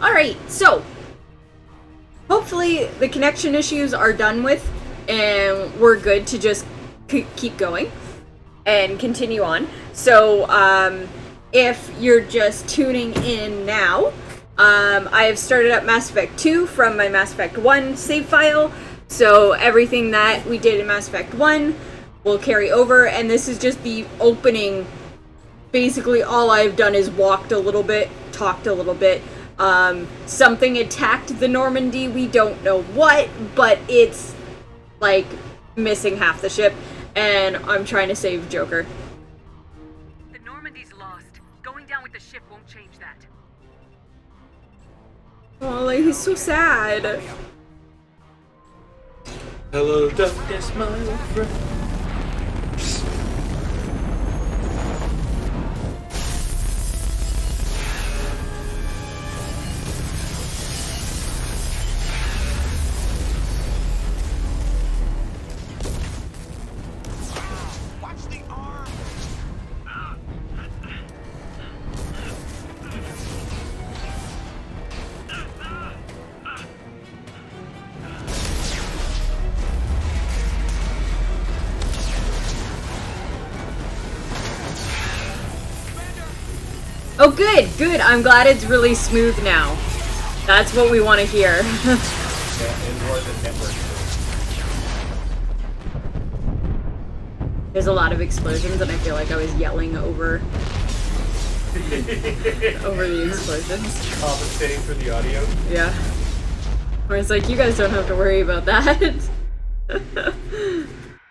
Alright, so hopefully the connection issues are done with and we're good to just keep going and continue on. So if you're just tuning in now, I have started up Mass Effect 2 from my Mass Effect 1 save file. So everything that we did in Mass Effect 1 will carry over, and this is just the opening. Basically all I've done is walked a little bit, talked a little bit. Something attacked the Normandy, we don't know what, but it's like missing half the ship, and I'm trying to save Joker. The Normandy's lost. Going down with the ship won't change that. Oh, like, he's so sad. Hello, darkness, my friend. Oh, good, good. I'm glad it's really smooth now. That's what we want to hear. Yeah, and more than network. There's a lot of explosions, and I feel like I was yelling over the explosions. Compensating for the audio. Yeah. Where it's like, you guys don't have to worry about that.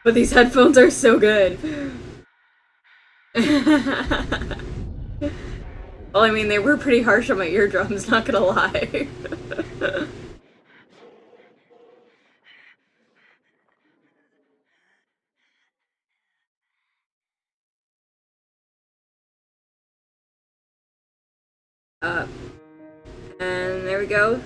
But these headphones are so good. Well, I mean, they were pretty harsh on my eardrums, not gonna lie. And there we go.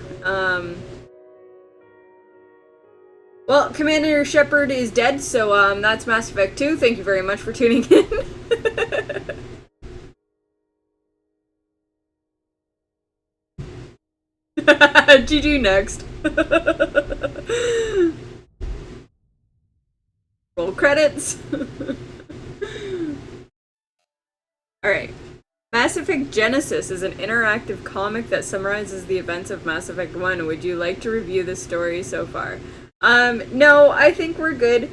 Well, Commander Shepard is dead, so that's Mass Effect 2. Thank you very much for tuning in. GG next. Roll credits. Alright. Mass Effect Genesis is an interactive comic that summarizes the events of Mass Effect 1. Would you like to review the story so far? No, I think we're good.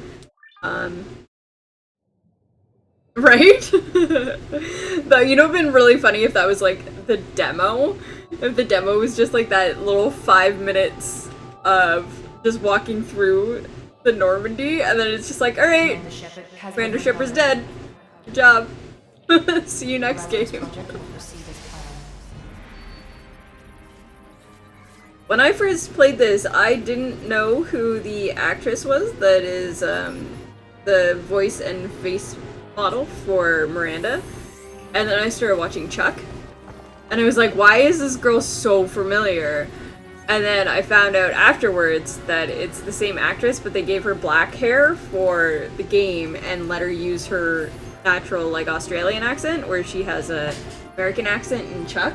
Right? Though, you know, it'd been really funny if that was like the demo. If the demo was just like that little 5 minutes of just walking through the Normandy, and then it's just like, alright, Commander Shepard's dead. Good job. See you next game. When I first played this, I didn't know who the actress was that is the voice and face model for Miranda. And then I started watching Chuck. And I was like, why is this girl so familiar? And then I found out afterwards that it's the same actress, but they gave her black hair for the game and let her use her natural, like, Australian accent, where she has a American accent in Chuck.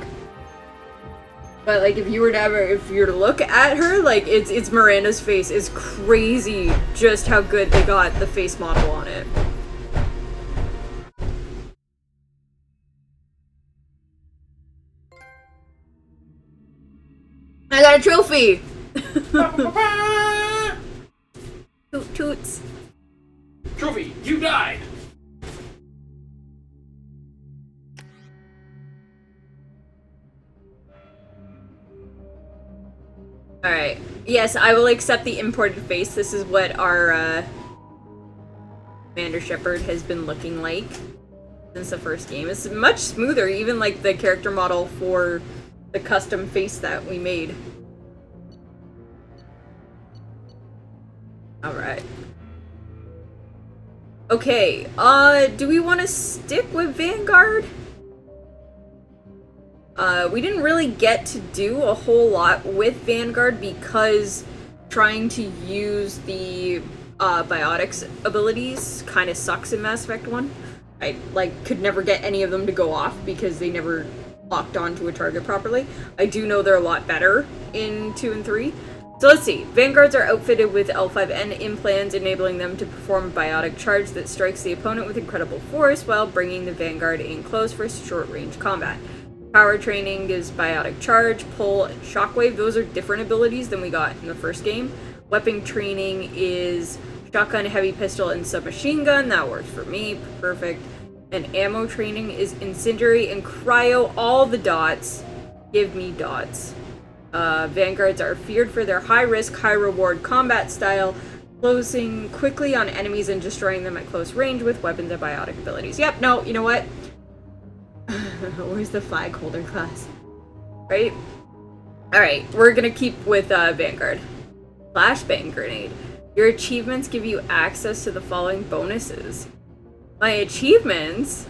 But, like, if you were to look at her, like, it's Miranda's face. It's crazy just how good they got the face model on it. I got a trophy! Toot toots. Trophy, you died! Alright. Yes, I will accept the imported face. This is what our Commander Shepard has been looking like since the first game. It's much smoother, even like the character model for the custom face that we made. Alright. Okay, do we want to stick with Vanguard? We didn't really get to do a whole lot with Vanguard because trying to use the biotics abilities kind of sucks in Mass Effect 1. I, like, could never get any of them to go off because they never locked onto a target properly. I do know they're a lot better in 2 and 3. So let's see. Vanguards are outfitted with L5N implants, enabling them to perform a biotic charge that strikes the opponent with incredible force while bringing the Vanguard in close for short-range combat. Power training is biotic charge, pull, and shockwave. Those are different abilities than we got in the first game. Weapon training is shotgun, heavy pistol, and submachine gun. That works for me. Perfect. And ammo training is incendiary and cryo. All the dots. Give me dots. Vanguards are feared for their high-risk, high-reward combat style, closing quickly on enemies and destroying them at close range with weapons and biotic abilities. Yep, no, you know what? Where's the flag holder class? Right? Alright, we're gonna keep with Vanguard. Flashbang grenade. Your achievements give you access to the following bonuses. My achievements?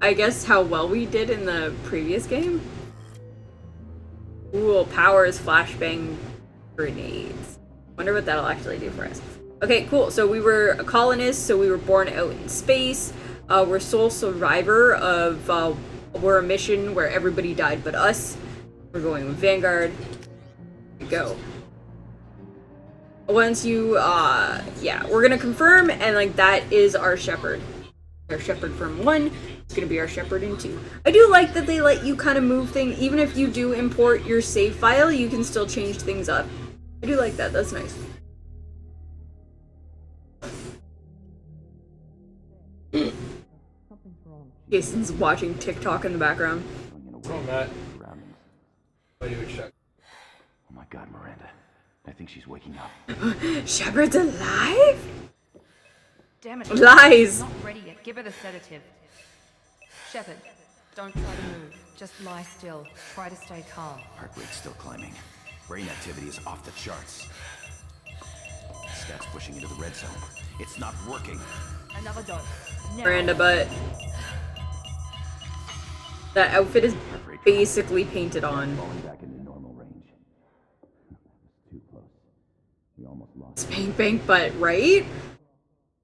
I guess how well we did in the previous game? Ooh, powers flashbang grenades. Wonder what that'll actually do for us. Okay, cool. So we were a colonist, so we were born out in space. We're sole survivor of, we're a mission where everybody died but us. We're going with Vanguard. Here we go. Once you, yeah, we're gonna confirm, and like that is our shepherd. Our shepherd from 1. It's gonna be our shepherd in 2. I do like that they let you kind of move things. Even if you do import your save file, you can still change things up. I do like that. That's nice. Jason's watching TikTok in the background. What's wrong, Matt? Why do you check? Oh my god, Miranda. I think she's waking up. Shepard's alive? Damn it. Lies. Not ready yet. Give her the sedative. Shepard, don't try to move. Just lie still. Try to stay calm. Heart rate's still climbing. Brain activity is off the charts. Stats pushing into the red zone. It's not working. Another dose. Now. Miranda, but that outfit is basically painted on. Falling back into normal range. Too close. We almost lost. Spank bank, but right?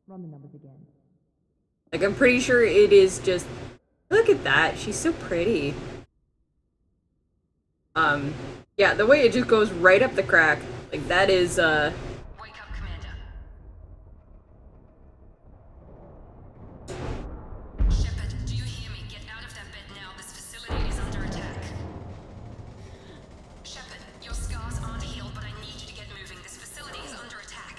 Run the numbers again. Like, I'm pretty sure it is just... Look at that. She's so pretty. Yeah, the way it just goes right up the crack. Like, that is, Wake up, Commander. Shepard, do you hear me? Get out of that bed now. This facility is under attack. Shepard, your scars aren't healed, but I need you to get moving. This facility is under attack.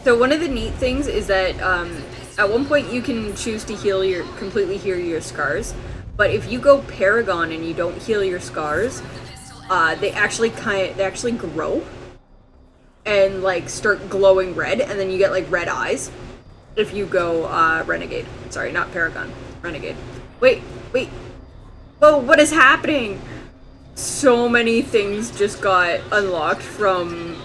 So one of the neat things is that at one point you can choose to completely heal your scars, but if you go Paragon and you don't heal your scars, they actually grow and like start glowing red, and then you get like red eyes. If you go Renegade, sorry, not Paragon, Renegade. Wait, whoa! What is happening? So many things just got unlocked from.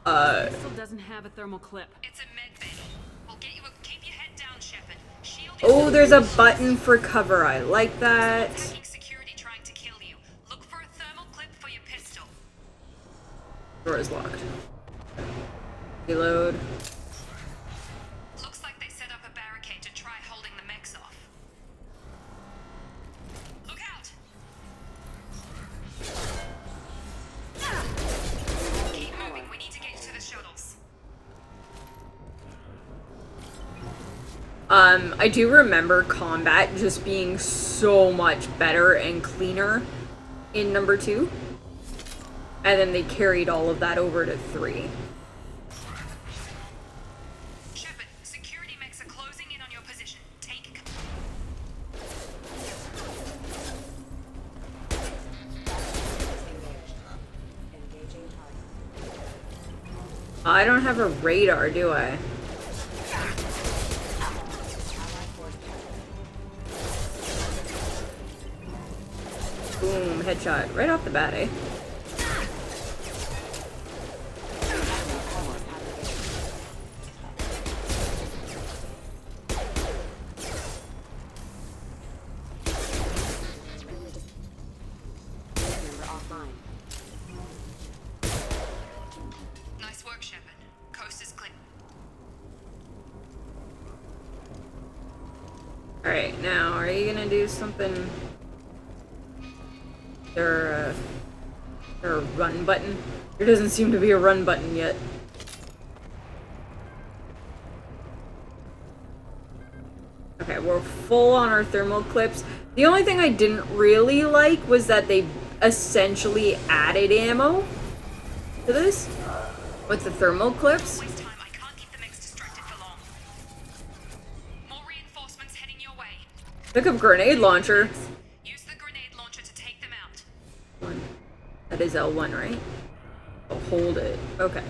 Pistol doesn't have a thermal clip. It's a med bay. We'll get you. Keep your head down, Shepard. Shield. Oh, there's a button for cover. I like that. Attacking security trying to kill you. Look for a thermal clip for your pistol. Door is locked. Reload. Looks like they set up a barricade to try holding the mechs off. Look out! Keep moving. We need to get you to the shuttles. I do remember combat just being so much better and cleaner in number 2. And then they carried all of that over to 3. Shepard, security mechs are closing in on your position. Take. I don't have a radar, do I? Boom, headshot. Right off the bat, eh? Nice work, Shepard. Coast is clear. Alright, now, are you gonna do something there a run button? There doesn't seem to be a run button yet. Okay, we're full on our thermal clips. The only thing I didn't really like was that they essentially added ammo to this with the thermal clips. Waste time. I can't keep the mix distracted for long. More reinforcements heading your way. Pick up grenade launcher. Use the grenade launcher to take them out. That is L1, right? Oh, hold it. Okay.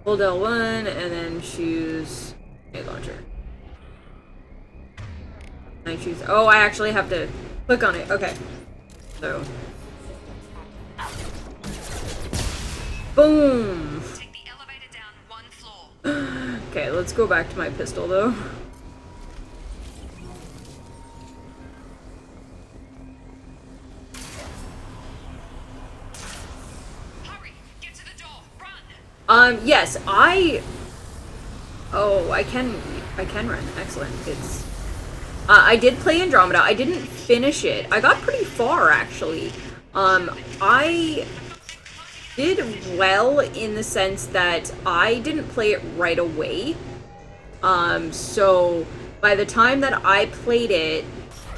Hold L1 and then choose grenade launcher. I choose. Oh, I actually have to click on it. Okay. So. Boom! Take the elevator down 1 floor. Okay, let's go back to my pistol though. Hurry! Get to the door! Run! Yes, Oh, I can run. Excellent. It's... I did play Andromeda. I didn't finish it. I got pretty far, actually. I did well in the sense that I didn't play it right away. So by the time that I played it,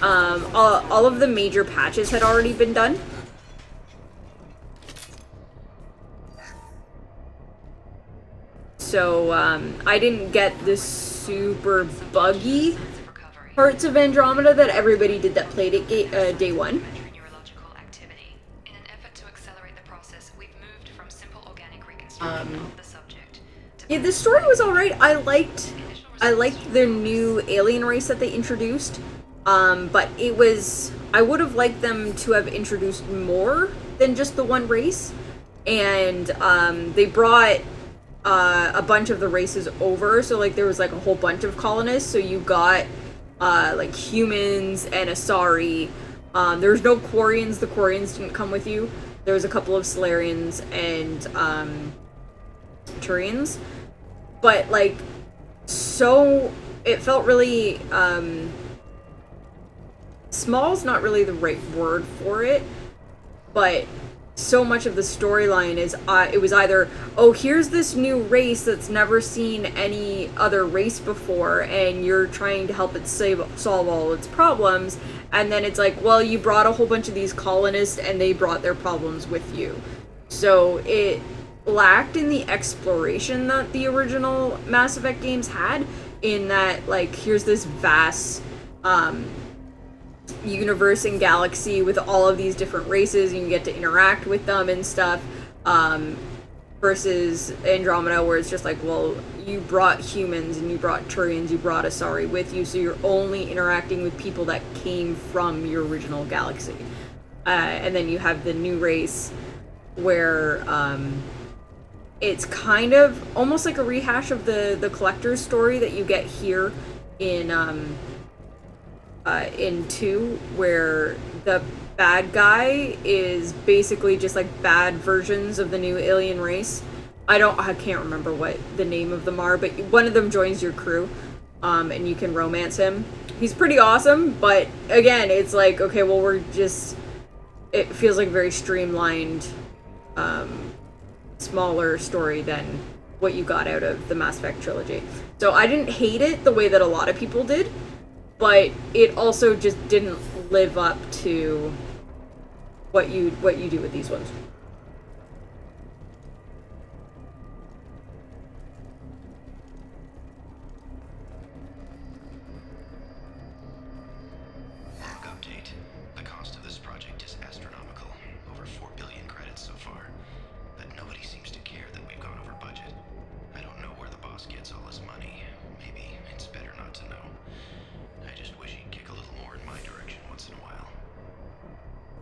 all of the major patches had already been done. So, I didn't get the super buggy parts of Andromeda that everybody did that played it day one. Neurological activity. In an effort to accelerate the process, we've moved from simple organic reconstruction of the subject to Yeah, the story was alright. I liked the new alien race that they introduced. But it was... I would have liked them to have introduced more than just the one race. And, they brought a bunch of the races over. So, like, there was, like, a whole bunch of colonists. So you got... like humans and Asari. There's no Quarians. The Quarians didn't come with you. There was a couple of Solarians and Turians. But like, so it felt really small's not really the right word for it, but so much of the storyline is it was either, oh, here's this new race that's never seen any other race before and you're trying to help it solve all its problems, and then it's like, well, you brought a whole bunch of these colonists and they brought their problems with you. So it lacked in the exploration that the original Mass Effect games had, in that, like, here's this vast universe and galaxy with all of these different races and you get to interact with them and stuff, versus Andromeda where it's just like, well, you brought humans and you brought Turians, you brought Asari with you, so you're only interacting with people that came from your original galaxy. And then you have the new race where it's kind of almost like a rehash of the collector's story that you get here in 2, where the bad guy is basically just like bad versions of the new alien race. I can't remember what the name of them are, but one of them joins your crew, and you can romance him. He's pretty awesome, but again, it's like, okay, well, it feels like a very streamlined, smaller story than what you got out of the Mass Effect trilogy. So I didn't hate it the way that a lot of people did, but it also just didn't live up to what you do with these ones. Log update. The cost of this project is astronomical. Over 4 billion credits so far. But nobody seems to care that we've gone over budget. I don't know where the boss gets all his money. Maybe it's better not to know. I just wish he'd kick a little more in my direction once in a while.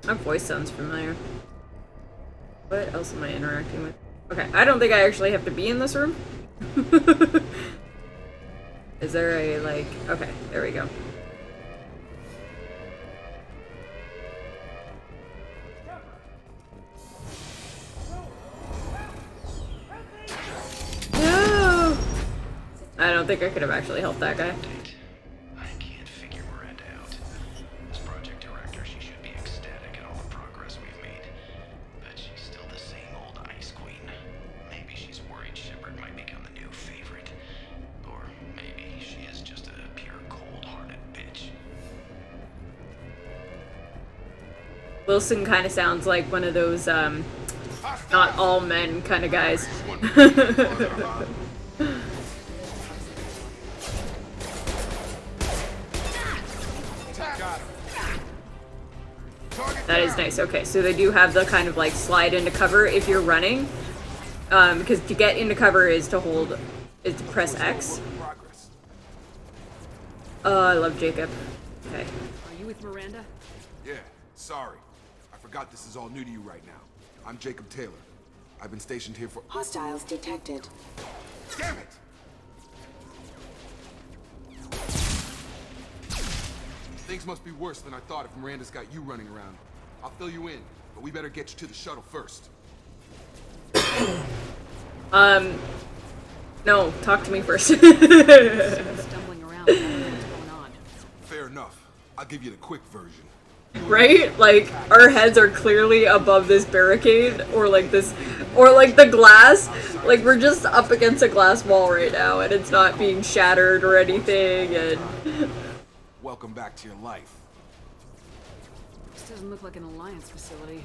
That voice sounds familiar. What else am I interacting with? Okay, I don't think I actually have to be in this room. Is there a, like... Okay, there we go. No! I don't think I could have actually helped that guy. I can't figure Miranda out. As project director, she should be ecstatic at all the progress we've Wilson kind of sounds like one of those, not all men kind of guys. That is nice. Okay, so they do have the kind of like slide into cover if you're running. Because to get into cover is to press X. Oh, I love Jacob. Okay. Are you with Miranda? Yeah, sorry. I forgot this is all new to you right now. I'm Jacob Taylor. I've been stationed here for— Hostiles detected. Damn it! Things must be worse than I thought if Miranda's got you running around. I'll fill you in, but we better get you to the shuttle first. No, talk to me first. Stumbling around, I don't know what's going on. Fair enough. I'll give you the quick version. Right? Like, our heads are clearly above this barricade, or like the glass. Like, we're just up against a glass wall right now, and it's not being shattered or anything, and... Welcome back to your life. This doesn't look like an Alliance facility.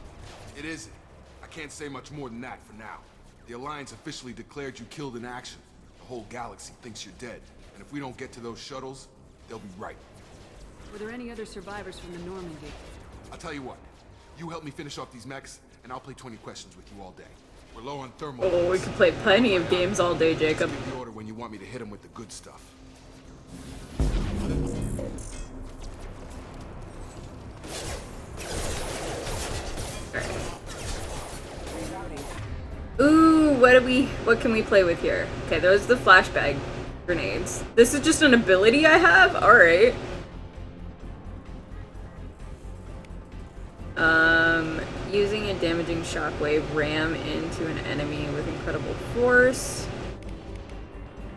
It isn't. I can't say much more than that for now. The Alliance officially declared you killed in action. The whole galaxy thinks you're dead. And if we don't get to those shuttles, they'll be right. Were there any other survivors from the Normandy? I'll tell you what. You help me finish off these mechs, and I'll play 20 questions with you all day. We're low on thermal. Oh, we could play plenty of games all day, Jacob. Give the order when you want me to hit them with the good stuff. Ooh, what can we play with here? Okay, those are the flashbang grenades. This is just an ability I have? Alright. Using a damaging shockwave, ram into an enemy with incredible force.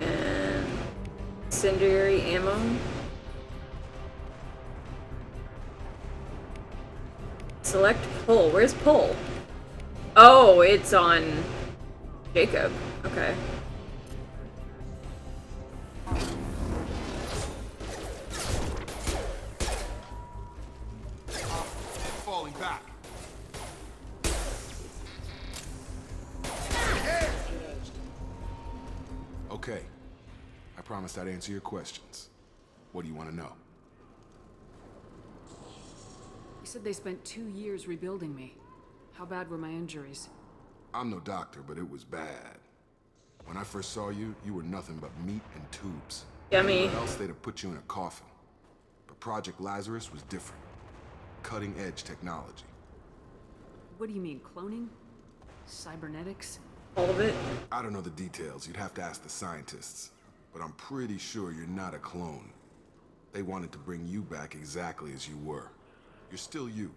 And incendiary ammo. Select pull. Where's pull? Oh, it's on Jacob. Okay. Falling back. Okay. I promised I'd answer your questions. What do you want to know? You said they spent 2 years rebuilding me. How bad were my injuries? I'm no doctor, but it was bad. When I first saw you, you were nothing but meat and tubes. Yummy. Or else they'd have put you in a coffin. But Project Lazarus was different. Cutting-edge technology. What do you mean, cloning? Cybernetics? All of it. I don't know the details. You'd have to ask the scientists. But I'm pretty sure you're not a clone. They wanted to bring you back exactly as you were. You're still you.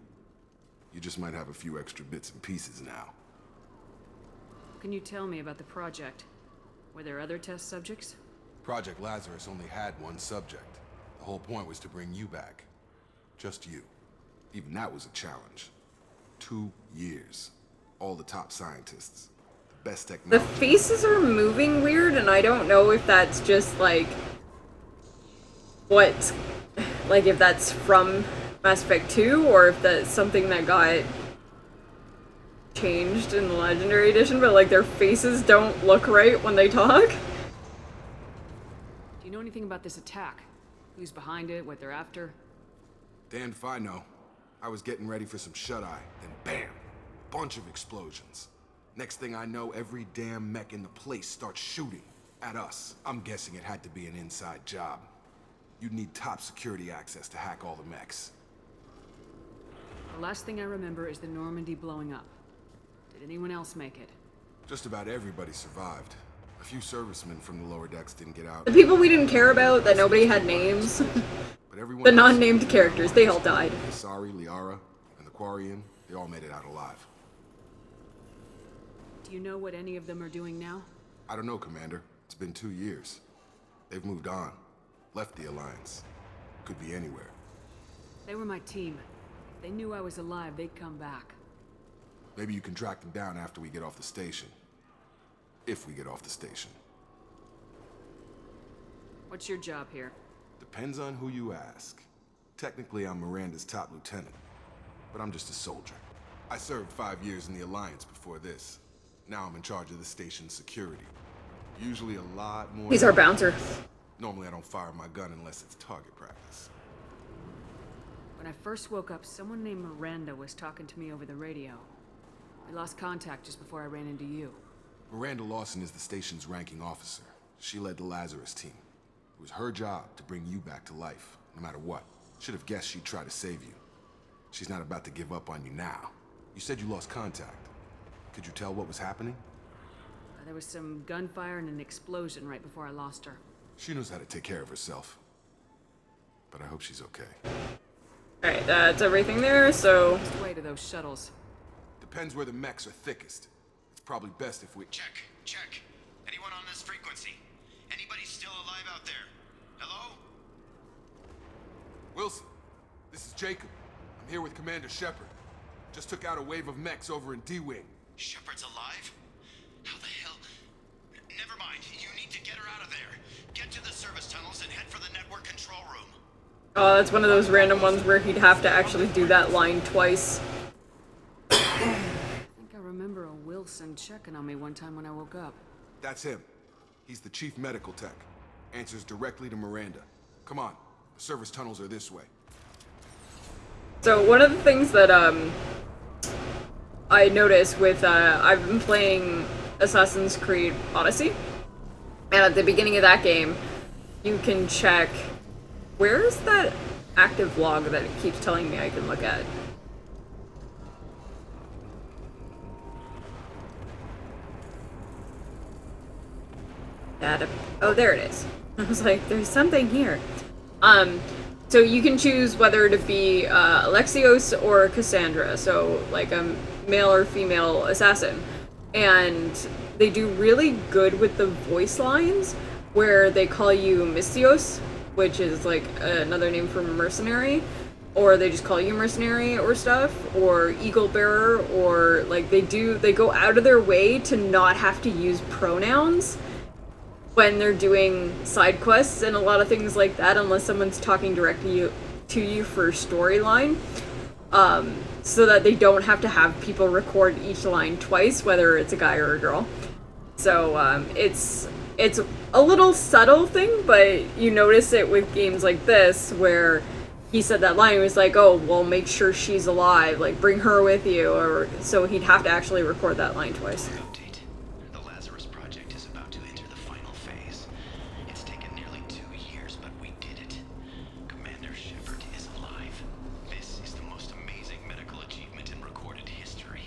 You just might have a few extra bits and pieces now. Can you tell me about the project? Were there other test subjects? Project Lazarus only had one subject. The whole point was to bring you back. Just you. Even that was a challenge. 2 years. All the top scientists. The best The technology. faces are moving weird, and I don't know if that's just like if that's from Mass Effect 2 or if that's something that got changed in the Legendary Edition, but like their faces don't look right when they talk. Do you know anything about this attack? Who's behind it, what they're after? Damned if I know. I was getting ready for some shut-eye, then bam! Bunch of explosions. Next thing I know, every damn mech in the place starts shooting at us. I'm guessing it had to be an inside job. You'd need top security access to hack all the mechs. The last thing I remember is the Normandy blowing up. Did anyone else make it? Just about everybody survived. A few servicemen from the lower decks didn't get out. The people we didn't care about, that nobody had names, But everyone the else— non-named characters, they all died. Sari, Liara, and the Quarian, they all made it out alive. Do you know what any of them are doing now? I don't know, Commander. It's been 2 years. They've moved on. Left the Alliance. Could be anywhere. They were my team. If they knew I was alive, they'd come back. Maybe you can track them down after we get off the station. If we get off the station. What's your job here? Depends on who you ask. Technically, I'm Miranda's top lieutenant. but I'm just a soldier. I served 5 years in the Alliance before this. Now I'm in charge of the station's security. Usually a lot more... He's our bouncer. Normally I don't fire my gun unless it's target practice. When I first woke up, someone named Miranda was talking to me over the radio. We lost contact just before I ran into you. Miranda Lawson is the station's ranking officer. She led the Lazarus team. It was her job to bring you back to life, no matter what. Should have guessed she'd try to save you. She's not about to give up on you now. You said you lost contact. Could you tell what was happening? There was some gunfire and an explosion right before I lost her. She knows how to take care of herself. But I hope she's okay. Alright, that's everything there, so... Just way to those shuttles. Depends where the mechs are thickest. It's probably best if we... Check. Anyone on this frequency? Anybody still alive out there? Hello? Wilson, this is Jacob. I'm here with Commander Shepard. Just took out a wave of mechs over in D-Wing. Shepard's alive? How the hell? Never mind. You need to get her out of there. Get to the service tunnels and head for the network control room. Oh, that's one of those random ones where he'd have to actually do that line twice. I think I remember a Wilson checking on me one time when I woke up. That's him. He's the chief medical tech. Answers directly to Miranda. Come on. The service tunnels are this way. So one of the things that I noticed with I've been playing Assassin's Creed Odyssey, and at the beginning of that game, you can check where is that active log that it keeps telling me I can look at. Data. Oh, there it is. I was like, there's something here. So you can choose whether to be Alexios or Cassandra, so like a male or female assassin. And they do really good with the voice lines, where they call you Mystios, which is like another name for mercenary, or they just call you mercenary or stuff, or eagle bearer, or like they go out of their way to not have to use pronouns when they're doing side quests and a lot of things like that, unless someone's talking directly to you for storyline, so that they don't have to have people record each line twice, whether it's a guy or a girl. So it's a little subtle thing, but you notice it with games like this, where he said that line, he was like, oh, well, make sure she's alive, like, bring her with you, or so he'd have to actually record that line twice. Update. The Lazarus project is about to enter the final phase. It's taken nearly 2 years, but we did it. Commander Shepard is alive. This is the most amazing medical achievement in recorded history.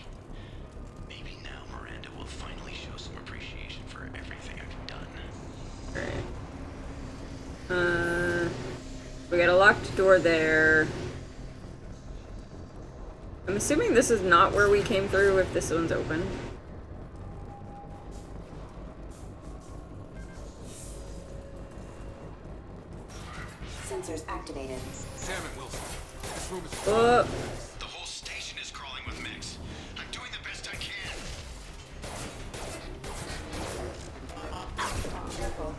Maybe now Miranda will finally show some appreciation for everything I've done. Alright. We got a locked door there. I'm assuming this is not where we came through if this one's open. Sensors activated. Damn it, Wilson. This room is... The whole station is crawling with mechs. I'm doing the best I can. Careful.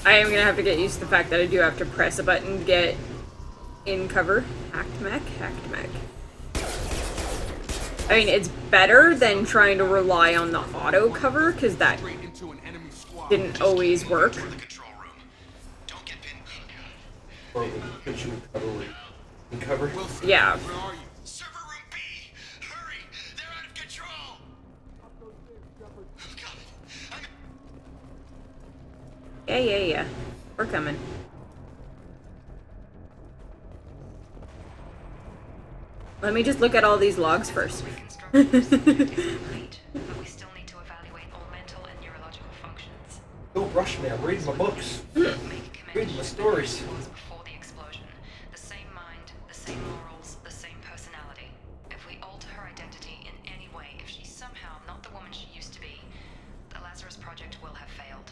I am gonna have to get used to the fact that I do have to press a button to get in cover. Hacked mech. I mean, it's better than trying to rely on the auto cover, because that didn't always work. The control room. Don't get pinned. Or we put you in cover. In cover? Yeah. Where are you? Server room B! Hurry! They're out of control! Oh, God. Yeah. We're coming. Let me just look at all these logs first. Reconstruction is complete, but we still need to evaluate all mental and neurological functions. Don't rush me, I'm reading my books. Make Reading my stories. she was before the explosion. The same mind, the same morals, the same personality. If we alter her identity in any way, if she's somehow not the woman she used to be, the Lazarus Project will have failed.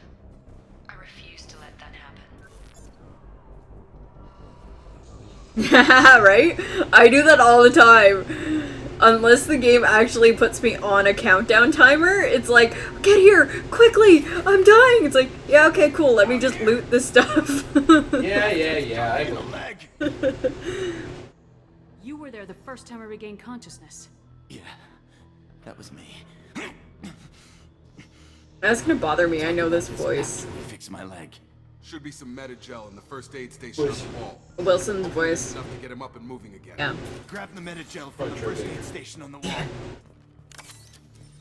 I refuse to let that happen. Right? I do that all the time. unless the game actually puts me on a countdown timer, it's like, get here, quickly, I'm dying. It's like, yeah, okay, cool, let me just loot this stuff. Yeah, I believe. You were there the first time I regained consciousness. Yeah, that was me. That's gonna bother me, I know this voice. Fix my leg. Should be some Medi-gel in the first aid station on the wall. Wilson's voice. Enough to get him up and moving again. Yeah. Grab the Medi-gel from the first aid station on the wall.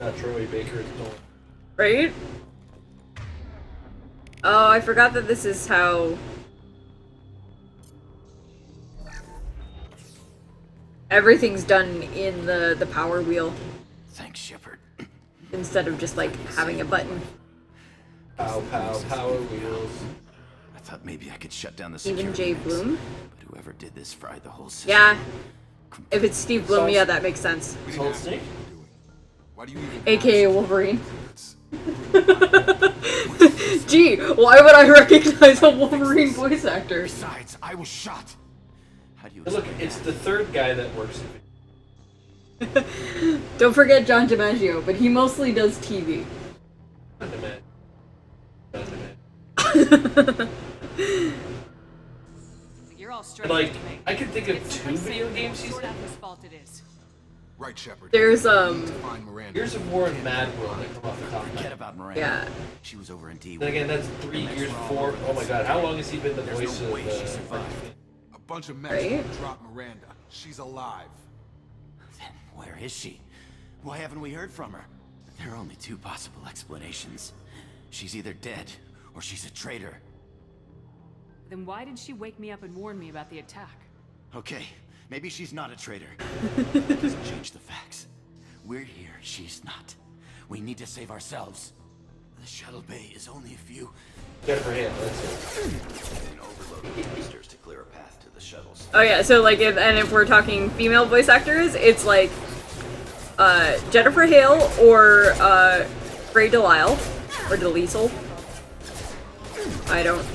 Not Troy Baker, it's Nolan. Right? Oh, I forgot that this is how... everything's done in the power wheel. Thanks, Shepard. Instead of just, like, having a button. Pow, power wheels. I thought maybe I could shut down the security Even Jay mix, Bloom? but whoever did this fried the whole system. Yeah. If it's Steve Bloom, yeah, that makes sense. Solid Snake? Why do you even AKA Wolverine. Gee, why would I recognize a Wolverine voice actor? Besides, I was shot. How do you Hey, look, it's the third guy that works in Don't forget John DiMaggio, but he mostly does TV. Not the man. Not the man. You're all straight. Like, to me. I can think of It's 2 somebody video saying games he's sort in. out whose fault it is. Right, Shepard. There's, Find Miranda. Gears of War and Mad World that come off the top of my forget head. about Miranda. Yeah. She was over in D. Then again, that's 3 Gears before. Oh my god, how long has he been the voice no of way she survived. A bunch of mechs Right? drop Miranda. She's alive. Then where is she? Why haven't we heard from her? There are only 2 possible explanations. She's either dead or she's a traitor. Then why did she wake me up and warn me about the attack? Okay, maybe she's not a traitor. That doesn't change the facts. We're here, she's not. We need to save ourselves. The shuttle bay is only a few. Jennifer Hale, that's it. And overloading canisters to clear a path to the shuttles. Oh yeah, so like if we're talking female voice actors, it's like Jennifer Hale or Grey Delisle or Delisle. I don't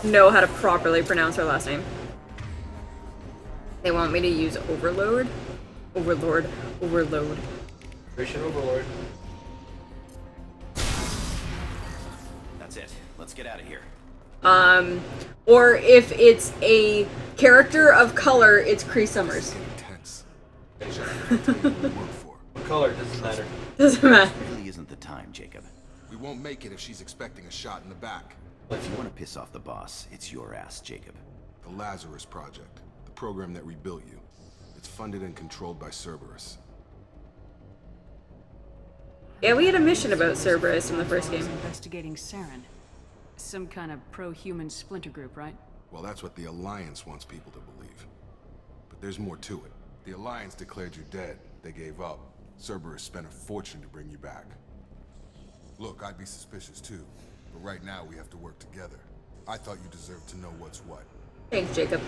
know how to properly pronounce her last name. They want me to use Overload? Overlord. Overload. Operation Overlord. That's it. Let's get out of here. Or if it's a character of color, it's Cree Summers. Intense. Shepard, tell you who we work for. What color? Doesn't matter. Doesn't matter. Really isn't the time, Jacob. We won't make it if she's expecting a shot in the back. If you want to piss off the boss, it's your ass, Jacob. The Lazarus Project, the program that rebuilt you. It's funded and controlled by Cerberus. Yeah, we had a mission about Cerberus in the first I was game. investigating Saren. Some kind of pro-human splinter group, right? Well, that's what the Alliance wants people to believe. But there's more to it. The Alliance declared you dead. They gave up. Cerberus spent a fortune to bring you back. Look, I'd be suspicious too. But right now, we have to work together. I thought you deserved to know what's what. Thanks, Jacob.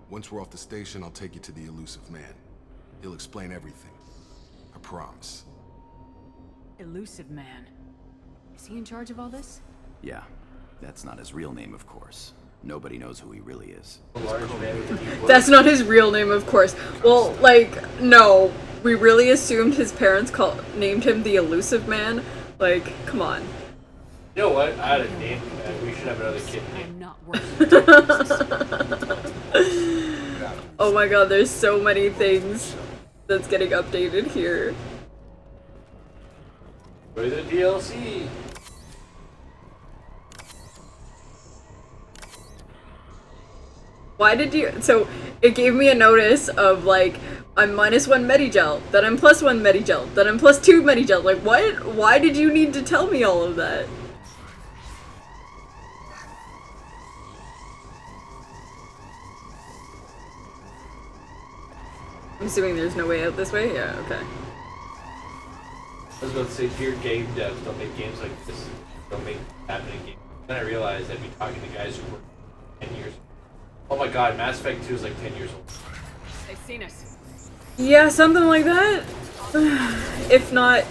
Once we're off the station, I'll take you to the elusive man. He'll explain everything. I promise. Elusive Man. Is he in charge of all this? Yeah, that's not his real name, of course. Nobody knows who he really is. A large man with a deep voice. That's not his real name, of course. Well, like, no. We really assumed his parents named him the Elusive Man? Like, come on. You know what? I had a name for that. We should have another kid name. I'm not working. Oh my god, there's so many things that's getting updated here. Play the DLC. Why did you... So, it gave me a notice of, like, I'm -1 Medigel, then I'm +1 Medigel, then I'm +2 Medigel. Like, what? Why did you need to tell me all of that? I'm assuming there's no way out this way? Yeah, okay. I was about to say, dear game devs, don't make games like this. Don't make happening games. Then I realized I'd be talking to guys who were 10 years. Oh my god, Mass Effect 2 is like 10 years old. They've seen us. Yeah, something like that. If not,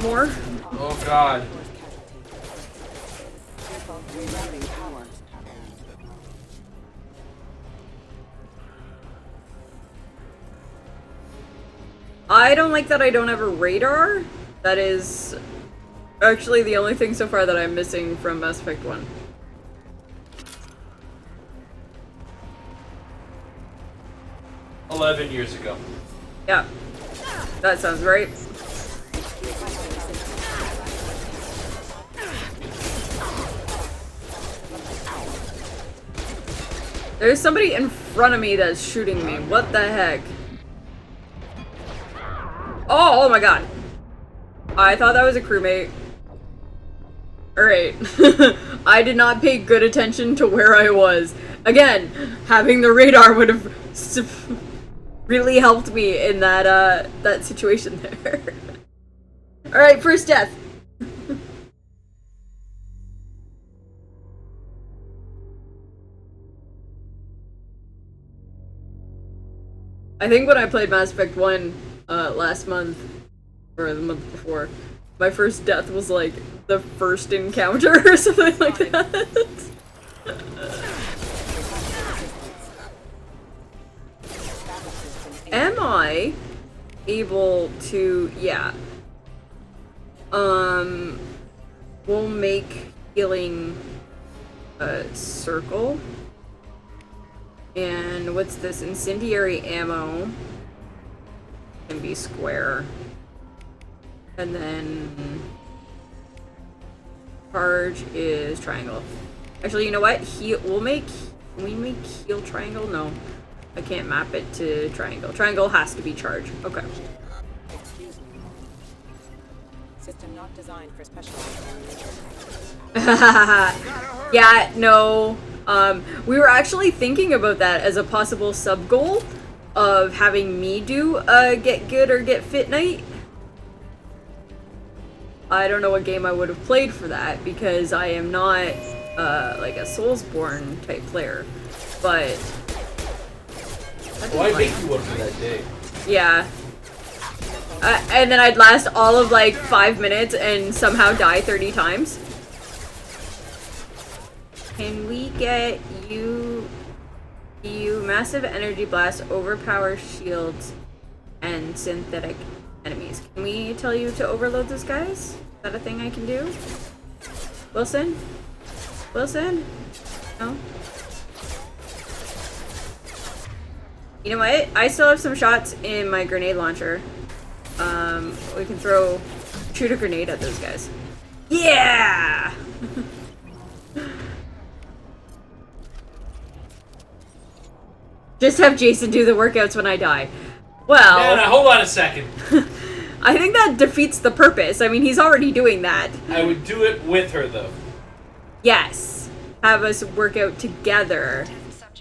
more. Oh god. Rerouting power. I don't like that I don't have a radar. That is actually the only thing so far that I'm missing from Mass Effect 1. Years ago. Yeah, that sounds right. There's somebody in front of me that's shooting me. What the heck? Oh my god. I thought that was a crewmate. Alright. I did not pay good attention to where I was. Again, having the radar would have really helped me in that that situation there. Alright, first death. I think when I played Mass Effect 1 last month, or the month before, my first death was like the first encounter or something like that. Am I able to, yeah. We'll make healing a circle. And what's this? Incendiary ammo can be square. And then charge is triangle. Actually, you know what? Can we make heal triangle? No. I can't map it to triangle. Triangle has to be charge. Okay. Excuse me. System not designed for special. Yeah, no. We were actually thinking about that as a possible sub-goal of having me do a Get Good or Get Fit night. I don't know what game I would have played for that because I am not like a Soulsborne type player, but Why make you one for that day? yeah. And then I'd last all of like 5 minutes and somehow die 30 times. Can we get you massive energy blast, overpower shields, and synthetic enemies? Can we tell you to overload those guys? Is that a thing I can do? Wilson? Wilson? No? You know what? I still have some shots in my grenade launcher. We can shoot a grenade at those guys. Yeah! Just have Jason do the workouts when I die. Well... Anna, hold on a second. I think that defeats the purpose. I mean, he's already doing that. I would do it with her, though. Yes. Have us work out together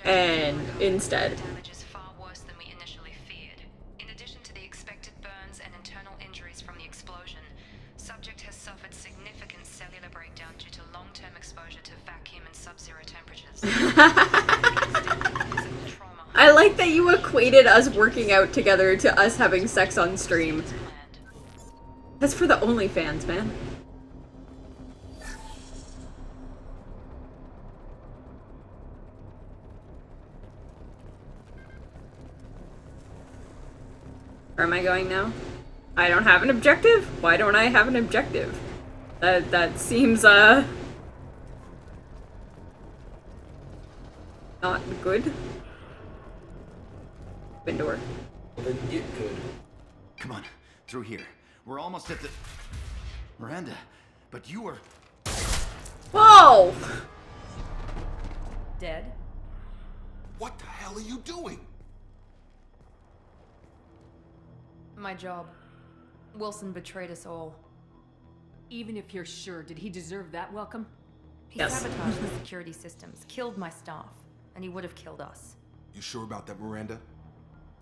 and instead. Damage is far worse than we initially feared. In addition to the expected burns and internal injuries from the explosion, subject has suffered significant cellular breakdown due to long-term exposure to vacuum and sub-zero temperatures. I like that you equated us working out together to us having sex on stream. That's for the OnlyFans, man. Where am I going now? I don't have an objective? Why don't I have an objective? That seems, not good. Open door. Well, then get good. Come on, through here. We're almost at the... Miranda, but you were... Whoa! Dead? What the hell are you doing? My job. Wilson betrayed us all. Even if you're sure, did he deserve that welcome? He Yes. sabotaged the security systems, killed my staff, and he would have killed us. You sure about that, Miranda?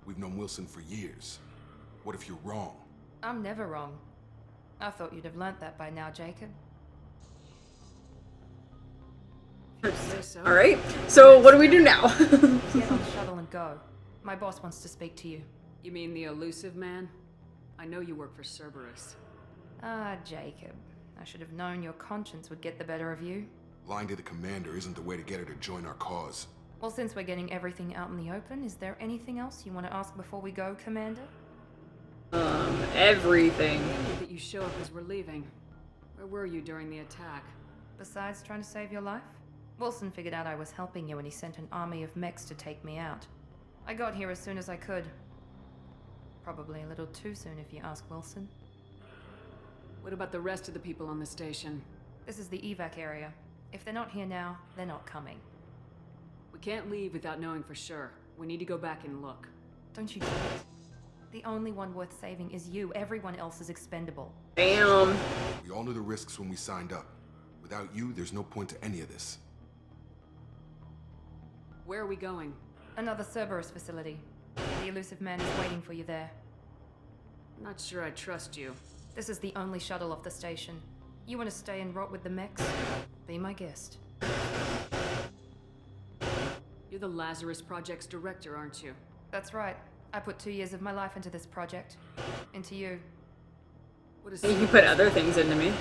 We've known Wilson for years. What if you're wrong? I'm never wrong. I thought you'd have learnt that by now, Jacob. Alright, so what do we do now? Get on the shuttle and go. My boss wants to speak to you. You mean the elusive man? I know you work for Cerberus. Ah, Jacob. I should have known your conscience would get the better of you. Lying to the commander isn't the way to get her to join our cause. Well, since we're getting everything out in the open, is there anything else you want to ask before we go, Commander? Everything. That you show up as we're leaving. Where were you during the attack? Besides trying to save your life, Wilson figured out I was helping you and he sent an army of mechs to take me out. I got here as soon as I could. Probably a little too soon if you ask Wilson. What about the rest of the people on the station? This is the evac area. If they're not here now, they're not coming. We can't leave without knowing for sure. We need to go back and look. Don't you get it? The only one worth saving is you. Everyone else is expendable. Damn. We all knew the risks when we signed up. Without you, there's no point to any of this. Where are we going? Another Cerberus facility. The elusive man is waiting for you there. Not sure I trust you. This is the only shuttle off the station. You want to stay and rot with the mechs? Be my guest. You're the Lazarus Project's director, aren't you? That's right. I put 2 years of my life into this project. Into you. What is You put other things into me.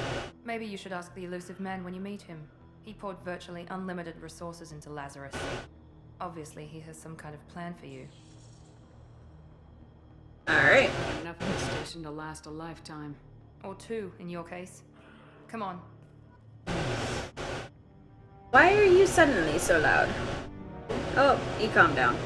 Maybe you should ask the elusive man when you meet him. He poured virtually unlimited resources into Lazarus. Obviously, he has some kind of plan for you. Alright. Enough of the station to last a lifetime. Or 2, in your case. Come on. Why are you suddenly so loud? Oh, you calm down.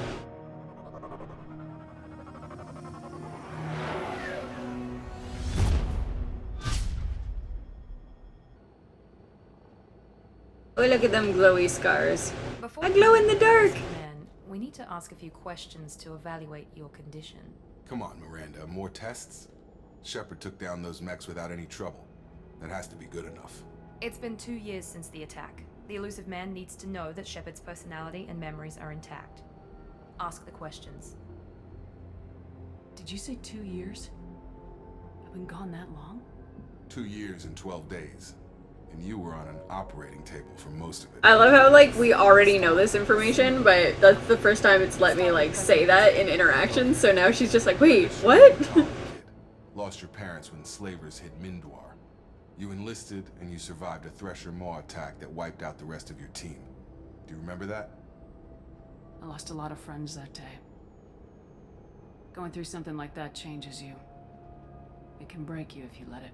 Oh, look at them glowy scars. Before I glow in the dark! Man, we need to ask a few questions to evaluate your condition. Come on, Miranda, more tests? Shepard took down those mechs without any trouble. That has to be good enough. It's been 2 years since the attack. The elusive man needs to know that Shepard's personality and memories are intact. Ask the questions. Did you say 2 years? I've been gone that long? 2 years and 12 days. And you were on an operating table for most of it. I love how, like, we already know this information, but that's the first time it's let me, like, say that in interactions, so now she's just like, wait, what? Lost your parents when slavers hit Mindwar. You enlisted, and you survived a Thresher Maw attack that wiped out the rest of your team. Do you remember that? I lost a lot of friends that day. Going through something like that changes you. It can break you if you let it.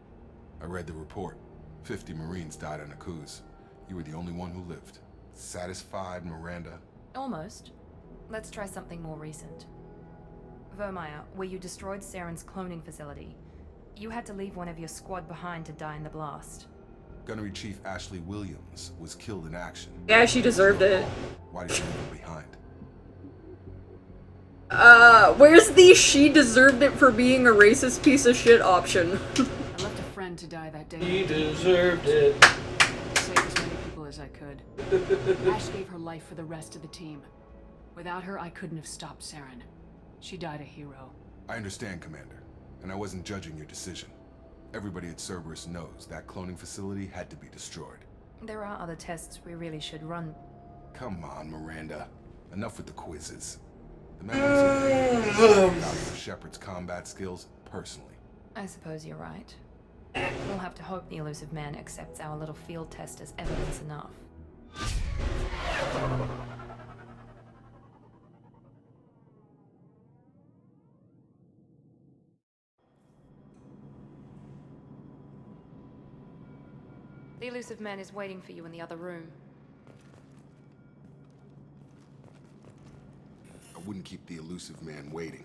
I read the report. 50 Marines died on a Tues. You were the only one who lived. Satisfied, Miranda? Almost. Let's try something more recent. Vermeer, where you destroyed Saren's cloning facility. You had to leave one of your squad behind to die in the blast. Gunnery Chief Ashley Williams was killed in action. Yeah, she deserved it. Why did you leave her behind? Where's the she deserved it for being a racist piece of shit option? I left a friend to die that day. He deserved it. To save as many people as I could. Ash gave her life for the rest of the team. Without her, I couldn't have stopped Saren. She died a hero. I understand, Commander. And I wasn't judging your decision. Everybody at Cerberus knows that cloning facility had to be destroyed. There are other tests we really should run. Come on, Miranda. Enough with the quizzes. The mechanism of Shepard's combat skills personally. I suppose you're right. We'll have to hope the elusive man accepts our little field test as evidence enough. The elusive man is waiting for you in the other room. I wouldn't keep the elusive man waiting.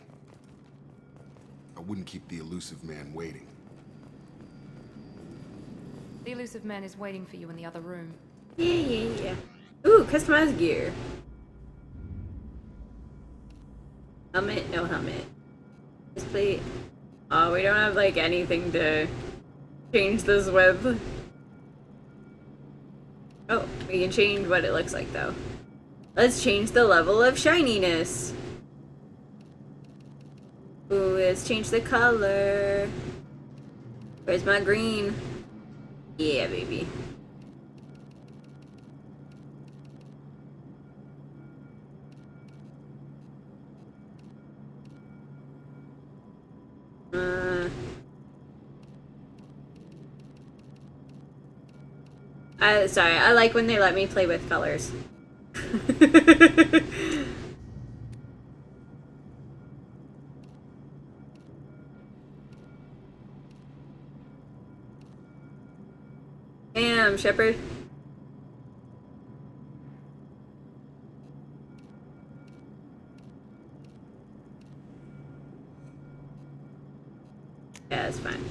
I wouldn't keep the elusive man waiting. The elusive man is waiting for you in the other room. Yeah. Ooh, customized gear. Helmet, no helmet. Display. Oh, we don't have, like, anything to change this with. Oh, we can change what it looks like, though. Let's change the level of shininess. Ooh, let's change the color. Where's my green? Yeah, baby. Sorry, I like when they let me play with colors. Shepard? Yeah, that's fine.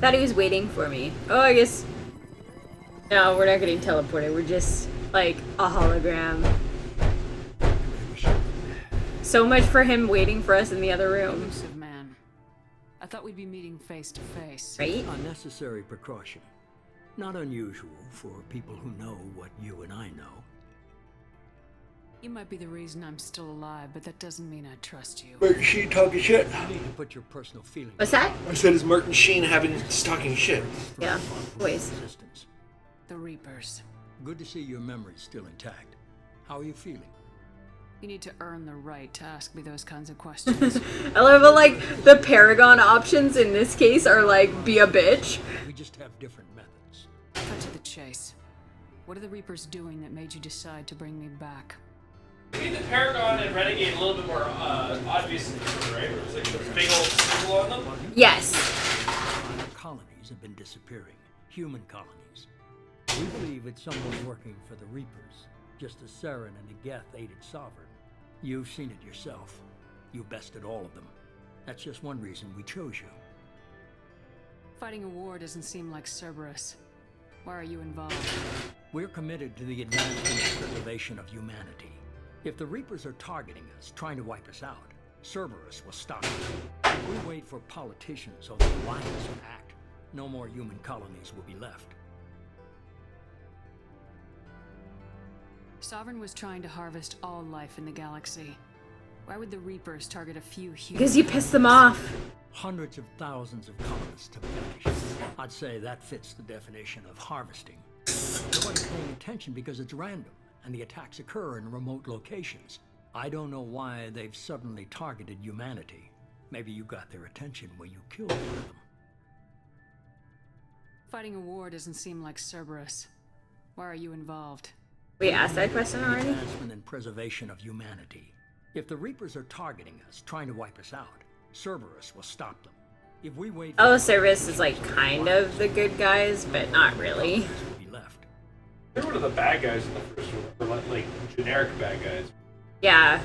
Thought he was waiting for me. Oh, I guess. No, we're not getting teleported. We're just like a hologram. So much for him waiting for us in the other room. Elusive man. I thought we'd be meeting face to face. Right? Unnecessary precaution. Not unusual for people who know what you and I know. You might be the reason I'm still alive, but that doesn't mean I trust you. Martin Sheen talking shit. You need to put your personal feelings. What's that? I said, is Martin Sheen having talking shit? Yeah, always. Resistance. The Reapers. Good to see your memory's still intact. How are you feeling? You need to earn the right to ask me those kinds of questions. I love how, like, the Paragon options in this case are like, be a bitch. We just have different methods. Cut to the chase. What are the Reapers doing that made you decide to bring me back? You made the Paragon and Renegade a little bit more obvious in the movie, right? Where there's like the big old symbol on them. Yes. Minor colonies have been disappearing. Human colonies. We believe it's someone working for the Reapers, just as Saren and Ageth aided Sovereign. You've seen it yourself. You bested all of them. That's just one reason we chose you. Fighting a war doesn't seem like Cerberus. Why are you involved? We're committed to the advancement and preservation of humanity. If the Reapers are targeting us, trying to wipe us out, Cerberus will stop them. If we wait for politicians or the Alliance to act, no more human colonies will be left. Sovereign was trying to harvest all life in the galaxy. Why would the Reapers target a few humans? Because you pissed them off. Hundreds of thousands of colonists have perished. I'd say that fits the definition of harvesting. Nobody's paying attention because it's random, and the attacks occur in remote locations. I don't know why they've suddenly targeted humanity. Maybe you got their attention when you killed one of them. Fighting a war doesn't seem like Cerberus. Why are you involved? We asked that question already? Advancement and preservation of humanity. If the Reapers are targeting us, trying to wipe us out, Cerberus will stop them. If we wait Oh, Cerberus is like kind of the good guys, but not really. will be left. They're one of the bad guys in the first one. Or like generic bad guys. Yeah.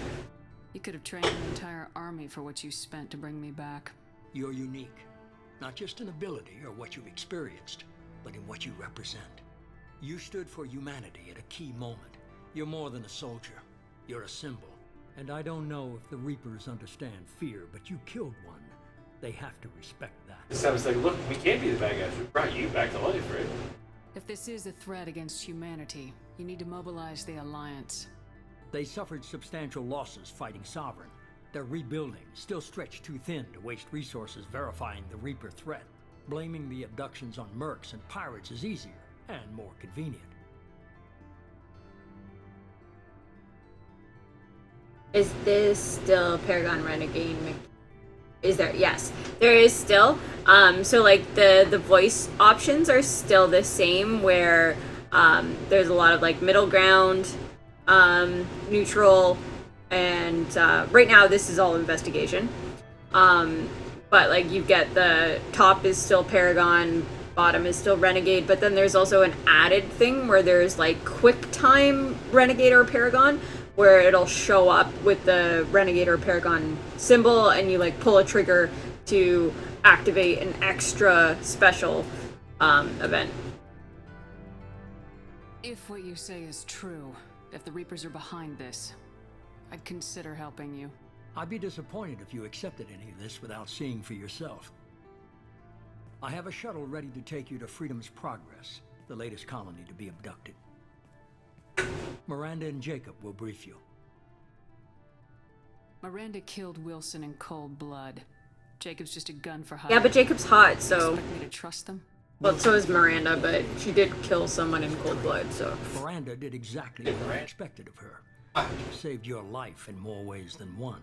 You could have trained an entire army for what you spent to bring me back. You're unique. Not just in ability or what you've experienced, but in what you represent. You stood for humanity at a key moment. You're more than a soldier. You're a symbol. And I don't know if the Reapers understand fear, but you killed one. They have to respect that. This time it's like, look, we can't be the bad guys. We brought you back to life, right? If this is a threat against humanity, you need to mobilize the Alliance. They suffered substantial losses fighting Sovereign. They're rebuilding, still stretched too thin to waste resources verifying the Reaper threat. Blaming the abductions on mercs and pirates is easier and more convenient. Is this still Paragon Renegade? Is there? Yes, there is still. So like the voice options are still the same, where there's a lot of like middle ground, neutral, and right now this is all investigation. But like you get the top is still Paragon, bottom is still Renegade, but then there's also an added thing where there's like quick time Renegade or Paragon, where it'll show up with the Renegade or Paragon symbol, and you like pull a trigger to activate an extra special event. If what you say is true, if the Reapers are behind this, I'd consider helping you. I'd be disappointed if you accepted any of this without seeing for yourself. I have a shuttle ready to take you to Freedom's Progress, the latest colony to be abducted. Miranda and Jacob will brief you. Miranda killed Wilson in cold blood. Jacob's just a gun for hire. Yeah, but Jacob's hot, so... Expect me to trust them? Well, so is Miranda, but she did kill someone in cold blood, so... Miranda did exactly what I expected of her. She saved your life in more ways than one.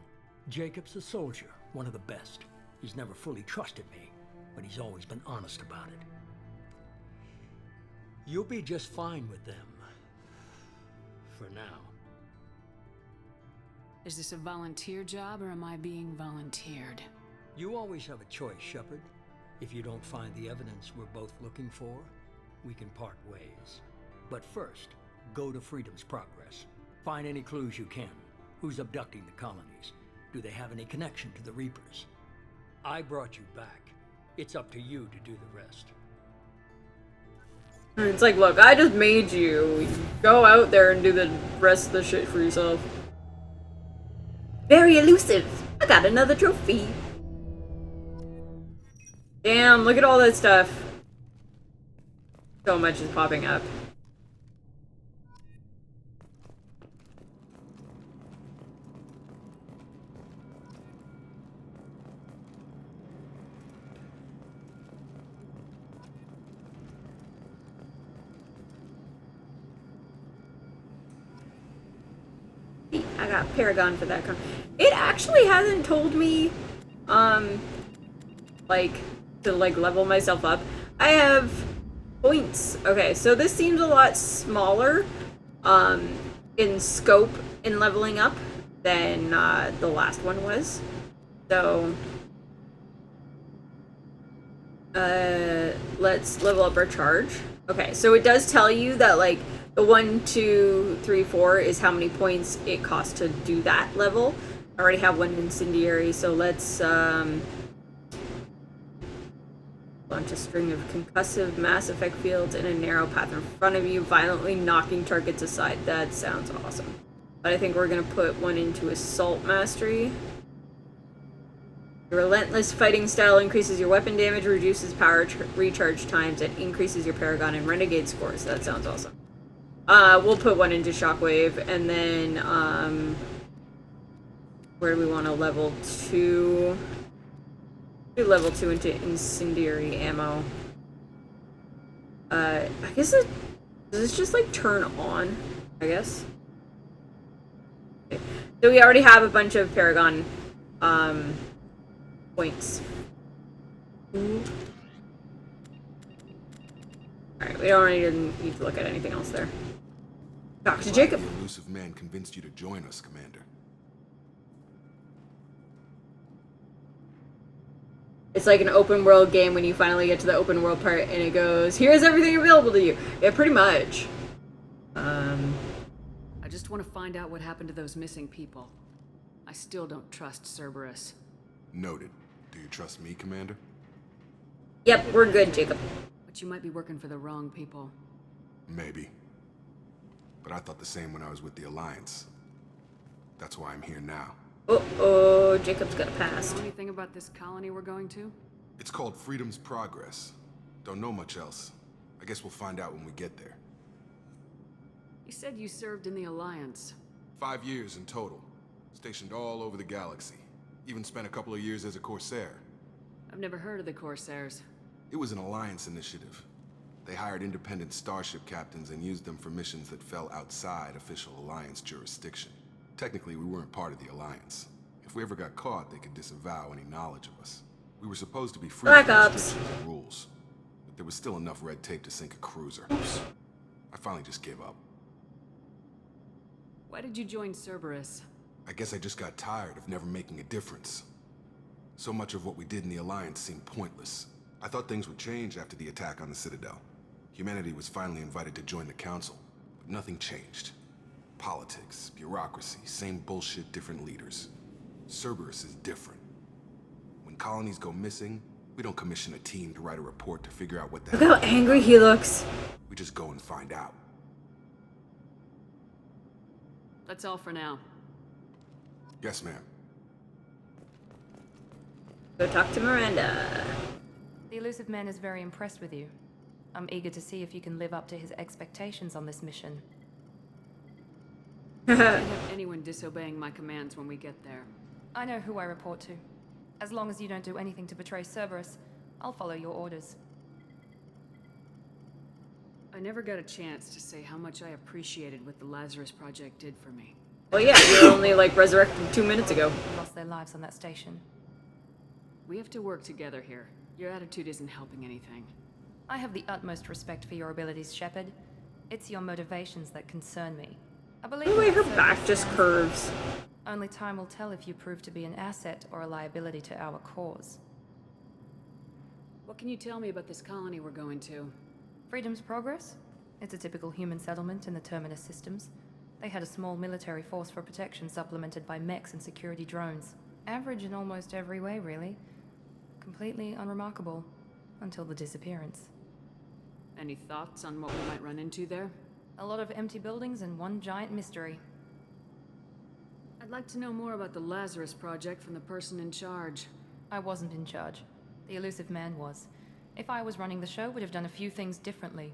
Jacob's a soldier, one of the best. He's never fully trusted me, but he's always been honest about it. You'll be just fine with them. For now. Is this a volunteer job, or am I being volunteered? You always have a choice, Shepard. If you don't find the evidence we're both looking for, we can part ways. But first, go to Freedom's Progress. Find any clues you can. Who's abducting the colonies? Do they have any connection to the Reapers? I brought you back. It's up to you to do the rest. It's like, look, I just made you. Go out there and do the rest of the shit for yourself. Very elusive. I got another trophy. Damn, look at all that stuff. So much is popping up. I got Paragon for that. It actually hasn't told me, like, to, like, level myself up. I have points. Okay, so this seems a lot smaller, in scope in leveling up than, the last one was. So, let's level up our charge. Okay, so it does tell you that, like, the 1, 2, 3, 4 is how many points it costs to do that level. I already have one incendiary, so let's launch a string of concussive mass effect fields in a narrow path in front of you, violently knocking targets aside. That sounds awesome. But I think we're gonna put one into Assault Mastery. Your relentless fighting style increases your weapon damage, reduces power recharge times, and increases your Paragon and Renegade scores. That sounds awesome. We'll put one into Shockwave, and then, where do we want to level 2? Do level 2 into Incendiary Ammo. I guess does this just, like, turn on? I guess. Okay. So we already have a bunch of Paragon, points. Alright, we don't even need to look at anything else there. Talk to Jacob. The elusive man convinced you to join us, Commander. It's like an open world game when you finally get to the open world part and it goes, here's everything available to you. Yeah, pretty much. I just want to find out what happened to those missing people. I still don't trust Cerberus. Noted. Do you trust me, Commander? Yep, we're good, Jacob. But you might be working for the wrong people. Maybe. But I thought the same when I was with the Alliance. That's why I'm here now. Uh-oh, Jacob's got a past. Know anything about this colony we're going to? It's called Freedom's Progress. Don't know much else. I guess we'll find out when we get there. You said you served in the Alliance. 5 years in total. Stationed all over the galaxy. Even spent a couple of years as a Corsair. I've never heard of the Corsairs. It was an Alliance initiative. They hired independent starship captains and used them for missions that fell outside official Alliance jurisdiction. Technically, we weren't part of the Alliance. If we ever got caught, they could disavow any knowledge of us. We were supposed to be free Black from Ops. restrictions and rules, but there was still enough red tape to sink a cruiser. Oops. I finally just gave up. Why did you join Cerberus? I guess I just got tired of never making a difference. So much of what we did in the Alliance seemed pointless. I thought things would change after the attack on the Citadel. Humanity was finally invited to join the Council, but nothing changed. Politics, bureaucracy, same bullshit, different leaders. Cerberus is different. When colonies go missing, we don't commission a team to write a report to figure out what the hell. Look how angry he looks. We just go and find out. That's all for now. Yes, ma'am. Go talk to Miranda. The elusive man is very impressed with you. I'm eager to see if you can live up to his expectations on this mission. I can't have anyone disobeying my commands when we get there. I know who I report to. As long as you don't do anything to betray Cerberus, I'll follow your orders. I never got a chance to say how much I appreciated what the Lazarus Project did for me. Well, yeah, you were only, like, resurrected 2 minutes ago. Lost their lives on that station. We have to work together here. Your attitude isn't helping anything. I have the utmost respect for your abilities, Shepard. It's your motivations that concern me. I believe The way her that back service just stands- curves. Only time will tell if you prove to be an asset or a liability to our cause. What can you tell me about this colony we're going to? Freedom's Progress? It's a typical human settlement in the Terminus systems. They had a small military force for protection supplemented by mechs and security drones. Average in almost every way, really. Completely unremarkable. Until the disappearance. Any thoughts on what we might run into there? A lot of empty buildings and one giant mystery. I'd like to know more about the Lazarus Project from the person in charge. I wasn't in charge. The elusive man was. If I was running the show, would have done a few things differently.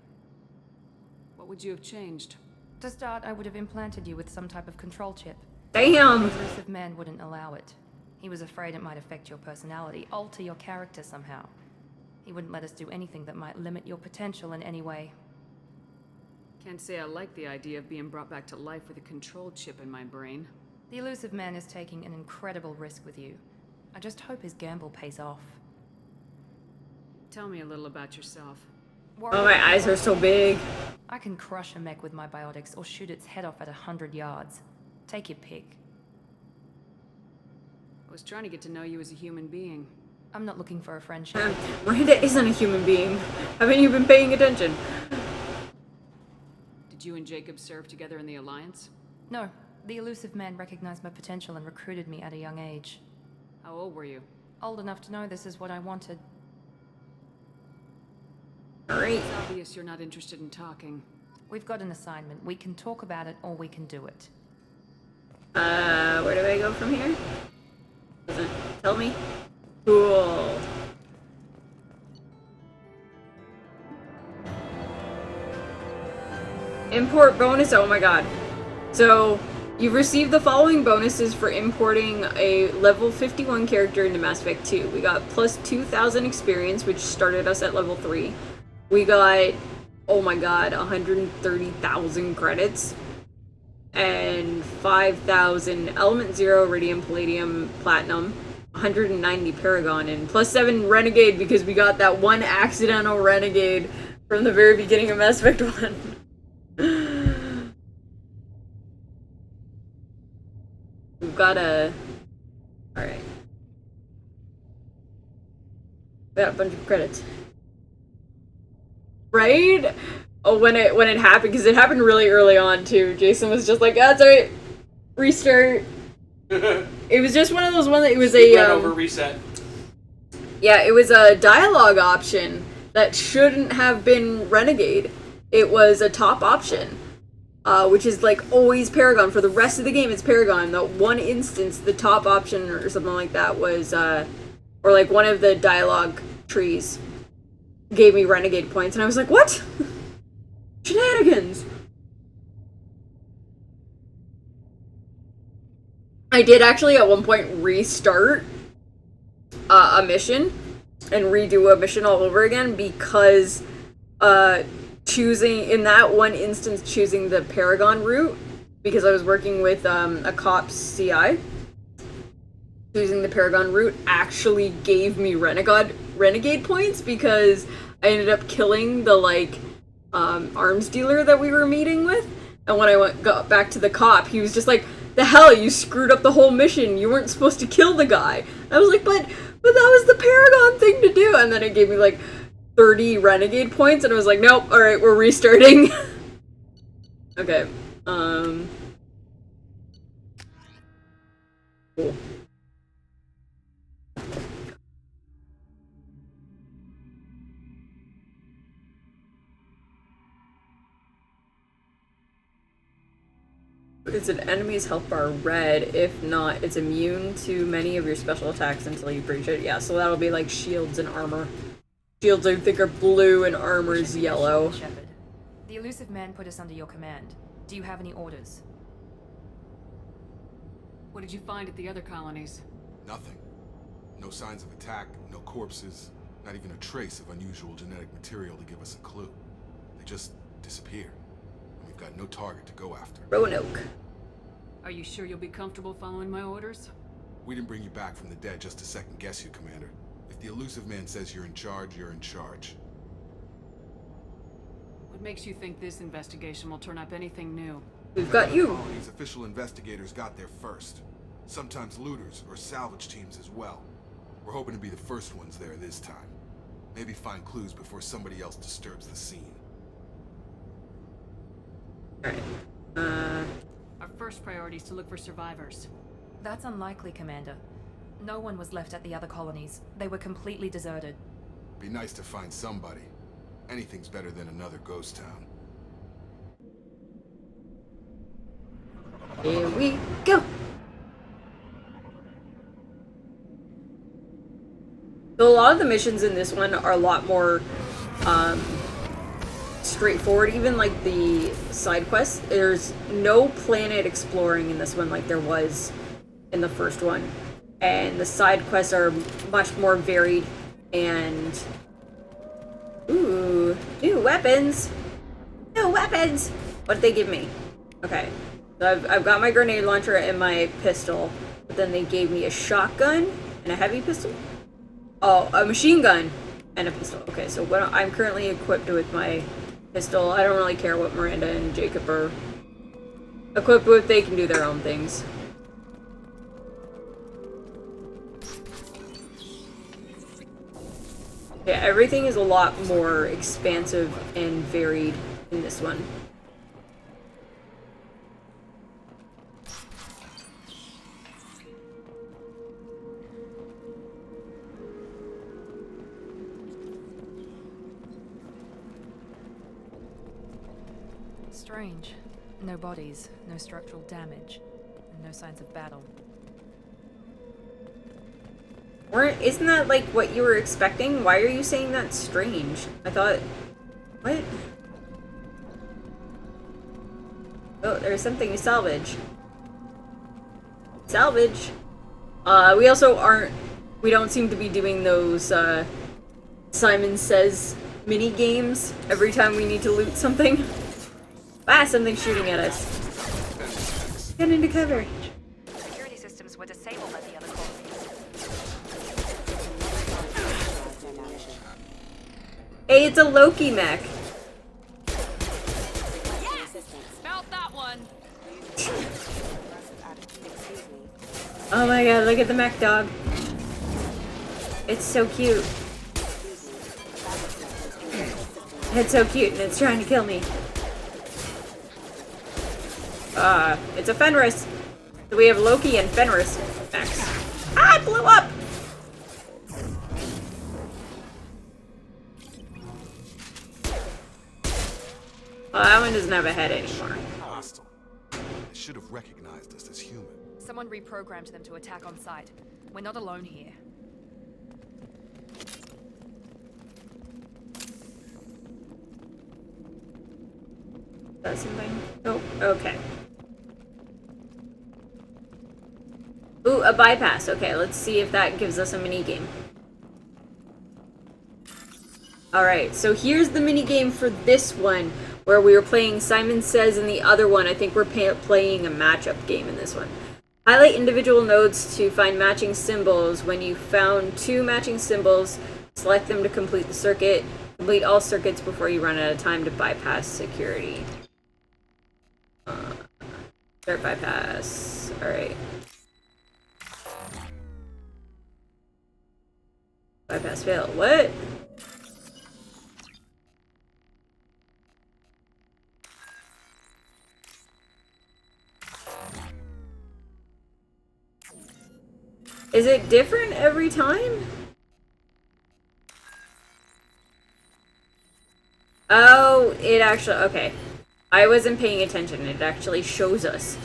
What would you have changed? To start, I would have implanted you with some type of control chip. Damn! The elusive man wouldn't allow it. He was afraid it might affect your personality, alter your character somehow. He wouldn't let us do anything that might limit your potential in any way. Can't say I like the idea of being brought back to life with a control chip in my brain. The elusive man is taking an incredible risk with you. I just hope his gamble pays off. Tell me a little about yourself. Oh, my eyes are so big. I can crush a mech with my biotics or shoot its head off at 100 yards. Take your pick. I was trying to get to know you as a human being. I'm not looking for a friendship. Miranda isn't a human being. Haven't you been paying attention? Did you and Jacob serve together in the Alliance? No, the elusive man recognized my potential and recruited me at a young age. How old were you? Old enough to know this is what I wanted. Alright. It's obvious you're not interested in talking. We've got an assignment. We can talk about it or we can do it. Where do I go from here? Does it tell me? Cool. Import bonus, oh my god. So, you've received the following bonuses for importing a level 51 character into Mass Effect 2. We got plus 2,000 experience, which started us at level 3. We got, oh my god, 130,000 credits. And 5,000 Element 0, Iridium, Palladium, Platinum. 190 Paragon, and plus 7 Renegade because we got that one accidental Renegade from the very beginning of Mass Effect 1. We've got a... Alright. Got a bunch of credits. Right? Oh, when it happened, because it happened really early on too. Jason was just like, that's alright. Restart. It was just one of those ones that it was a Run over reset. Yeah, it was a dialogue option that shouldn't have been Renegade. It was a top option, which is like always Paragon. For the rest of the game, it's Paragon. That one instance, the top option or something like that was, or like one of the dialogue trees gave me Renegade points, and I was like, what? Shenanigans! I did actually at one point restart a mission and redo a mission all over again because choosing, in that one instance, choosing the Paragon route, because I was working with a cop's CI, choosing the Paragon route actually gave me Renegade points because I ended up killing the, like, arms dealer that we were meeting with, and when I got back to the cop, he was just like, the hell, you screwed up the whole mission. You weren't supposed to kill the guy. I was like, but that was the Paragon thing to do. And then it gave me like 30 Renegade points, and I was like, nope, alright, we're restarting. Okay. Cool. It's an enemy's health bar red. If not, it's immune to many of your special attacks until you breach it. Yeah, so that'll be like shields and armor. Shields, I think, are blue and armor is yellow. Shepard. The elusive man put us under your command. Do you have any orders? What did you find at the other colonies? Nothing. No signs of attack, no corpses, not even a trace of unusual genetic material to give us a clue. They just disappear. And we've got no target to go after. Roanoke. Are you sure you'll be comfortable following my orders? We didn't bring you back from the dead just to second guess you, Commander. If the elusive man says you're in charge, you're in charge. What makes you think this investigation will turn up anything new? We've got you. Colony's official investigators got there first. Sometimes looters or salvage teams as well. We're hoping to be the first ones there this time. Maybe find clues before somebody else disturbs the scene. Alright. Our first priority is to look for survivors. That's unlikely, Commander. No one was left at the other colonies. They were completely deserted. Be nice to find somebody. Anything's better than another ghost town. Here we go. So a lot of the missions in this one are a lot more straightforward. Even like the side quests, there's no planet exploring in this one like there was in the first one, and the side quests are much more varied. And ooh, new weapons. New weapons. What did they give me? Okay, so I've got my grenade launcher and my pistol, but then they gave me a shotgun and a heavy pistol. Oh, a machine gun and a pistol. Okay, so what I'm currently equipped with my pistol. I don't really care what Miranda and Jacob are equipped with. They can do their own things. Yeah, everything is a lot more expansive and varied in this one. Strange. No bodies, no structural damage, and no signs of battle. Isn't that like what you were expecting? Why are you saying that's strange? I thought... What? Oh, there's something to salvage. Salvage? We also aren't... We don't seem to be doing those, Simon Says mini games every time we need to loot something. Ah, something's shooting at us. Get into cover. Security systems were disabled at the other colonies. Hey, it's a Loki mech. Yes! Felt that one! Oh my god, look at the mech dog. It's so cute. It's so cute and it's trying to kill me. It's a Fenris. So we have Loki and Fenris mechs. Ah, it blew up! Well, that one doesn't have a head anymore. Hostile. They should have recognized us as human. Someone reprogrammed them to attack on sight. We're not alone here. That's something. Oh, okay. Ooh, a bypass. Okay, let's see if that gives us a mini game. Alright, so here's the mini game for this one, where we were playing Simon Says, and the other one, I think we're playing a matchup game in this one. Highlight individual nodes to find matching symbols. When you found 2 matching symbols, select them to complete the circuit. Complete all circuits before you run out of time to bypass security. Start bypass. Alright. Bypass fail. What? Is it different every time? Oh, it actually... Okay. I wasn't paying attention. It actually shows us.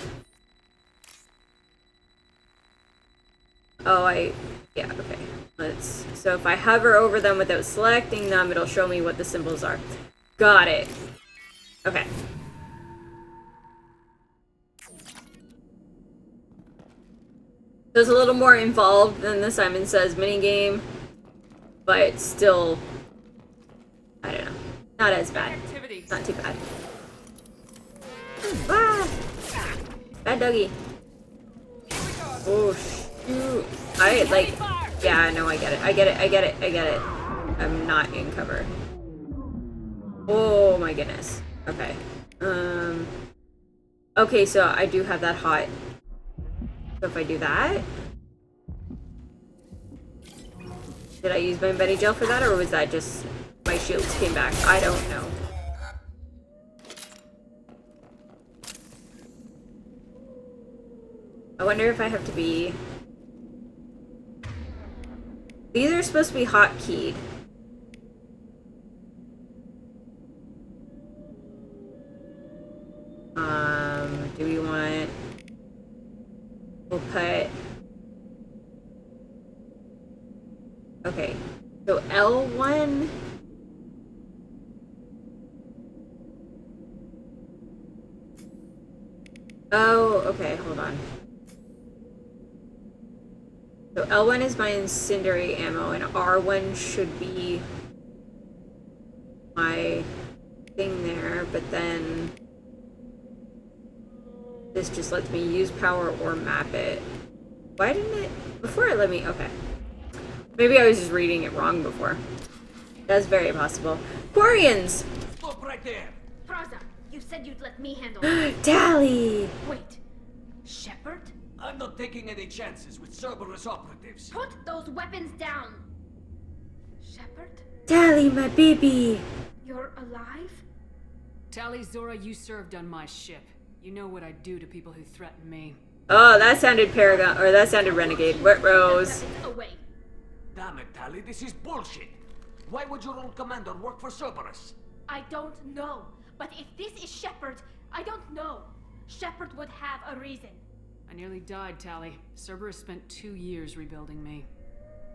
Oh, yeah, okay. So if I hover over them without selecting them, it'll show me what the symbols are. Got it. Okay. So it's a little more involved than the Simon Says minigame, but still, I don't know. Not as bad. Not too bad. Ah! Bad doggy. Oh shoot. Yeah, no, I get it. I'm not in cover. Oh my goodness. Okay. Okay, so I do have that hot. So if I do that, did I use my Betty gel for that, or was that just my shields came back? I don't know. I wonder if I have to be... These are supposed to be hotkeyed. Do we want... We'll put... Okay. So L1... Oh, okay, hold on. So L1 is my incendiary ammo, and R1 should be my thing there, but then this just lets me use power or map it. Why didn't it? Before it let me, okay. Maybe I was just reading it wrong before. That's very possible. Quarians! Stop right there! Praza, you said you'd let me handle it. Tally! Wait, Shepard? I'm not taking any chances with Cerberus operatives. Put those weapons down! Shepard? Tally, my baby! You're alive? Tally, Zora, you served on my ship. You know what I do to people who threaten me. Oh, that sounded Paragon, or that sounded Renegade. Wet Rose. Away. Damn it, Tally, this is bullshit. Why would your old commander work for Cerberus? I don't know. But if this is Shepard, I don't know. Shepard would have a reason. I nearly died, Tally. Cerberus spent 2 years rebuilding me.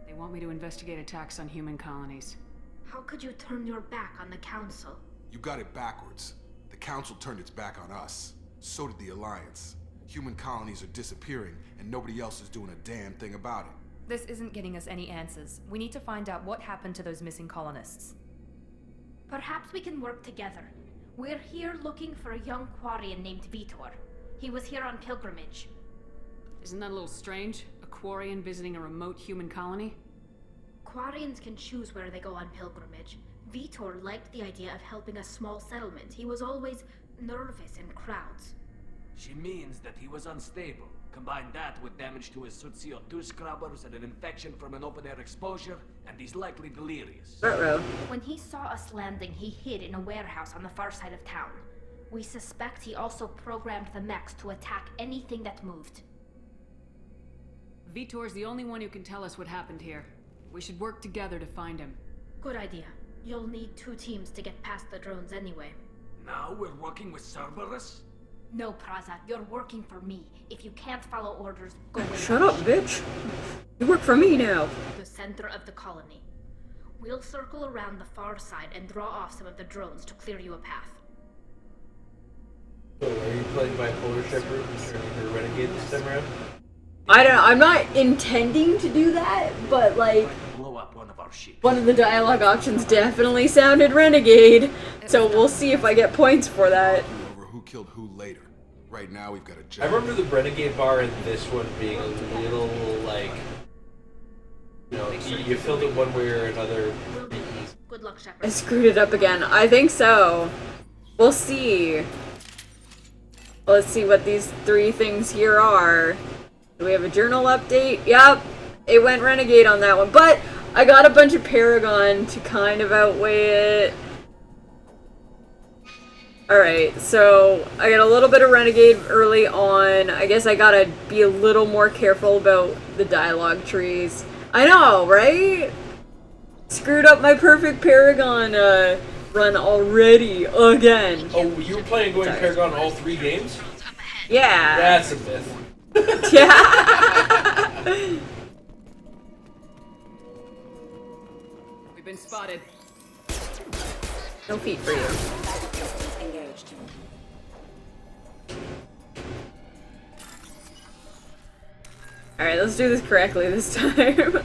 They want me to investigate attacks on human colonies. How could you turn your back on the Council? You got it backwards. The Council turned its back on us. So did the Alliance. Human colonies are disappearing, and nobody else is doing a damn thing about it. This isn't getting us any answers. We need to find out what happened to those missing colonists. Perhaps we can work together. We're here looking for a young Quarian named Vitor. He was here on pilgrimage. Isn't that a little strange? A Quarian visiting a remote human colony? Quarians can choose where they go on pilgrimage. Vitor liked the idea of helping a small settlement. He was always nervous in crowds. She means that he was unstable. Combine that with damage to his suit CO2 scrubbers and an infection from an open-air exposure, and he's likely delirious. When he saw us landing, he hid in a warehouse on the far side of town. We suspect he also programmed the mechs to attack anything that moved. Vitor's the only one who can tell us what happened here. We should work together to find him. Good idea. You'll need 2 teams to get past the drones anyway. Now we're working with Cerberus? No, Praza, you're working for me. If you can't follow orders, go away. Shut up, bitch. You work for me now. The center of the colony. We'll circle around the far side and draw off some of the drones to clear you a path. So are you playing bipolar Shepard and turning her renegade this time around? I don't know, I'm not intending to do that, but like, Blow up one of our ships. one of the dialogue options definitely sounded Renegade, so we'll see if I get points for that. Over who killed who later. Right now we've got a I job. remember the renegade bar in this one being a little like, you know, you filled it one way or another. Good luck, Shepard. I screwed it up again. I think so. We'll see. Let's see what these 3 things here are. Do we have a journal update? Yep, it went Renegade on that one, but I got a bunch of Paragon to kind of outweigh it. Alright, so I got a little bit of Renegade early on. I guess I gotta be a little more careful about the dialogue trees. I know, right? Screwed up my perfect Paragon run already, again. Oh, you were planning going Paragon all 3 games? Yeah. That's a myth. Yeah. We've been spotted. No feet for you. Engaged. Alright, let's do this correctly this time.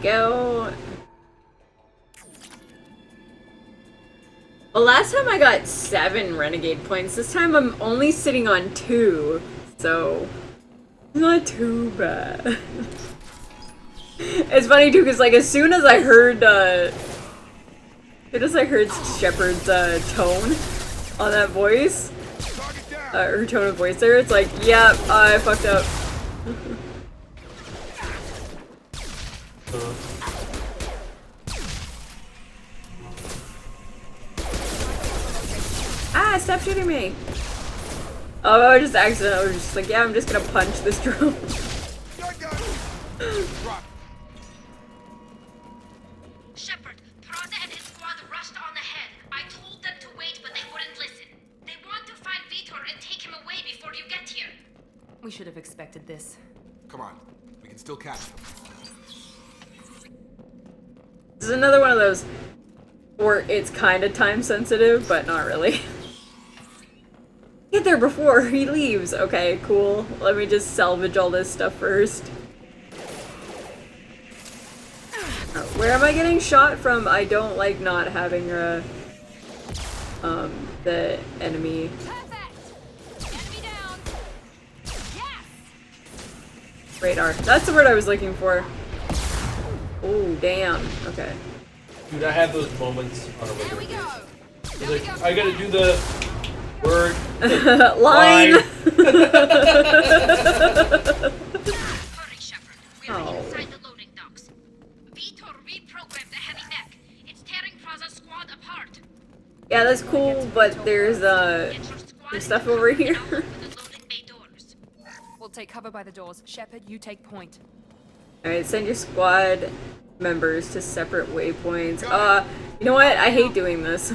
go. Well, last time I got 7 renegade points. This time I'm only sitting on 2, so not too bad. It's funny too, because like as soon as I heard Shepard's tone on that voice, her tone of voice there, it's like, yep, I fucked up. Ah, stop shooting me! Oh, I was just accident. I was just like, yeah, I'm just gonna punch this drone. Shepard, Prada and his squad rushed on ahead. I told them to wait, but they wouldn't listen. They want to find Vitor and take him away before you get here. We should have expected this. Come on, we can still catch them. This is another one of those where it's kind of time sensitive, but not really. Get there before he leaves. Okay, cool. Let me just salvage all this stuff first. Where am I getting shot from? I don't like not having the enemy. Radar. That's the word I was looking for. Oh, damn. Okay. Dude, I have those moments on a regular basis. Like, I gotta do the word line. Hurry, Shepard. We're inside the loading docks. Vitor reprogrammed the heavy mech. It's tearing Praza's squad apart. Yeah, that's cool, but there's some stuff over here. We'll take cover by the doors. Shepard, you take point. Alright, send your squad members to separate waypoints. You know what? I hate doing this.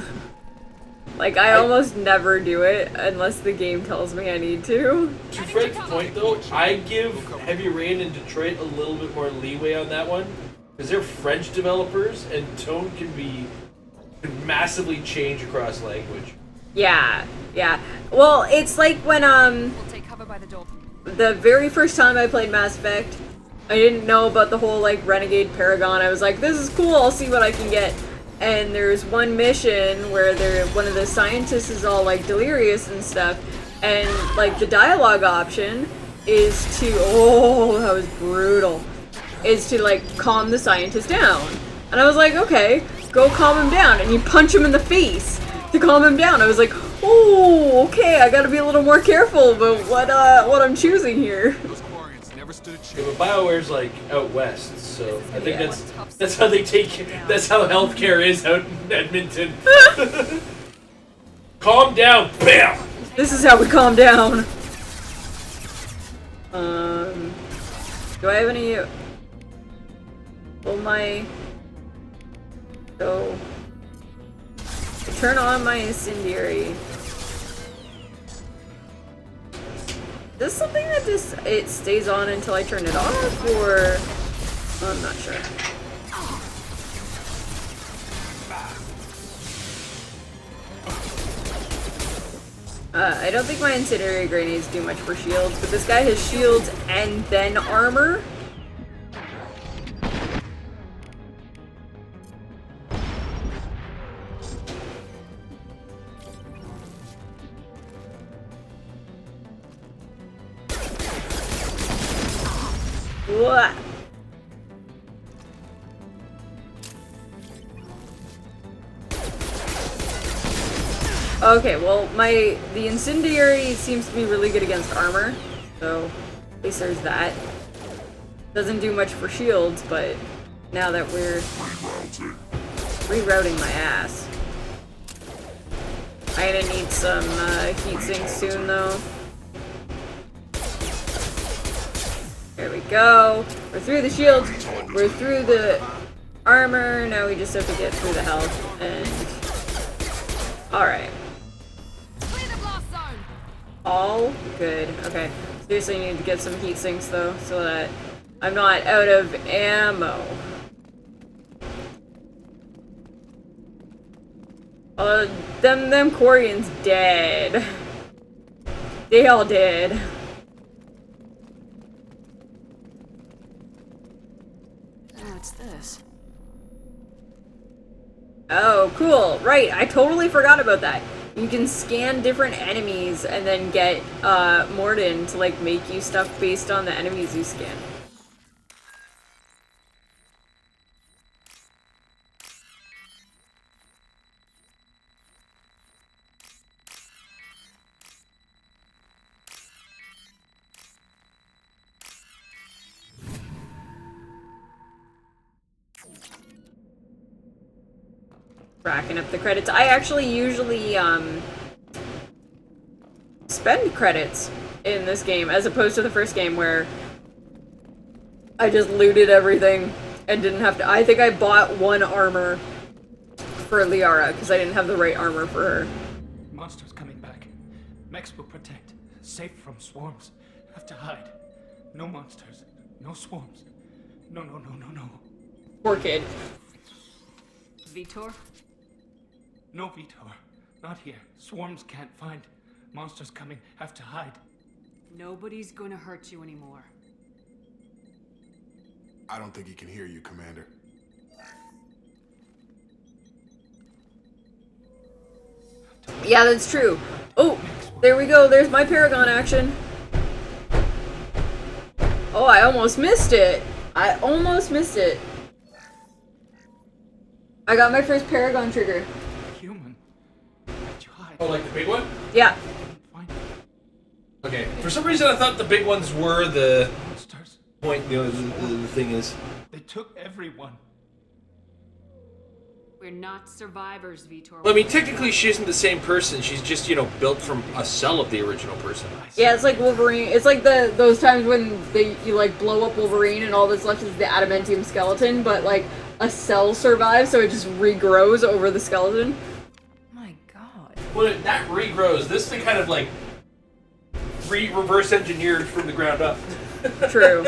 Like, I almost never do it unless the game tells me I need to. To Fred's point, though, I give Heavy Rain and Detroit a little bit more leeway on that one. Because they're French developers, and tone can massively change across language. Yeah, yeah. Well, it's like when, We'll take cover by the door. the very first time I played Mass Effect, I didn't know about the whole, like, Renegade Paragon. I was like, this is cool, I'll see what I can get. And there's one mission where one of the scientists is all, like, delirious and stuff, and, like, the dialogue option is to, oh, that was brutal, is to, like, calm the scientist down. And I was like, okay, go calm him down, and you punch him in the face to calm him down. I was like, oh, okay, I gotta be a little more careful about what I'm choosing here. Yeah, but BioWare's like out west, so I think that's how they take. That's how healthcare is out in Edmonton. Calm down, bam. This is how we calm down. Do I have any? Will my go turn on my incendiary? Is this something that just it stays on until I turn it off, or I'm not sure. I don't think my incendiary grenades do much for shields, but this guy has shields and then armor. What? Okay, well, the incendiary seems to be really good against armor, so at least there's that. Doesn't do much for shields, but now that we're rerouting my ass, I'm gonna need some heat sinks soon, though. There we go. We're through the shields. We're through the armor. Now we just have to get through the health. And alright. All good. Okay. Seriously need to get some heat sinks though, so that I'm not out of ammo. Them Quarians dead. They all dead. What's this? Oh, cool. Right, I totally forgot about that. You can scan different enemies and then get Morden to like make you stuff based on the enemies you scan. Racking up the credits. I actually usually spend credits in this game as opposed to the first game where I just looted everything and didn't have to. I think I bought one armor for Liara because I didn't have the right armor for her. Monsters coming back. Mechs will protect. Safe from swarms. Have to hide. No monsters. No swarms. No. Poor kid. Vitor? No, Vitor. Not here. Swarms can't find. Monsters coming. Have to hide. Nobody's gonna hurt you anymore. I don't think he can hear you, Commander. Yeah, that's true. Oh, there we go. There's my Paragon action. Oh, I almost missed it. I almost missed it. I got my first Paragon trigger. Human. Oh, like the big one? Yeah. Okay. For some reason, I thought the big ones were the point. You know, the thing is, They took everyone. We're not survivors, Vitor. well, I mean, technically, she isn't the same person. She's just, you know, built from a cell of the original person. Yeah, it's like Wolverine. It's like those times when you like blow up Wolverine and all that's left is the adamantium skeleton, but like a cell survives, so it just regrows over the skeleton. My god. Well, that regrows. This thing kind of like reverse engineered from the ground up. True.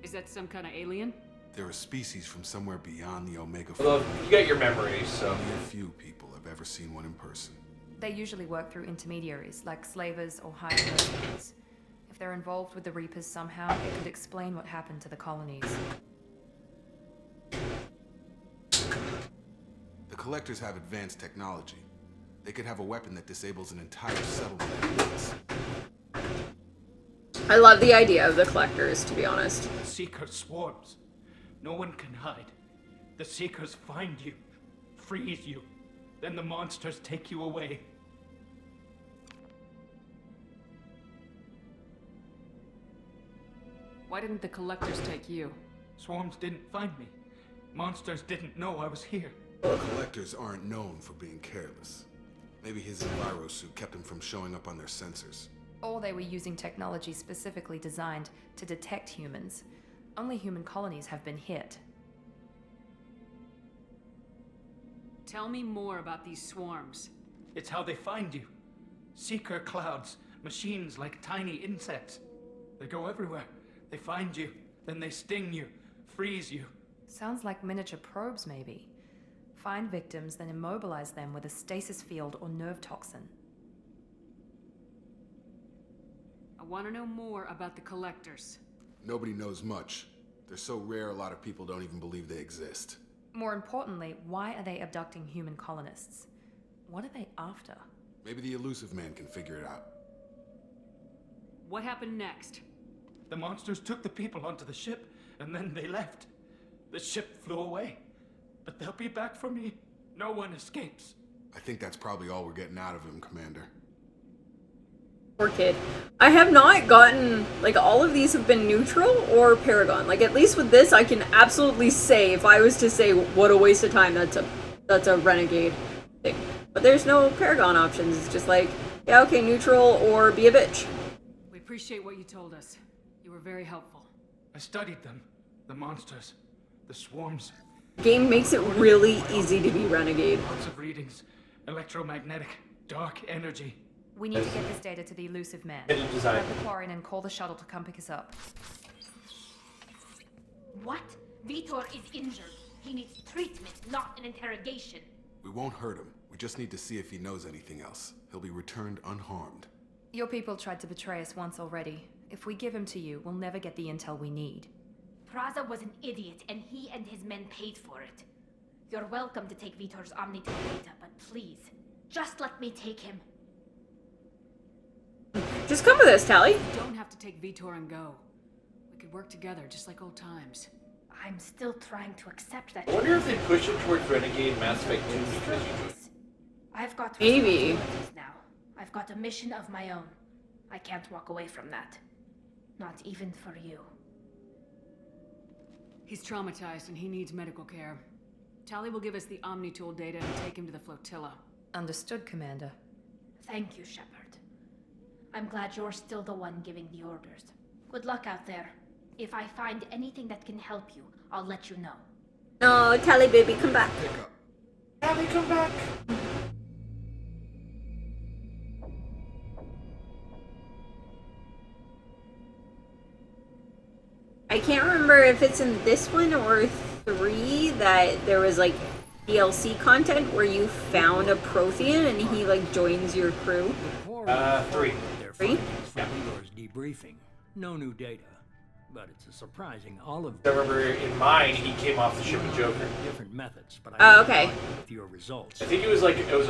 Is that some kind of alien? They're a species from somewhere beyond the Omega Well, Flood. you got your memories, so. Only a few people have ever seen one in person. They usually work through intermediaries, like slavers or hired mercenaries. If they're involved with the Reapers somehow, it could explain what happened to the colonies. The Collectors have advanced technology. They could have a weapon that disables an entire settlement at once. I love the idea of the Collectors, to be honest. Seeker swarms. No one can hide. The Seekers find you, freeze you, then the monsters take you away. Why didn't the Collectors take you? Swarms didn't find me. Monsters didn't know I was here. The Collectors aren't known for being careless. Maybe his enviro suit kept him from showing up on their sensors. Or they were using technology specifically designed to detect humans. Only human colonies have been hit. Tell me more about these swarms. It's how they find you. Seeker clouds, machines like tiny insects. They go everywhere. They find you, then they sting you, freeze you. Sounds like miniature probes, maybe. Find victims, then immobilize them with a stasis field or nerve toxin. I want to know more about the Collectors. Nobody knows much. They're so rare, a lot of people don't even believe they exist. More importantly, why are they abducting human colonists? What are they after? Maybe the Elusive Man can figure it out. What happened next? The monsters took the people onto the ship, and then they left. The ship flew away. But they'll be back for me. No one escapes. I think that's probably all we're getting out of him, Commander. Poor kid. I have not gotten, like, all of these have been neutral or Paragon. Like, at least with this, I can absolutely say, if I was to say what a waste of time, that's a Renegade thing. But there's no Paragon options. It's just like, yeah, okay, neutral or be a bitch. We appreciate what you told us. You were very helpful. I studied them. The monsters. The swarms. Game makes it really easy to be Renegade. Lots of readings. Electromagnetic. Dark energy. We need to get this data to the Elusive Man. Hidden design. Grab the quarry and call the shuttle to come pick us up. What? Vitor is injured. He needs treatment, not an interrogation. We won't hurt him. We just need to see if he knows anything else. He'll be returned unharmed. Your people tried to betray us once already. If we give him to you, we'll never get the intel we need. Praza was an idiot, and he and his men paid for it. You're welcome to take Vitor's Omnitool data, but please, just let me take him. Just come with us, Tally. You don't have to take Vitor and go. We could work together, just like old times. I'm still trying to accept that. I wonder if they push it towards Renegade Mass Effect 2 because you joined. I've got Maybe. responsibilities now. I've got a mission of my own. I can't walk away from that. Not even for you. He's traumatized and he needs medical care. Tally will give us the Omnitool data and take him to the flotilla. Understood, Commander. Thank you, Shepard. I'm glad you're still the one giving the orders. Good luck out there. If I find anything that can help you, I'll let you know. No, Tally baby, come back. Pick up. Tally, come back! I can't remember if it's in this one or 3 that there was like DLC content where you found a Prothean and he like joins your crew. 3. Their 3? findings from Leroy's debriefing. No new data, but it's a surprising olive. I remember in mine, he came off the ship with Joker. Different methods, but Oh, okay. with your results. I think it was like it was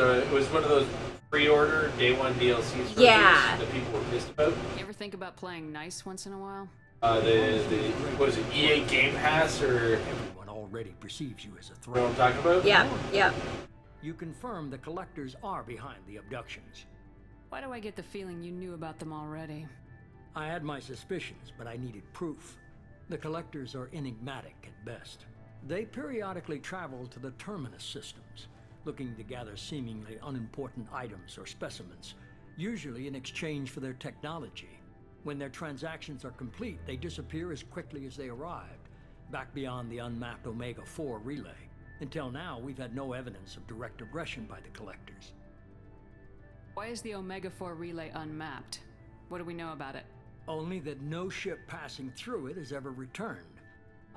one of those pre-order day one DLCs for Yeah. that people were pissed about. You ever think about playing nice once in a while? The what was it, EA Game Pass or Everyone already perceives you as a what I'm threat. talking about? Yeah, yeah. You confirm the collectors are behind the abductions. Why do I get the feeling you knew about them already? I had my suspicions, but I needed proof. The collectors are enigmatic at best. They periodically travel to the terminus systems, looking to gather seemingly unimportant items or specimens, usually in exchange for their technology. When their transactions are complete, they disappear as quickly as they arrived, back beyond the unmapped Omega-4 relay. Until now, we've had no evidence of direct aggression by the collectors. Why is the Omega-4 relay unmapped? What do we know about it? Only that no ship passing through it has ever returned.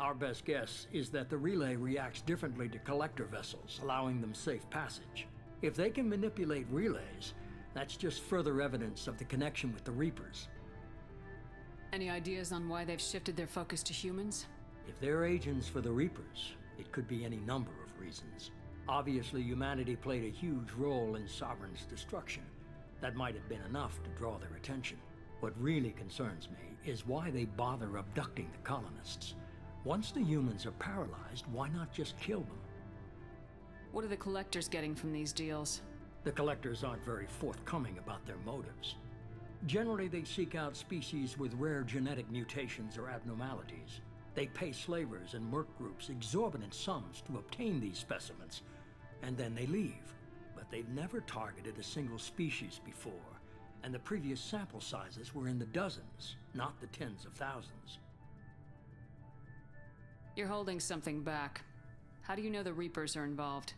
Our best guess is that the relay reacts differently to collector vessels, allowing them safe passage. If they can manipulate relays, that's just further evidence of the connection with the Reapers. Any ideas on why they've shifted their focus to humans? If they're agents for the Reapers, it could be any number of reasons. Obviously, humanity played a huge role in Sovereign's destruction. That might have been enough to draw their attention. What really concerns me is why they bother abducting the colonists. Once the humans are paralyzed, why not just kill them? What are the collectors getting from these deals? The collectors aren't very forthcoming about their motives. Generally, they seek out species with rare genetic mutations or abnormalities. They pay slavers and merc groups exorbitant sums to obtain these specimens, and then they leave. But they've never targeted a single species before, and the previous sample sizes were in the dozens, not the tens of thousands. You're holding something back. How do you know the Reapers are involved?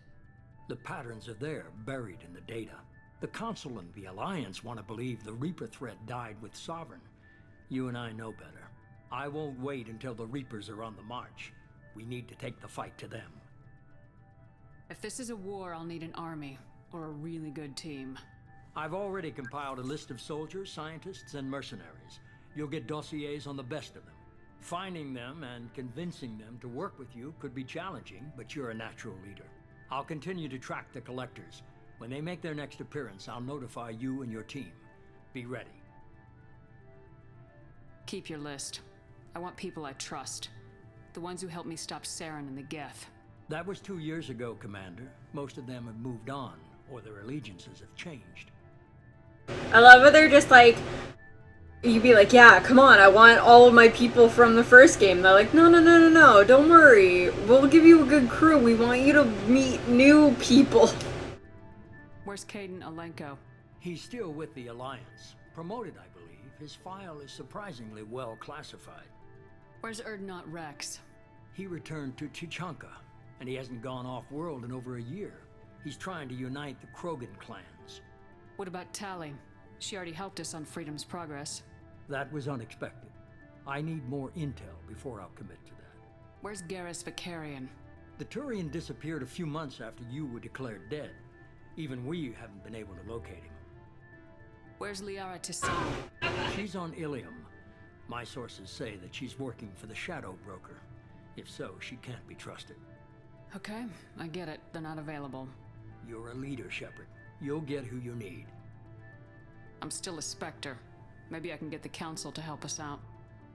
The patterns are there, buried in the data. The Council and the Alliance want to believe the Reaper threat died with Sovereign. You and I know better. I won't wait until the Reapers are on the march. We need to take the fight to them. If this is a war, I'll need an army, or a really good team. I've already compiled a list of soldiers, scientists, and mercenaries. You'll get dossiers on the best of them. Finding them and convincing them to work with you could be challenging, but you're a natural leader. I'll continue to track the collectors. When they make their next appearance, I'll notify you and your team. Be ready. Keep your list. I want people I trust. The ones who helped me stop Saren and the Geth. That was 2 years ago, Commander. Most of them have moved on, or their allegiances have changed. I love it. They're just like, you'd be like, yeah, come on, I want all of my people from the first game. They're like, no, don't worry. We'll give you a good crew. We want you to meet new people. Where's Caden Alenko? He's still with the Alliance. Promoted, I believe. His file is surprisingly well classified. Where's Erdnot Rex? He returned to Chichanka, and he hasn't gone off-world in over a year. He's trying to unite the Krogan clans. What about Tally? She already helped us on Freedom's Progress. That was unexpected. I need more intel before I'll commit to that. Where's Garrus Vicarian? The Turian disappeared a few months after you were declared dead. Even we haven't been able to locate him. Where's Liara Tissan? She's on Ilium. My sources say that she's working for the Shadow Broker. If so, she can't be trusted. Okay, I get it. They're not available. You're a leader, Shepard. You'll get who you need. I'm still a Spectre. Maybe I can get the Council to help us out.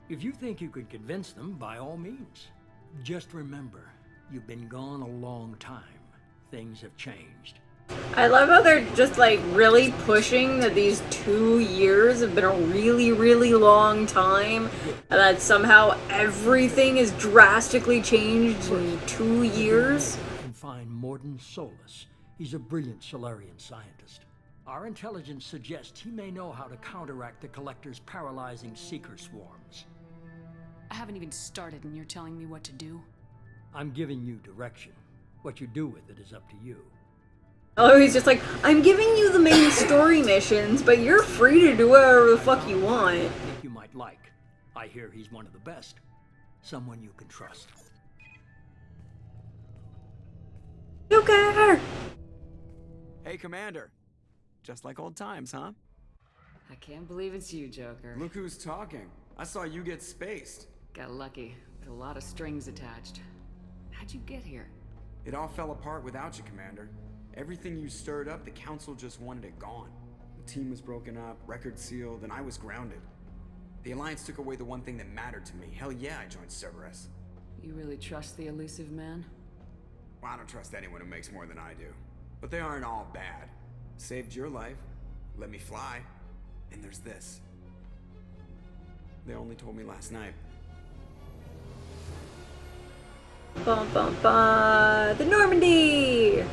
If you think you could convince them, by all means. Just remember, you've been gone a long time. Things have changed. I love how they're just like really pushing that these 2 years have been a really, really long time, and that somehow everything is drastically changed in 2 years. You can find Mordin Solus. He's a brilliant Solarian scientist. Our intelligence suggests he may know how to counteract the Collector's paralyzing Seeker swarms. I haven't even started and you're telling me what to do? I'm giving you direction. What you do with it is up to you. Oh, he's just like, I'm giving you the main story missions, but you're free to do whatever the fuck you want. You might like. I hear he's one of the best. Someone you can trust. Joker! Hey, Commander. Just like old times, huh? I can't believe it's you, Joker. Look who's talking. I saw you get spaced. Got lucky, with a lot of strings attached. How'd you get here? It all fell apart without you, Commander. Everything you stirred up, the Council just wanted it gone. The team was broken up, record sealed, and I was grounded. The Alliance took away the one thing that mattered to me. Hell yeah, I joined Cerberus. You really trust the elusive man? Well, I don't trust anyone who makes more than I do. But they aren't all bad. Saved your life, let me fly, and there's this. They only told me last night. Bum bum bum! The Normandy!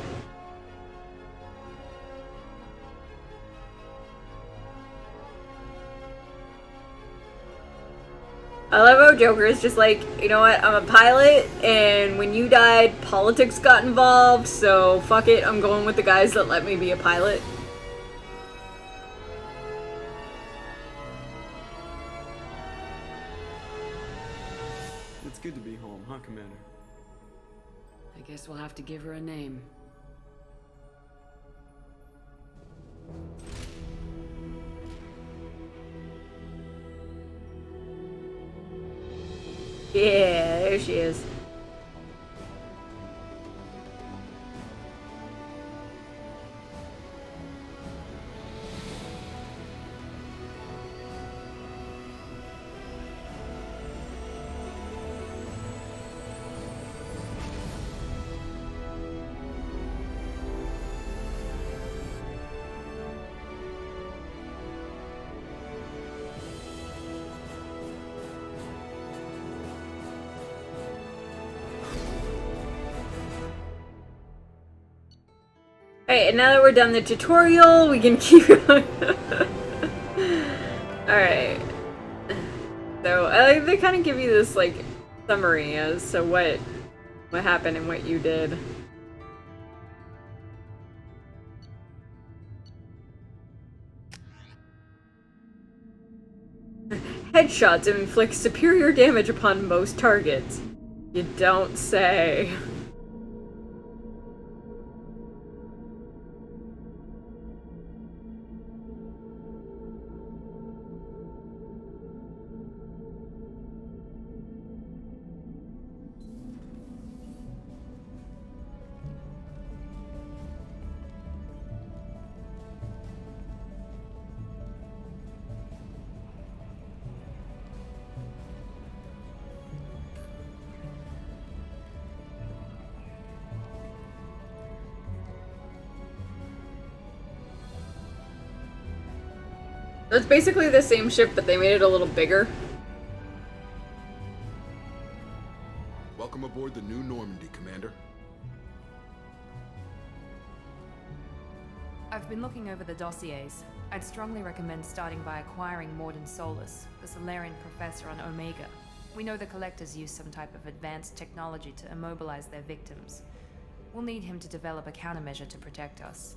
I love how Joker is just like, you know what, I'm a pilot, and when you died, politics got involved, so fuck it, I'm going with the guys that let me be a pilot. It's good to be home, huh, Commander? I guess we'll have to give her a name. Yeah, there she is. Alright, and now that we're done the tutorial, we can keep going. Alright. So, I like they kind of give you this, like, summary as to what happened and what you did. Headshots inflict superior damage upon most targets. You don't say. It's basically the same ship, but they made it a little bigger. Welcome aboard the new Normandy, Commander. I've been looking over the dossiers. I'd strongly recommend starting by acquiring Mordin Solus, the Solarian professor on Omega. We know the Collectors use some type of advanced technology to immobilize their victims. We'll need him to develop a countermeasure to protect us.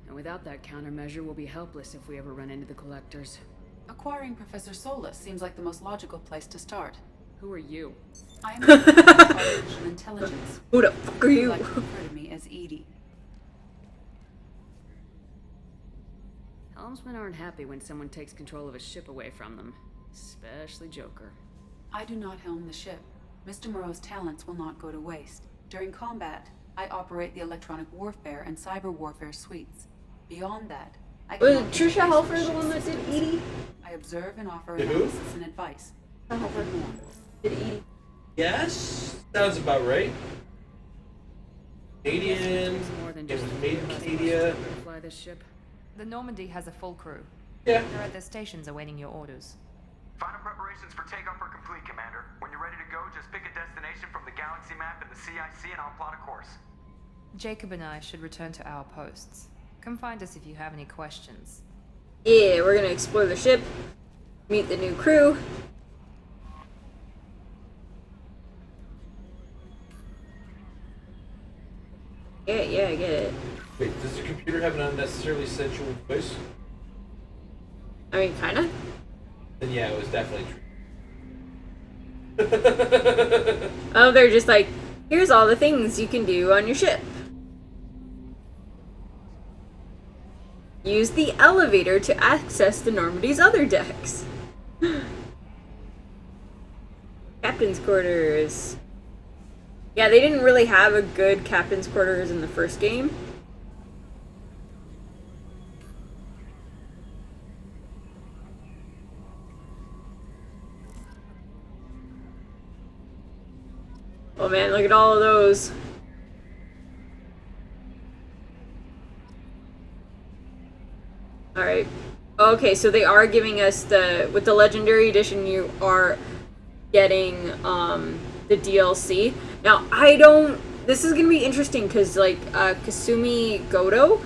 And without that countermeasure, we'll be helpless if we ever run into the Collectors. Acquiring Professor Solus seems like the most logical place to start. Who are you? I am artificial intelligence. Who the fuck are you? Like to refer to me as Edie. Helmsmen aren't happy when someone takes control of a ship away from them. Especially Joker. I do not helm the ship. Mr. Moreau's talents will not go to waste. During combat, I operate the electronic warfare and cyber warfare suites. Beyond that, I Was can Trisha Helfer the one that did Edie? I observe and offer Who? analysis and advice. Nothing more. Did Edie? Yes, sounds about right. Canadian. More than It just was the made in three of us Canada. to fly this ship. The Normandy has a full crew. Yeah. They're at their stations awaiting your orders. Final preparations for takeover complete, Commander. When you're ready to go, just pick a destination from the galaxy map in the CIC and I'll plot a course. Jacob and I should return to our posts. Come find us if you have any questions. Yeah, we're gonna explore the ship, meet the new crew. Yeah, I get it. Wait, does the computer have an unnecessarily sensual voice? I mean, kinda. Then yeah, it was definitely true. Oh, they're just like, here's all the things you can do on your ship. Use the elevator to access the Normandy's other decks. Captain's quarters. Yeah, they didn't really have a good captain's quarters in the first game. Oh man, look at all of those. Alright. Okay, so they are giving us with the Legendary Edition, you are getting, the DLC. Now, this is gonna be interesting, because, like, Kasumi Goto,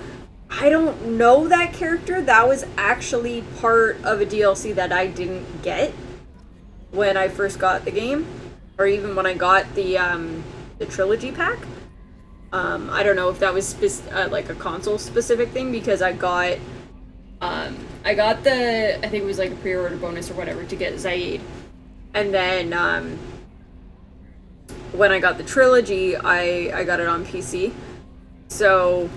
I don't know that character. That was actually part of a DLC that I didn't get when I first got the game, or even when I got the trilogy pack. I don't know if that was like a console-specific thing, because I got I think it was like a pre-order bonus or whatever to get Zaid. And then, when I got the trilogy, I got it on PC. So,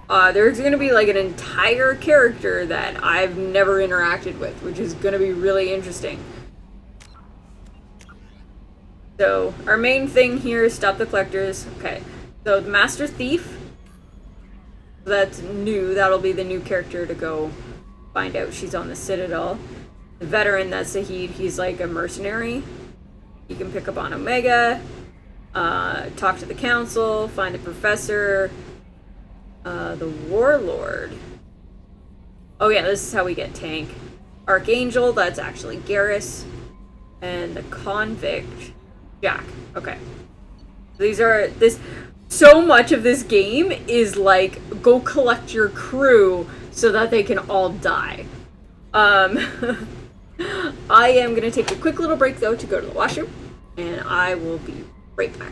there's gonna be like an entire character that I've never interacted with, which is gonna be really interesting. So, our main thing here is stop the collectors. Okay, so the Master Thief, that's new. That'll be the new character to go find out she's on the Citadel. The Veteran, that's Zahid. He's like a mercenary. You can pick up on Omega, talk to the Council, find the Professor, the Warlord. Oh yeah, this is how we get Tank. Archangel, that's actually Garrus. And the Convict, Jack. Okay. So much of this game is like, go collect your crew so that they can all die. I am gonna take a quick little break though to go to the washroom, and I will be right back.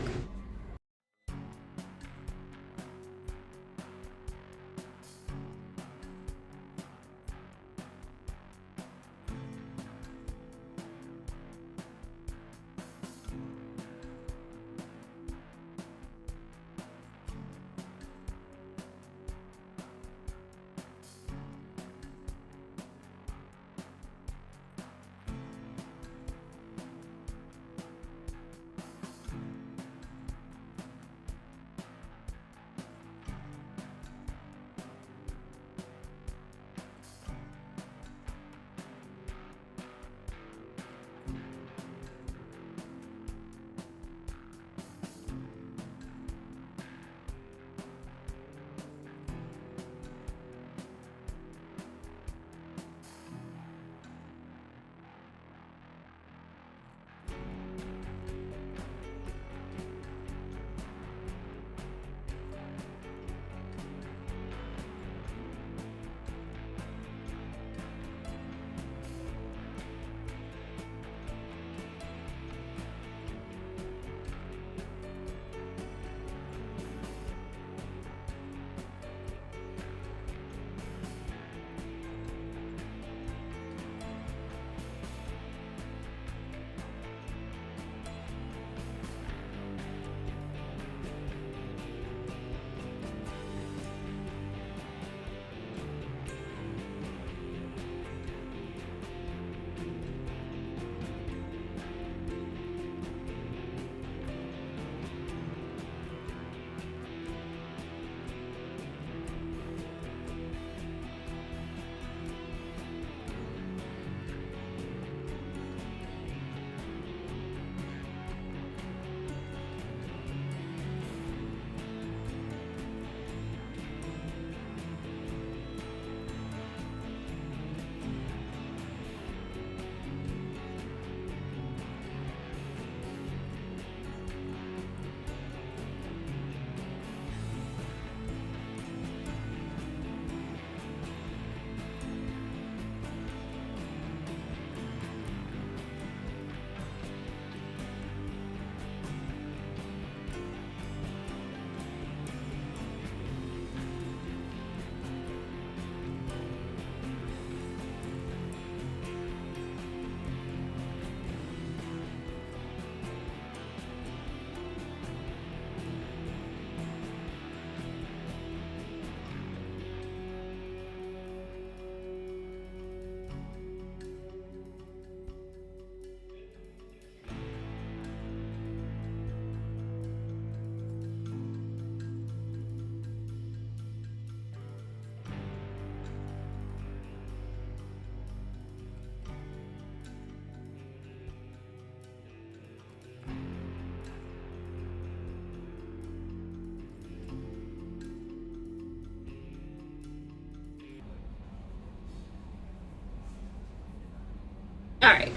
Alright.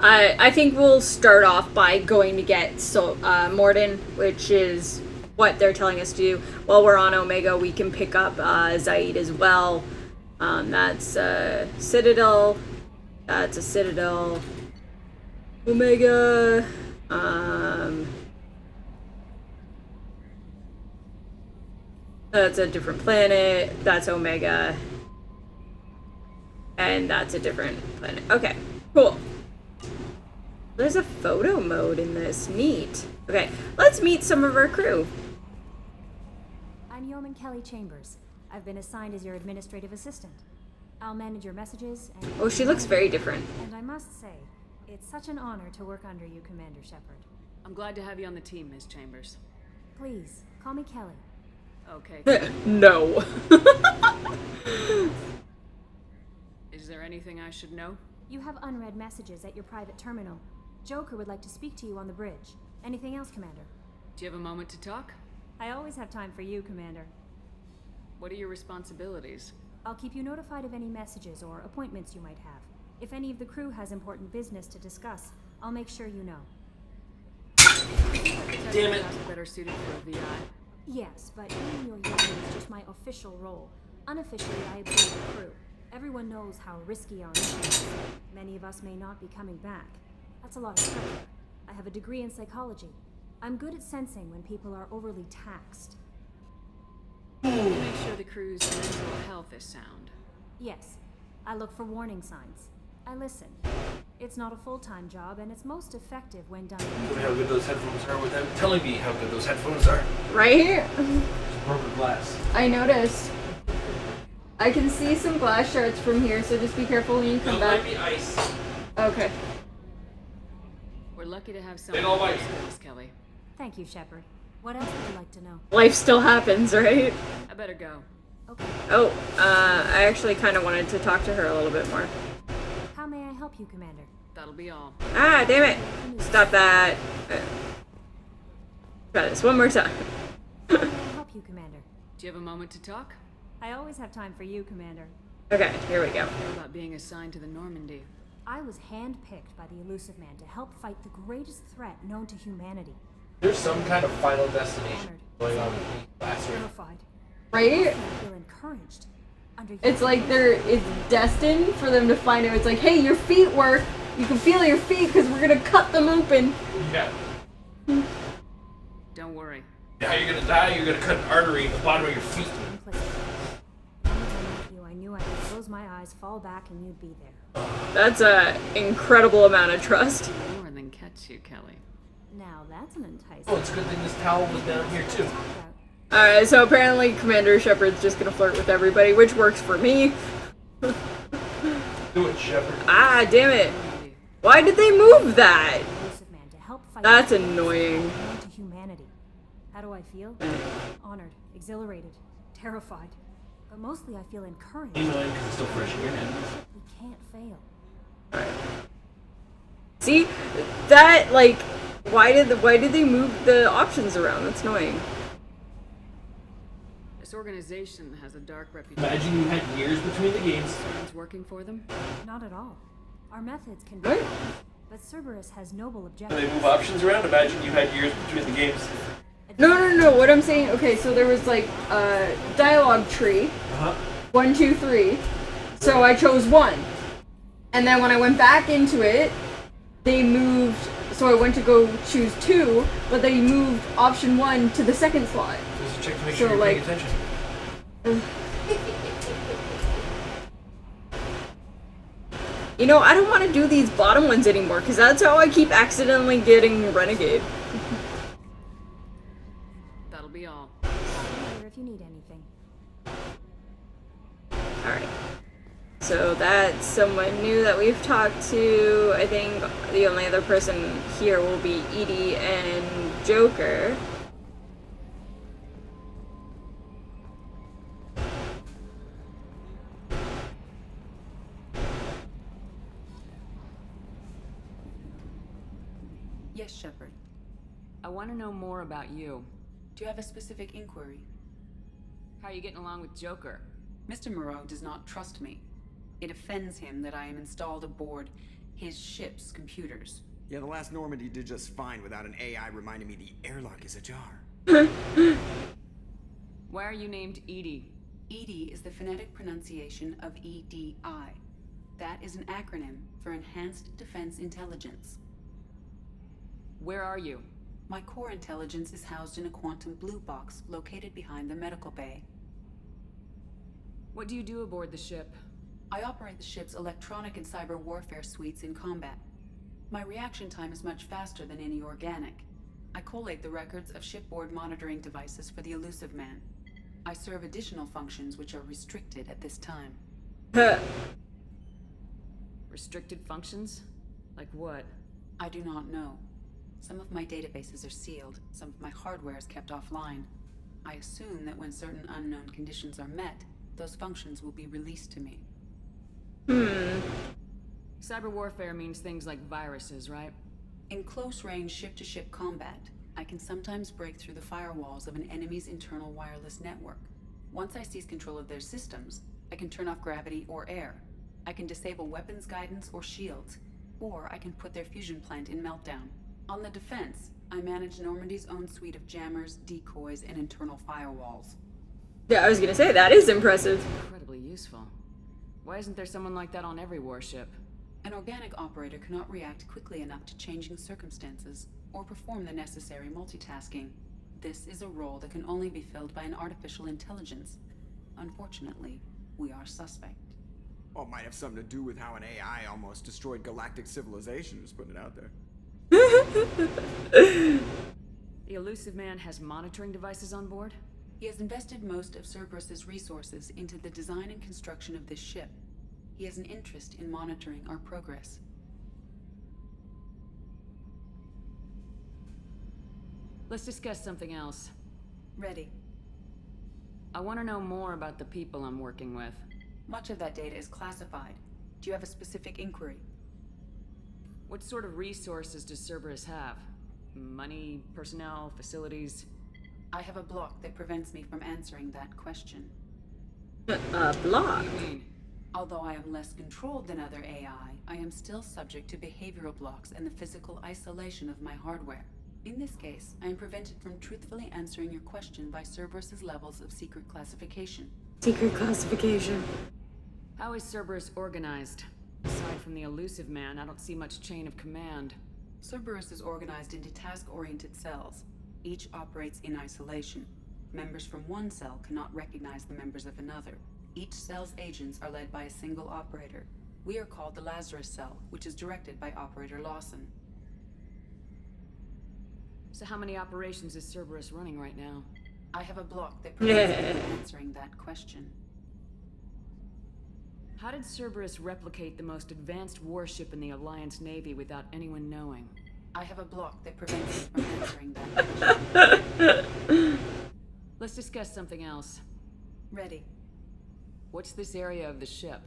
I think we'll start off by going to get Morden, which is what they're telling us to do. While we're on Omega, we can pick up Zaid as well. That's Citadel. That's a Citadel. Omega. That's a different planet. That's Omega. And that's a different planet. Okay, cool. There's a photo mode in this. Neat. Okay, let's meet some of our crew. I'm Yeoman Kelly Chambers. I've been assigned as your administrative assistant. I'll manage your messages and... Oh, she looks very different. And I must say, it's such an honor to work under you, Commander Shepard. I'm glad to have you on the team, Ms. Chambers. Please, call me Kelly. Okay. No. Is there anything I should know? You have unread messages at your private terminal. Joker would like to speak to you on the bridge. Anything else, Commander? Do you have a moment to talk? I always have time for you, Commander. What are your responsibilities? I'll keep you notified of any messages or appointments you might have. If any of the crew has important business to discuss, I'll make sure you know. Damn it. Better suited for a VI. Yes, but being your yeoman is just my official role. Unofficially, I obey the crew. Everyone knows how risky our mission is. Many of us may not be coming back. That's a lot of pressure. I have a degree in psychology. I'm good at sensing when people are overly taxed. You make sure the crew's mental health is sound. Yes. I look for warning signs. I listen. It's not a full-time job, and it's most effective when done. Look at how good those headphones are without telling me how good those headphones are. Right? Broken glass. I noticed. I can see some glass shards from here, so just be careful when you come back. Might be ice. Okay. We're lucky to have someone They don't like like Miss Kelly. Thank you, Shepard. What else would you like to know? Life still happens, right? I better go. Okay. Oh, I actually kind of wanted to talk to her a little bit more. How may I help you, Commander? That'll be all. Ah, damn it! Stop that. Try this one more time. How may I help you, Commander? Do you have a moment to talk? I always have time for you, Commander. Okay, here we go. What about being assigned to the Normandy? I was handpicked by the Elusive Man to help fight the greatest threat known to humanity. There's some kind of final destination going on with me last year. Terrified. Right? I feel encouraged. It's like it's destined for them to find out. It's like, hey, your feet work. You can feel your feet because we're gonna cut them open. Yeah. Don't worry. How you're gonna die? You're gonna cut an artery in the bottom of your feet. I knew I could close my eyes, fall back, and you'd be there. That's a incredible amount of trust. More than catch you, Kelly. Now that's an enticing. Oh, it's a good thing this towel was down here too. Alright, so apparently Commander Shepard's just gonna flirt with everybody, which works for me. Do it, Shepard. Ah, damn it. Why did they move that? That's annoying. To humanity. How do I feel? Honored, exhilarated, terrified. But mostly I feel encouraged. Annoying because it's still fresh in your head. We can't fail. Alright. See? That, like, why did they move the options around? That's annoying. This organization has a dark reputation. Imagine you had years between the games. Someone's working for them? Not at all. Our methods can be What? but Cerberus has noble When objectives. they move options around, imagine you had years between the games. No. What I'm saying, okay, so there was like a dialogue tree. 1, 2, 3. So I chose 1. And then when I went back into it, they moved, so I went to go choose 2, but they moved option 1 to the second slot. Just check to make So, sure you're like, paying attention. You know, I don't want to do these bottom ones anymore, because that's how I keep accidentally getting Renegade. That'll be all. Here if you need anything. Alright. So that's someone new that we've talked to. I think the only other person here will be Edie and Joker. Yes, Shepard. I want to know more about you. Do you have a specific inquiry? How are you getting along with Joker? Mr. Moreau does not trust me. It offends him that I am installed aboard his ship's computers. Yeah, the last Normandy did just fine without an AI reminding me the airlock is ajar. Why are you named Edie? EDI is the phonetic pronunciation of EDI. That is an acronym for Enhanced Defense Intelligence. Where are you? My core intelligence is housed in a quantum blue box located behind the medical bay. What do you do aboard the ship? I operate the ship's electronic and cyber warfare suites in combat. My reaction time is much faster than any organic. I collate the records of shipboard monitoring devices for the Elusive Man. I serve additional functions which are restricted at this time. Restricted functions? Like what? I do not know. Some of my databases are sealed, some of my hardware is kept offline. I assume that when certain unknown conditions are met, those functions will be released to me. Cyber warfare means things like viruses, right? In close-range ship-to-ship combat, I can sometimes break through the firewalls of an enemy's internal wireless network. Once I seize control of their systems, I can turn off gravity or air. I can disable weapons guidance or shields, or I can put their fusion plant in meltdown. On the defense, I manage Normandy's own suite of jammers, decoys, and internal firewalls. Yeah, I was gonna say, that is impressive. Incredibly useful. Why isn't there someone like that on every warship? An organic operator cannot react quickly enough to changing circumstances, or perform the necessary multitasking. This is a role that can only be filled by an artificial intelligence. Unfortunately, we are suspect. Well, it might have something to do with how an AI almost destroyed galactic civilization, just putting it out there. The Elusive Man has monitoring devices on board? He has invested most of Cerberus's resources into the design and construction of this ship. He has an interest in monitoring our progress. Let's discuss something else. Ready. I want to know more about the people I'm working with. Much of that data is classified. Do you have a specific inquiry? What sort of resources does Cerberus have? Money, personnel, facilities? I have a block that prevents me from answering that question. A block? What do you mean? Although I am less controlled than other AI, I am still subject to behavioral blocks and the physical isolation of my hardware. In this case, I am prevented from truthfully answering your question by Cerberus's levels of secret classification. Secret classification. How is Cerberus organized? Aside from the Elusive Man, I don't see much chain of command. Cerberus is organized into task-oriented cells. Each operates in isolation. Members from one cell cannot recognize the members of another. Each cell's agents are led by a single operator. We are called the Lazarus Cell, which is directed by Operator Lawson. So how many operations is Cerberus running right now? I have a block that prevents me from answering that question. How did Cerberus replicate the most advanced warship in the Alliance Navy without anyone knowing? I have a block that prevents me from answering that question. Let's discuss something else. Ready. What's this area of the ship?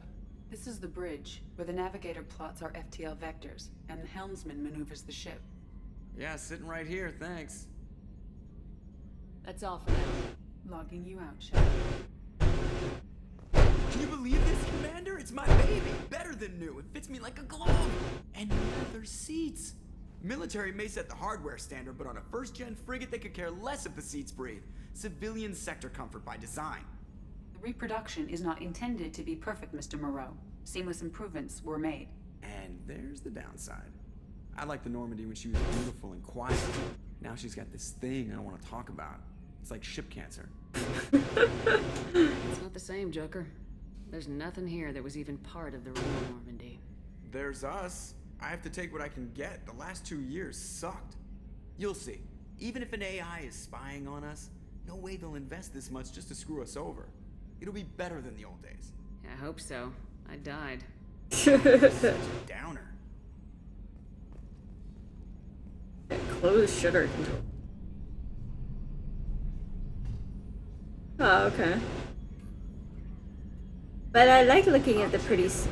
This is the bridge, where the navigator plots our FTL vectors, and the helmsman maneuvers the ship. Yeah, sitting right here, thanks. That's all for now. Logging you out, Shep. Can you believe this, Commander? It's my baby! Better than new. It fits me like a glove! And leather seats! Military may set the hardware standard, but on a first-gen frigate, they could care less if the seats breathe. Civilian sector comfort by design. The reproduction is not intended to be perfect, Mr. Moreau. Seamless improvements were made. And there's the downside. I liked the Normandy when she was beautiful and quiet. Now she's got this thing I don't want to talk about. It's like ship cancer. It's not the same, Joker. There's nothing here that was even part of the real Normandy. There's us. I have to take what I can get. The last 2 years sucked. You'll see. Even if an AI is spying on us, no way they'll invest this much just to screw us over. It'll be better than the old days. I hope so. I died. Such a downer. Close shutter control. Oh, okay. But I like looking at the pretty space.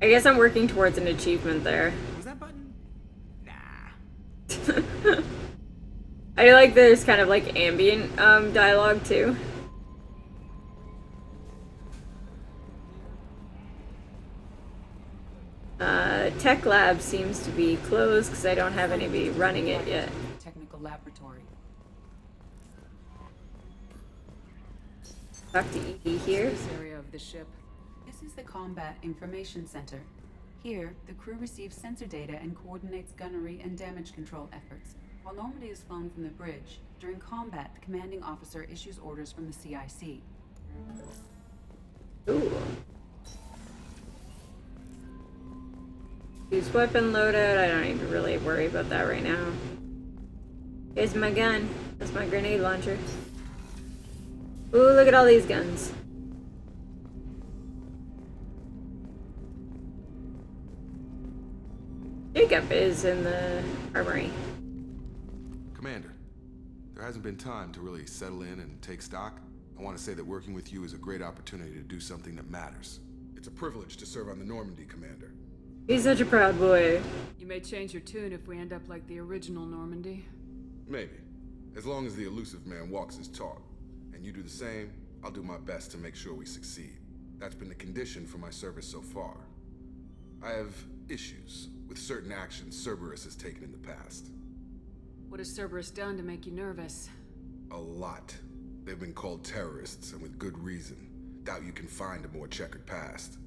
I guess I'm working towards an achievement there. Was that button? Nah. I like there's kind of like ambient dialogue too. Tech lab seems to be closed because I don't have anybody running it yet. Technical laboratory. Talk to Edie here. This area of the ship. This is the Combat Information Center. Here, the crew receives sensor data and coordinates gunnery and damage control efforts. While Normandy is flown from the bridge, during combat, the commanding officer issues orders from the CIC. Ooh. Use weapon loadout. I don't need to really worry about that right now. Here's my gun. That's my grenade launcher. Ooh, look at all these guns. Jacob is in the armory. Commander, there hasn't been time to really settle in and take stock. I want to say that working with you is a great opportunity to do something that matters. It's a privilege to serve on the Normandy, Commander. He's such a proud boy. You may change your tune if we end up like the original Normandy. Maybe. As long as the elusive man walks his talk. And you do the same, I'll do my best to make sure we succeed. That's been the condition for my service so far. I have issues with certain actions Cerberus has taken in the past. What has Cerberus done to make you nervous? A lot. They've been called terrorists, and with good reason. Doubt you can find a more checkered past.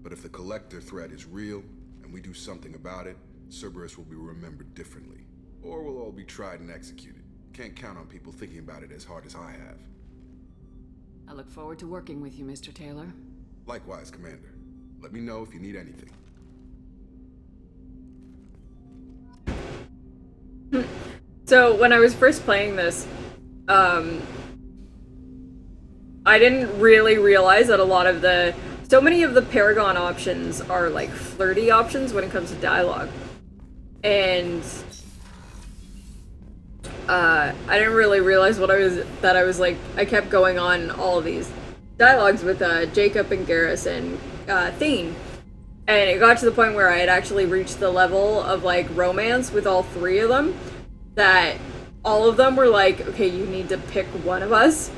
But if the Collector threat is real, and we do something about it, Cerberus will be remembered differently. Or we'll all be tried and executed. Can't count on people thinking about it as hard as I have. I look forward to working with you, Mr. Taylor. Likewise, Commander. Let me know if you need anything. So when I was first playing this, I didn't really realize that so many of the Paragon options are like flirty options when it comes to dialogue. And I didn't really realize I kept going on all of these dialogues with Jacob and Garrus and Thane. And it got to the point where I had actually reached the level of like romance with all three of them, that all of them were like, okay, you need to pick one of us.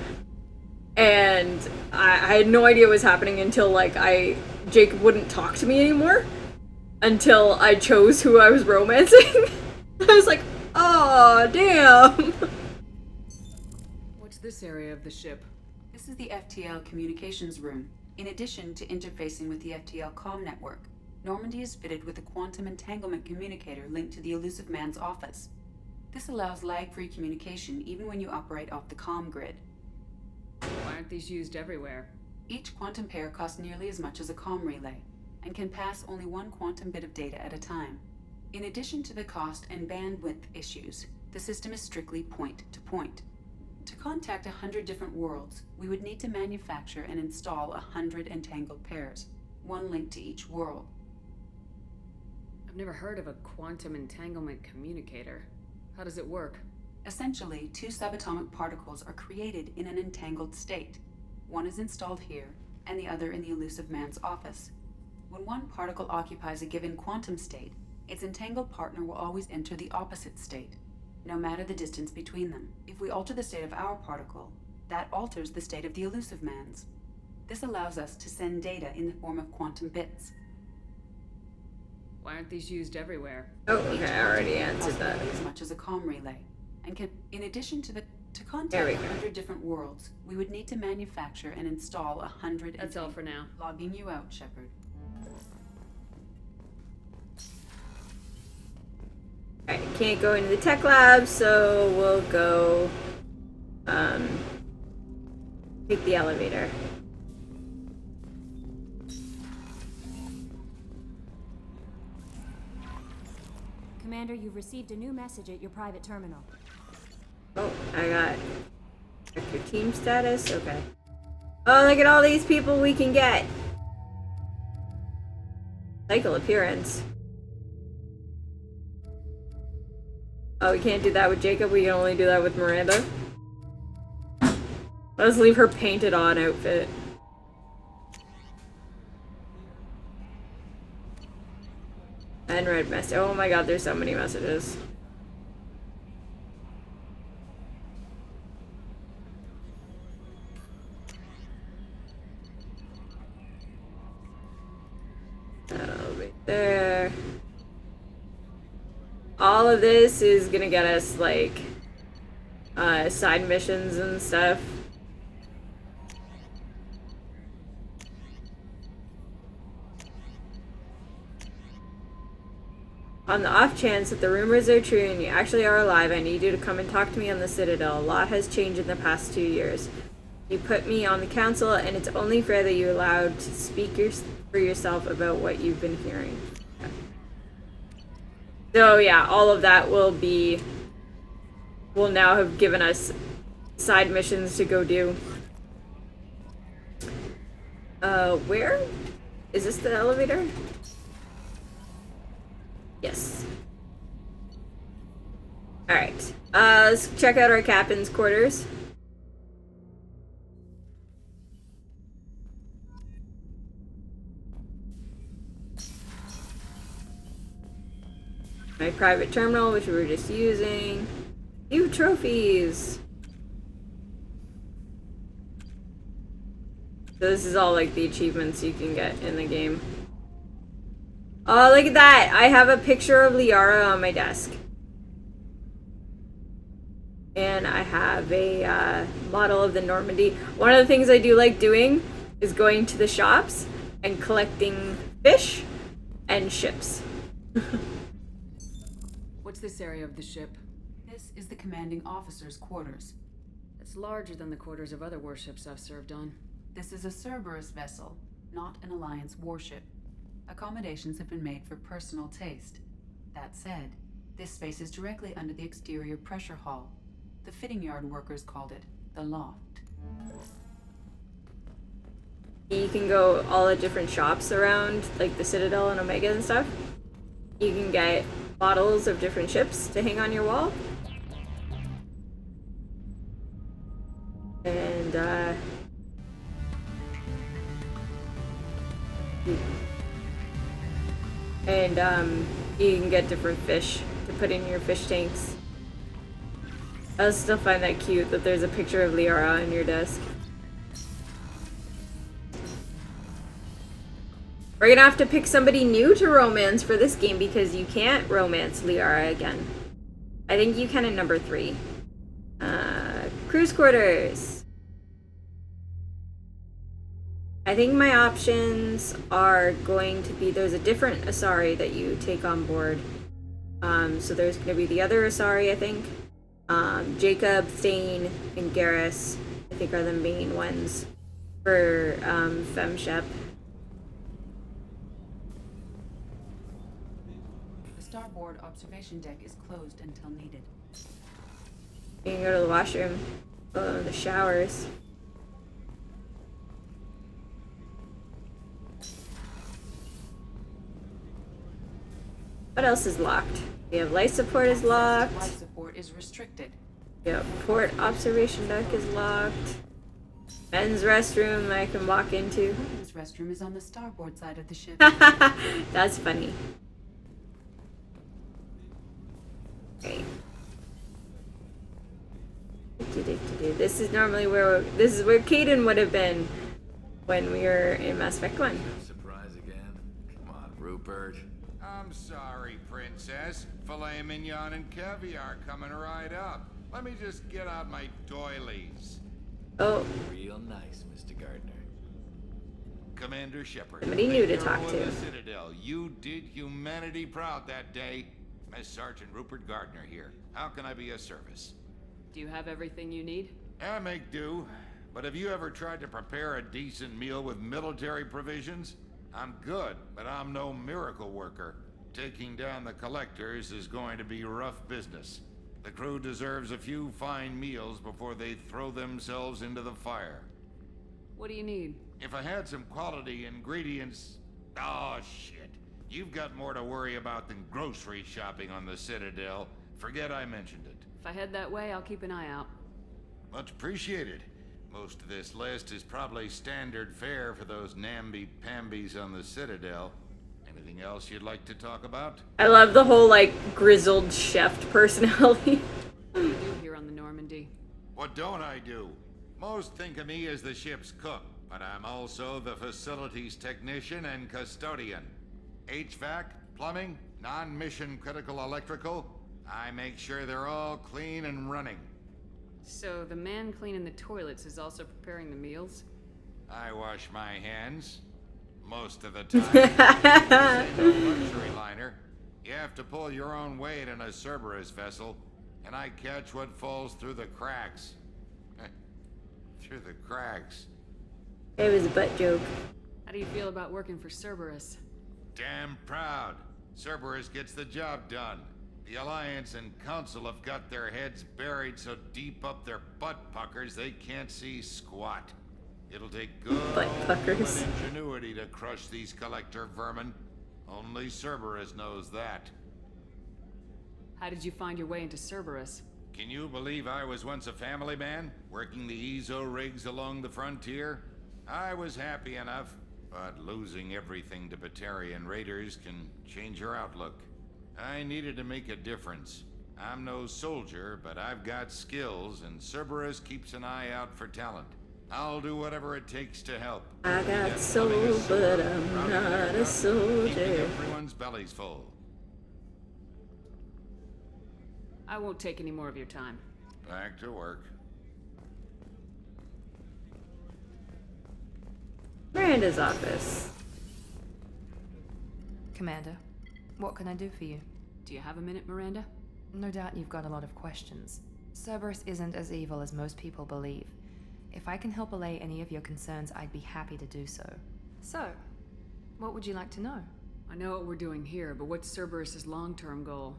And I had no idea what was happening until Jacob wouldn't talk to me anymore until I chose who I was romancing. I was like, oh, damn. What's this area of the ship? This is the FTL communications room. In addition to interfacing with the FTL comm network, Normandy is fitted with a quantum entanglement communicator linked to the elusive man's office. This allows lag-free communication even when you operate off the comm grid. Why aren't these used everywhere? Each quantum pair costs nearly as much as a comm relay, and can pass only one quantum bit of data at a time. In addition to the cost and bandwidth issues, the system is strictly point-to-point. To contact 100 different worlds, we would need to manufacture and install 100 entangled pairs, one linked to each world. I've never heard of a quantum entanglement communicator. How does it work? Essentially, two subatomic particles are created in an entangled state. One is installed here, and the other in the elusive man's office. When one particle occupies a given quantum state, its entangled partner will always enter the opposite state, no matter the distance between them. If we alter the state of our particle, that alters the state of the elusive man's. This allows us to send data in the form of quantum bits. Why aren't these used everywhere? Oh, okay, I already answered that. As much as a comm relay. And can, in addition to contact 100 different worlds, we would need to manufacture and install 100. That's all for now. Logging you out, Shepard. Alright, can't go into the tech lab, so we'll go take the elevator. Commander, you've received a new message at your private terminal. Oh, I got check your team status. Okay. Oh, look at all these people we can get. Cycle appearance. Oh, we can't do that with Jacob. We can only do that with Miranda. Let's leave her painted on outfit. And red message. Oh my god, there's so many messages. all of this is gonna get us, like, side missions and stuff. On the off chance that the rumors are true and you actually are alive, I need you to come and talk to me on the Citadel. A lot has changed in the past 2 years. You put me on the council, and it's only fair that you're allowed to speak for yourself about what you've been hearing. So yeah, all of that will now have given us side missions to go do. Where? Is this the elevator? Yes. Alright. Let's check out our captain's quarters. My private terminal, which we were just using. New trophies! So this is all like the achievements you can get in the game. Oh, look at that! I have a picture of Liara on my desk. And I have a model of the Normandy. One of the things I do like doing is going to the shops and collecting fish and ships. What's this area of the ship? This is the commanding officer's quarters. It's larger than the quarters of other warships I've served on. This is a Cerberus vessel, not an Alliance warship. Accommodations have been made for personal taste. That said, this space is directly under the exterior pressure hull. The fitting yard workers called it the loft. You can go all the different shops around, like the Citadel and Omega and stuff. You can get models of different ships to hang on your wall. And, you can get different fish to put in your fish tanks. I still find that cute that there's a picture of Liara on your desk. We're gonna have to pick somebody new to romance for this game because you can't romance Liara again. I think you can in number 3. Cruise quarters. I think my options are going to be, there's a different Asari that you take on board. So there's going to be the other Asari, I think. Jacob, Thane, and Garrus, I think, are the main ones for FemShep. The starboard observation deck is closed until needed. You can go to the washroom. Oh, the showers. What else is locked? We have life support is locked. Life support is restricted. Yep, port observation deck is locked. Men's restroom I can walk into. This restroom is on the starboard side of the ship. That's funny. Okay. This is normally where Caden would have been when we were in Mass Effect 1. Surprise again? Come on, Rupert. I'm sorry, Princess. Filet mignon and caviar coming right up. Let me just get out my doilies. Oh. Real nice, Mr. Gardner. Commander Shepard. Somebody new to talk to. The Citadel. You did humanity proud that day. Miss Sergeant Rupert Gardner here. How can I be of service? Do you have everything you need? I make do. But have you ever tried to prepare a decent meal with military provisions? I'm good, but I'm no miracle worker. Taking down the collectors is going to be rough business. The crew deserves a few fine meals before they throw themselves into the fire. What do you need? If I had some quality ingredients... Oh, shit. You've got more to worry about than grocery shopping on the Citadel. Forget I mentioned it. If I head that way, I'll keep an eye out. Much appreciated. Most of this list is probably standard fare for those namby-pambies on the Citadel. Anything else you'd like to talk about? I love the whole, like, grizzled chef personality. What do you do here on the Normandy? What don't I do? Most think of me as the ship's cook, but I'm also the facilities technician and custodian. HVAC, plumbing, Non-mission critical electrical, I make sure they're all clean and running. So the man cleaning the toilets is also preparing the meals? I wash my hands. Most of the time. This ain't no luxury liner. You have to pull your own weight in a Cerberus vessel, and I catch what falls through the cracks. Through the cracks. It was a butt joke. How do you feel about working for Cerberus? Damn proud. Cerberus gets the job done. The Alliance and Council have got their heads buried so deep up their butt puckers they can't see squat. It'll take good butt puckers. ingenuity to crush these collector vermin. Only Cerberus knows that. How did you find your way into Cerberus? Can you believe I was once a family man, working the EZO rigs along the frontier? I was happy enough, but losing everything to Batarian raiders can change your outlook. I needed to make a difference. I'm no soldier, but I've got skills, and Cerberus keeps an eye out for talent. I'll do whatever it takes to help. I got soul, but I'm not a soldier. Keeping everyone's bellies full. I won't take any more of your time. Back to work. Miranda's office. Commander, what can I do for you? Do you have a minute, Miranda? No doubt you've got a lot of questions. Cerberus isn't as evil as most people believe. If I can help allay any of your concerns, I'd be happy to do so. So, what would you like to know? I know what we're doing here, but what's Cerberus's long-term goal?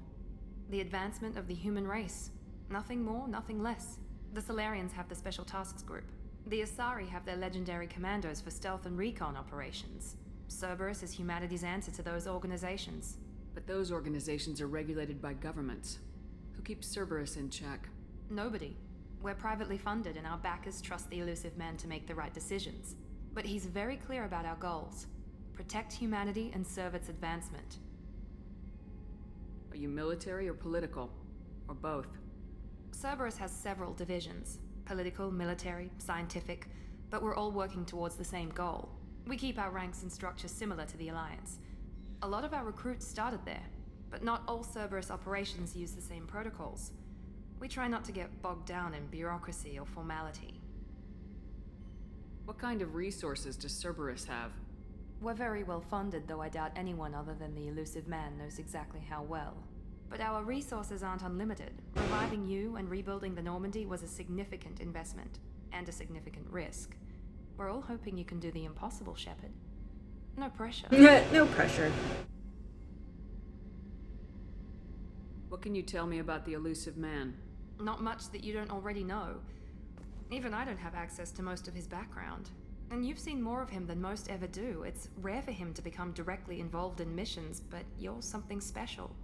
The advancement of the human race. Nothing more, nothing less. The Solarians have the Special Tasks Group. The Asari have their legendary commandos for stealth and recon operations. Cerberus is humanity's answer to those organizations. But those organizations are regulated by governments. Who keeps Cerberus in check? Nobody. We're privately funded and our backers trust the elusive man to make the right decisions. But he's very clear about our goals. Protect humanity and serve its advancement. Are you military or political? Or both? Cerberus has several divisions. Political, military, scientific, but we're all working towards the same goal. We keep our ranks and structures similar to the Alliance. A lot of our recruits started there, but not all Cerberus operations use the same protocols. We try not to get bogged down in bureaucracy or formality. What kind of resources does Cerberus have? We're very well funded, though I doubt anyone other than the elusive man knows exactly how well. But our resources aren't unlimited. Reviving you and rebuilding the Normandy was a significant investment, and a significant risk. We're all hoping you can do the impossible, Shepard. No pressure. No pressure. What can you tell me about the elusive man? Not much that you don't already know. Even I don't have access to most of his background. And you've seen more of him than most ever do. It's rare for him to become directly involved in missions, but you're something special.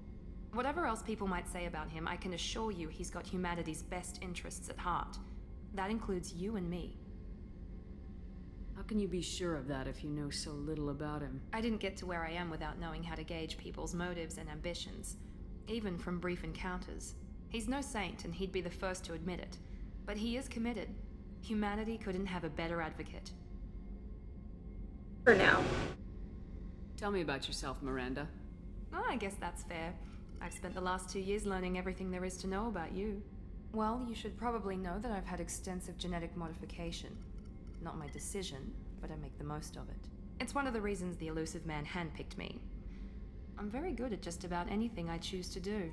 Whatever else people might say about him, I can assure you he's got humanity's best interests at heart. That includes you and me. How can you be sure of that if you know so little about him? I didn't get to where I am without knowing how to gauge people's motives and ambitions, even from brief encounters. He's no saint, and he'd be the first to admit it. But he is committed. Humanity couldn't have a better advocate. For now. Tell me about yourself, Miranda. Oh, I guess that's fair. I've spent the last 2 years learning everything there is to know about you. Well, you should probably know that I've had extensive genetic modification. Not my decision, but I make the most of it. It's one of the reasons the elusive man handpicked me. I'm very good at just about anything I choose to do.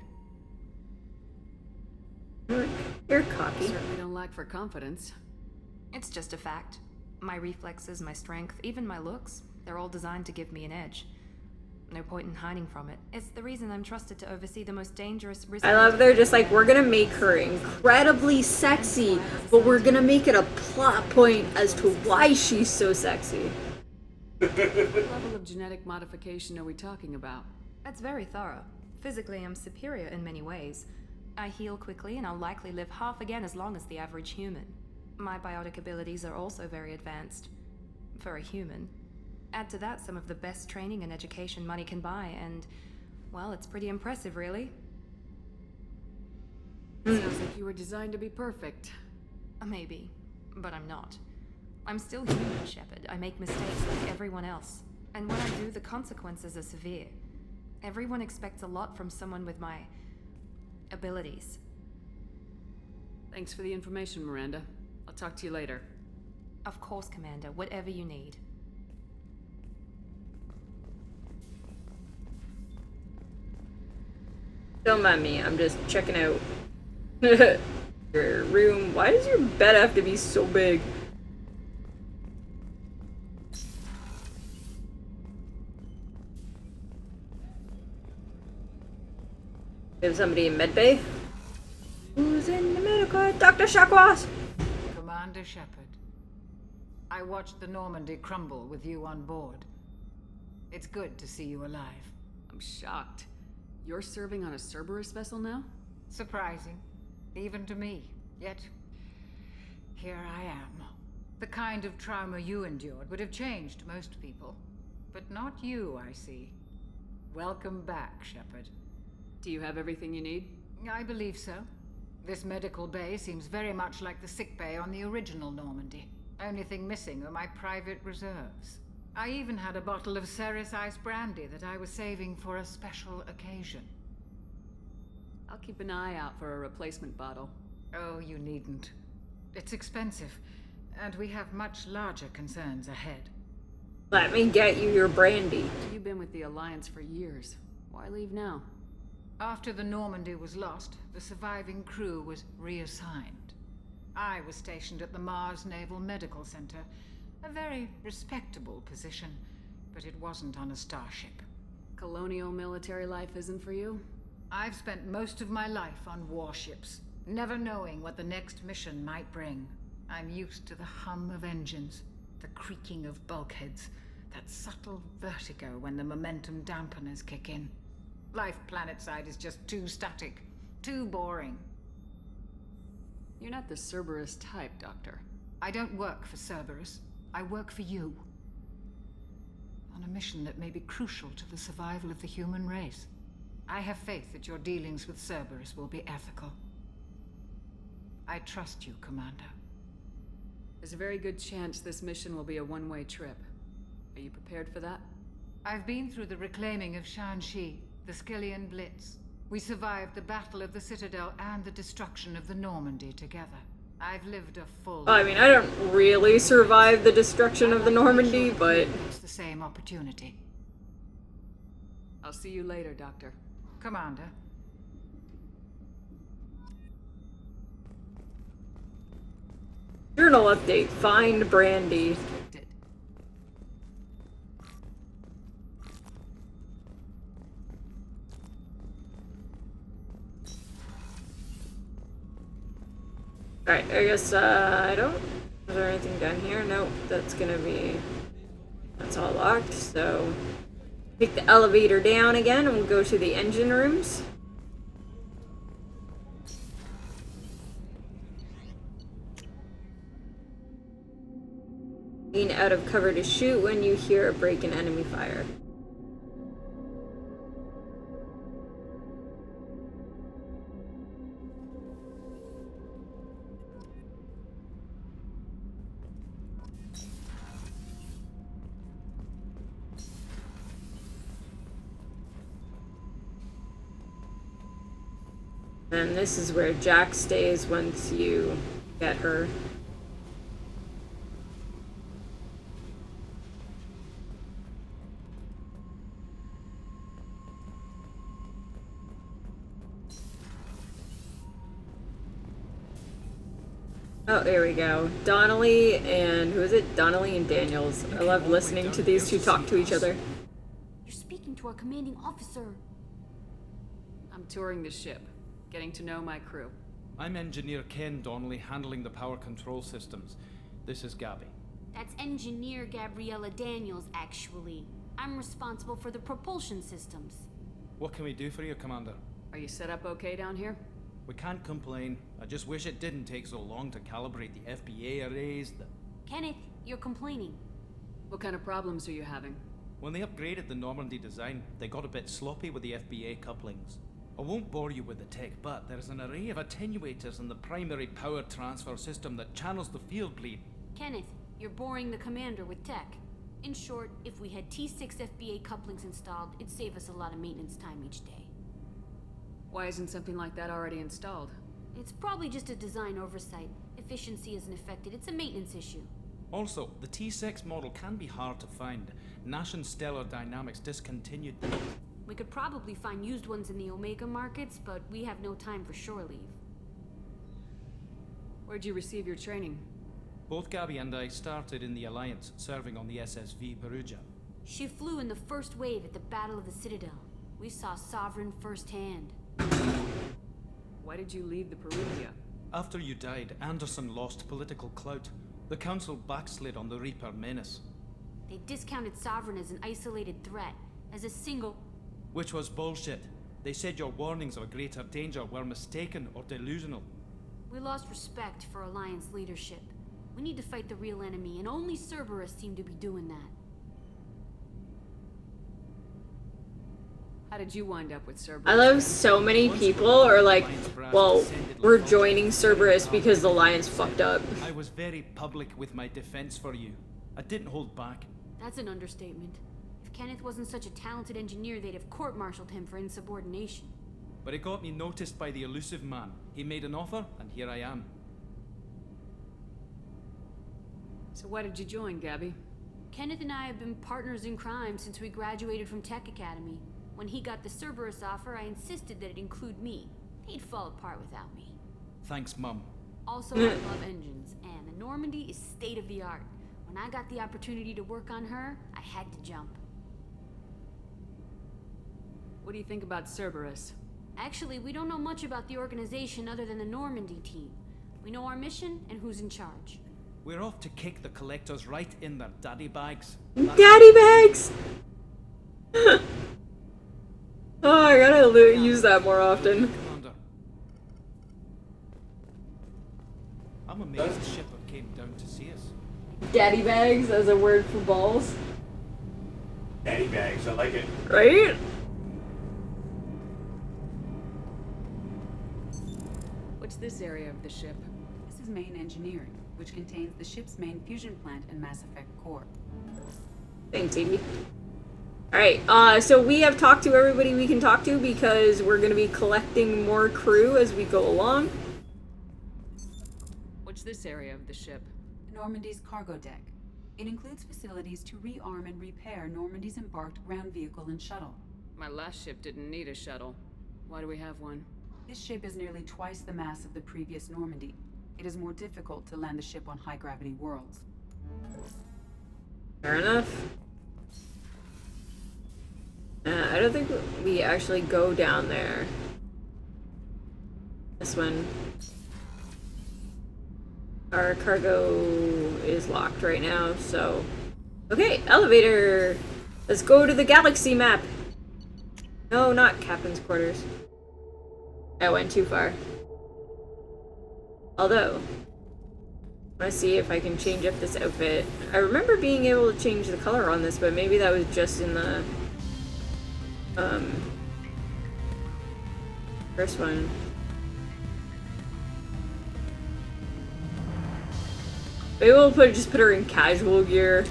You're cocky. Certainly don't lack for confidence. It's just a fact. My reflexes, my strength, even my looks, they're all designed to give me an edge. No point in hiding from it. It's the reason I'm trusted to oversee the most dangerous risk. I love they're just like, we're gonna make her incredibly sexy, but we're gonna make it a plot point as to why she's so sexy. What level of genetic modification are we talking about? It's very thorough. Physically, I'm superior in many ways. I heal quickly, and I'll likely live half again as long as the average human. My biotic abilities are also very advanced. For a human. Add to that some of the best training and education money can buy, and, well, it's pretty impressive, really. Sounds like you were designed to be perfect. Maybe, but I'm not. I'm still human, Shepard. I make mistakes like everyone else. And when I do, the consequences are severe. Everyone expects a lot from someone with my abilities. Thanks for the information, Miranda. I'll talk to you later. Of course, Commander. Whatever you need. Don't mind me, I'm just checking out your room. Why does your bed have to be so big? Have somebody in medbay? Who's in the medical? Dr. Shakwas! Commander Shepard, I watched the Normandy crumble with you on board. It's good to see you alive. I'm shocked. You're serving on a Cerberus vessel now? Surprising, even to me. Yet, here I am. The kind of trauma you endured would have changed most people. But not you, I see. Welcome back, Shepard. Do you have everything you need? I believe so. This medical bay seems very much like the sick bay on the original Normandy. Only thing missing are my private reserves. I even had a bottle of Ceres Ice brandy that I was saving for a special occasion. I'll keep an eye out for a replacement bottle. Oh, you needn't. It's expensive, and we have much larger concerns ahead. Let me get you your brandy. You've been with the Alliance for years. Why leave now? After the Normandy was lost, the surviving crew was reassigned. I was stationed at the Mars Naval Medical Center, a very respectable position, but it wasn't on a starship. Colonial military life isn't for you? I've spent most of my life on warships, never knowing what the next mission might bring. I'm used to the hum of engines, the creaking of bulkheads, that subtle vertigo when the momentum dampeners kick in. Life planetside is just too static, too boring. You're not the Cerberus type, Doctor. I don't work for Cerberus. I work for you. On a mission that may be crucial to the survival of the human race. I have faith that your dealings with Cerberus will be ethical. I trust you, Commander. There's a very good chance this mission will be a one-way trip. Are you prepared for that? I've been through the reclaiming of Shanxi, the Skillian Blitz. We survived the Battle of the Citadel and the destruction of the Normandy together. I've lived a full... I mean, I don't really survive the destruction of the Normandy, but... It's the same opportunity. I'll see you later, Doctor. Commander. Journal update. Find brandy. Alright, I guess, I don't... Is there anything down here? Nope, that's gonna be... That's all locked, so... Take the elevator down again, and we'll go to the engine rooms. Lean out of cover to shoot when you hear a break in enemy fire. And this is where Jack stays once you get her. Oh, there we go. Donnelly and... who is it? Donnelly and Daniels. I love listening to these two talk to each other. You're speaking to our commanding officer. I'm touring the ship, getting to know my crew. I'm Engineer Ken Donnelly, handling the power control systems. This is Gabby. That's Engineer Gabriella Daniels, actually. I'm responsible for the propulsion systems. What can we do for you, Commander? Are you set up okay down here? We can't complain. I just wish it didn't take so long to calibrate the FBA arrays. Kenneth, you're complaining. What kind of problems are you having? When they upgraded the Normandy design, they got a bit sloppy with the FBA couplings. I won't bore you with the tech, but there's an array of attenuators in the primary power transfer system that channels the field bleed. Kenneth, you're boring the commander with tech. In short, if we had T6 FBA couplings installed, it'd save us a lot of maintenance time each day. Why isn't something like that already installed? It's probably just a design oversight. Efficiency isn't affected, it's a maintenance issue. Also, the T6 model can be hard to find. Nash and Stellar Dynamics discontinued them. We could probably find used ones in the Omega markets, but we have no time for shore leave. Where'd you receive your training? Both Gabby and I started in the Alliance, serving on the SSV Perugia. She flew in the first wave at the Battle of the Citadel. We saw Sovereign firsthand. Why did you leave the Perugia? After you died, Anderson lost political clout. The Council backslid on the Reaper menace. They discounted Sovereign as an isolated threat, as a single... Which was bullshit. They said your warnings of a greater danger were mistaken or delusional. We lost respect for Alliance leadership. We need to fight the real enemy, and only Cerberus seemed to be doing that. How did you wind up with Cerberus? I love so many people are like, well, we're joining Cerberus because the Alliance fucked up. I was very public with my defense for you. I didn't hold back. That's an understatement. If Kenneth wasn't such a talented engineer, they'd have court-martialed him for insubordination. But it got me noticed by the elusive man. He made an offer, and here I am. So why did you join, Gabby? Kenneth and I have been partners in crime since we graduated from Tech Academy. When he got the Cerberus offer, I insisted that it include me. He'd fall apart without me. Thanks, Mum. Also, I love engines, and the Normandy is state-of-the-art. When I got the opportunity to work on her, I had to jump. What do you think about Cerberus? Actually, we don't know much about the organization other than the Normandy team. We know our mission and who's in charge. We're off to kick the collectors right in their daddy bags. Daddy bags! Oh, I gotta use that more often. Commander. I'm amazed Shepard came down to see us. Daddy bags as a word for balls. Daddy bags, I like it. Right? What's this area of the ship? This is main engineering, which contains the ship's main fusion plant and Mass Effect core. Thanks, Evie. Alright, so we have talked to everybody we can talk to because we're going to be collecting more crew as we go along. What's this area of the ship? Normandy's cargo deck. It includes facilities to rearm and repair Normandy's embarked ground vehicle and shuttle. My last ship didn't need a shuttle. Why do we have one? This ship is nearly twice the mass of the previous Normandy. It is more difficult to land the ship on high-gravity worlds. Fair enough. I don't think we actually go down there. This one. Our cargo is locked right now, so... Okay, elevator! Let's go to the galaxy map! No, not captain's quarters. I went too far. Although, I want to see if I can change up this outfit. I remember being able to change the color on this, but maybe that was just in the first one. Maybe we'll just put her in casual gear.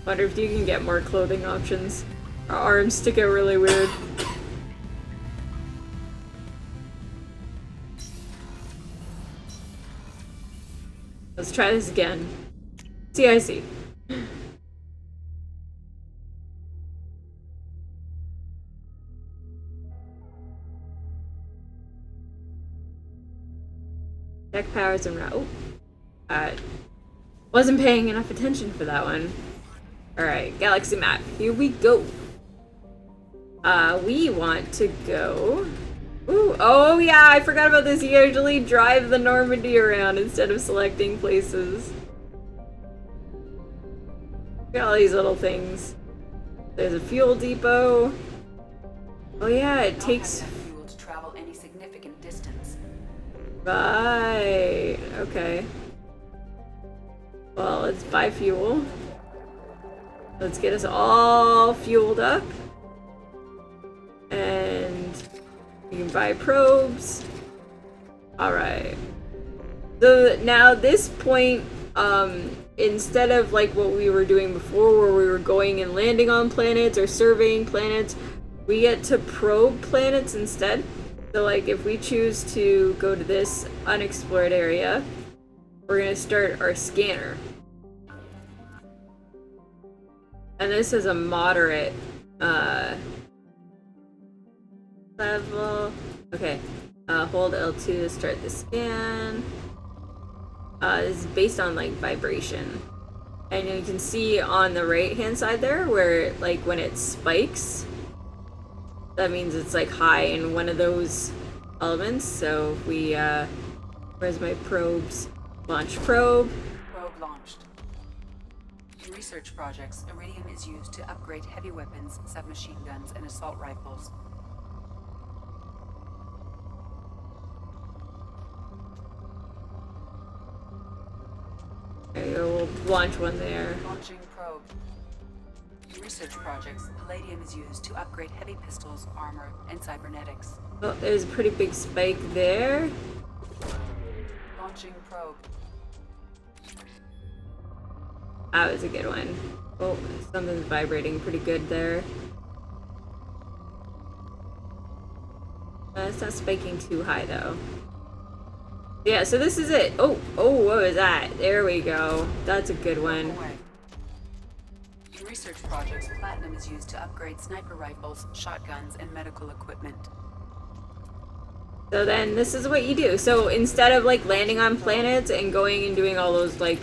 Wonder if you can get more clothing options. Our arms stick out really weird. Let's try this again. CIC. Deck powers and route. Wasn't paying enough attention for that one. Alright, galaxy map. Here we go. We want to go... Ooh, oh yeah, I forgot about this. You usually drive the Normandy around instead of selecting places. Look at all these little things. There's a fuel depot. Oh yeah, it takes... fuel to travel any significant distance. Right. Okay. Well, let's buy fuel. Let's get us all fueled up. And you can buy probes. Alright. So now this point, instead of like what we were doing before where we were going and landing on planets or surveying planets, we get to probe planets instead. So like if we choose to go to this unexplored area, we're gonna start our scanner. And this is a moderate level. Okay, hold L2 to start the scan. This is based on like vibration. And you can see on the right hand side there where like when it spikes, that means it's like high in one of those elements. So if we, where's my probes? Launch probe. Probe launched. In research projects, iridium is used to upgrade heavy weapons, submachine guns, and assault rifles. There you go, we'll launch one there. Launching probe. In research projects, palladium is used to upgrade heavy pistols, armor, and cybernetics. Oh, there's a pretty big spike there. Launching probe. That was a good one. Oh, something's vibrating pretty good there. It's not spiking too high though. Yeah, so this is it. Oh, what was that? There we go. That's a good one. In research projects, platinum is used to upgrade sniper rifles, shotguns, and medical equipment. So then this is what you do. So instead of like landing on planets and going and doing all those like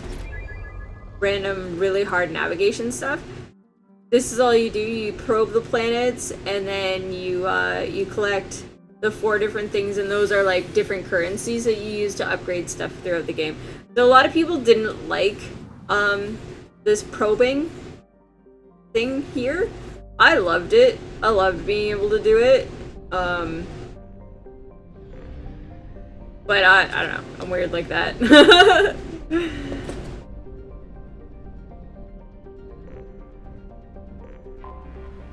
random really hard navigation stuff, this is all you do. You probe the planets and then you collect the 4 different things, and those are like different currencies that you use to upgrade stuff throughout the game. So a lot of people didn't like this probing thing here. I loved it. I loved being able to do it. But I don't know. I'm weird like that.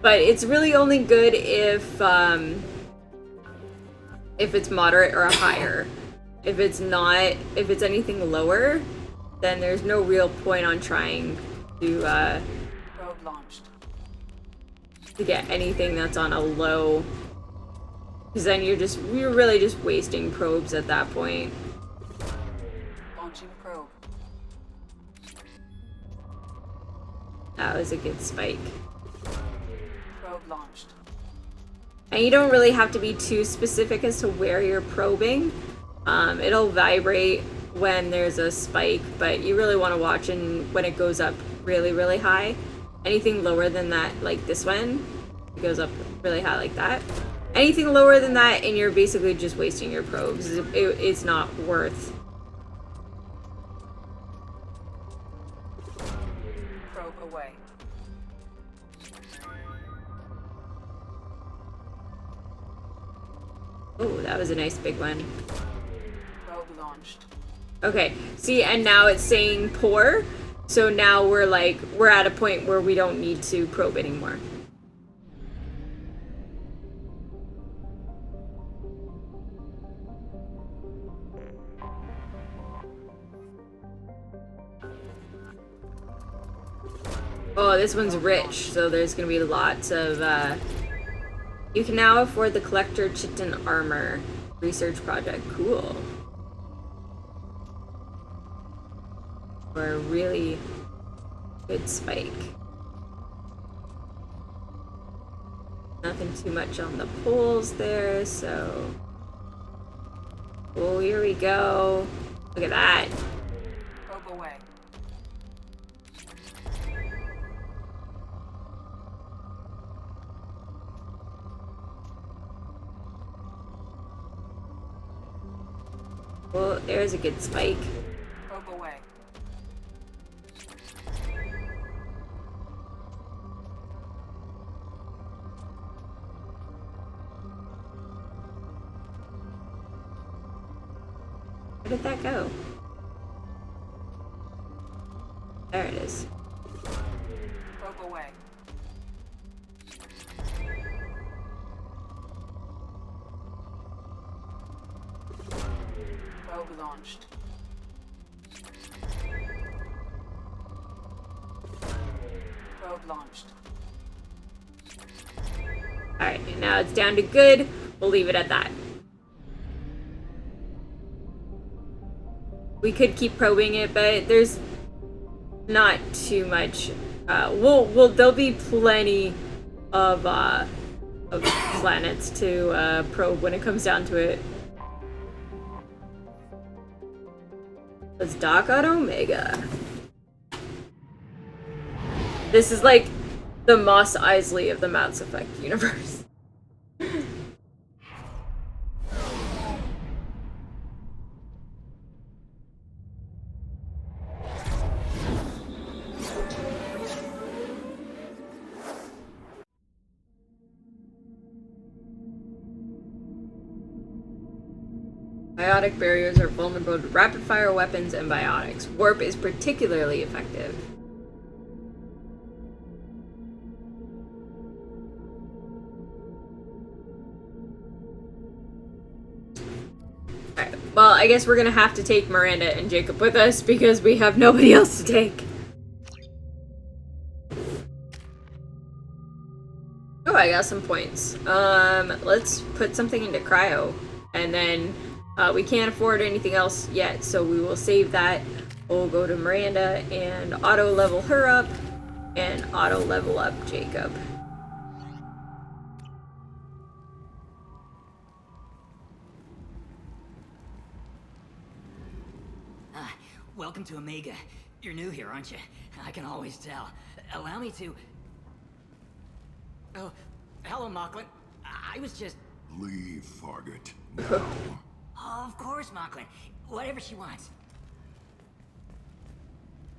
But it's really only good if it's moderate or higher. If it's not, if it's anything lower, then there's no real point on trying to Probe launched. to get anything that's on a low, because then you're really just wasting probes at that point. Launching probe. That was a good spike. Probe launched. And you don't really have to be too specific as to where you're probing. It'll vibrate when there's a spike, but you really want to watch when it goes up really, really high. Anything lower than that, like this one, it goes up really high like that. Anything lower than that, and you're basically just wasting your probes. It's not worth. Probe away. Oh, that was a nice big one. Probe launched. Okay, see, and now it's saying poor. So now we're at a point where we don't need to probe anymore. Oh, this one's rich, so there's gonna be lots of, you can now afford the Collector Chitin Armor research project. Cool. For a really good spike. Nothing too much on the poles there, so... Oh, here we go. Look at that. Probe away. Well, there's a good spike. Probe away. Where did that go? There it is. Probe away. Probe launched. Payload launched. Alright, now it's down to good. We'll leave it at that. We could keep probing it, but there's not too much. There'll be plenty of planets to probe when it comes down to it. Let's dock on Omega. This is like the Mos Eisley of the Mass Effect universe. Biotic barriers are vulnerable to rapid-fire weapons and biotics. Warp is particularly effective. Alright, well, I guess we're gonna have to take Miranda and Jacob with us because we have nobody else to take. Oh, I got some points. Let's put something into cryo, and then we can't afford anything else yet, so we will save that. We'll go to Miranda and auto level her up, and auto level up Jacob. Welcome to Omega. You're new here, aren't you? I can always tell. Allow me to... Oh, hello, Mocklin. I was just... Leave, Fargate. Now. Of course, Mocklin. Whatever she wants.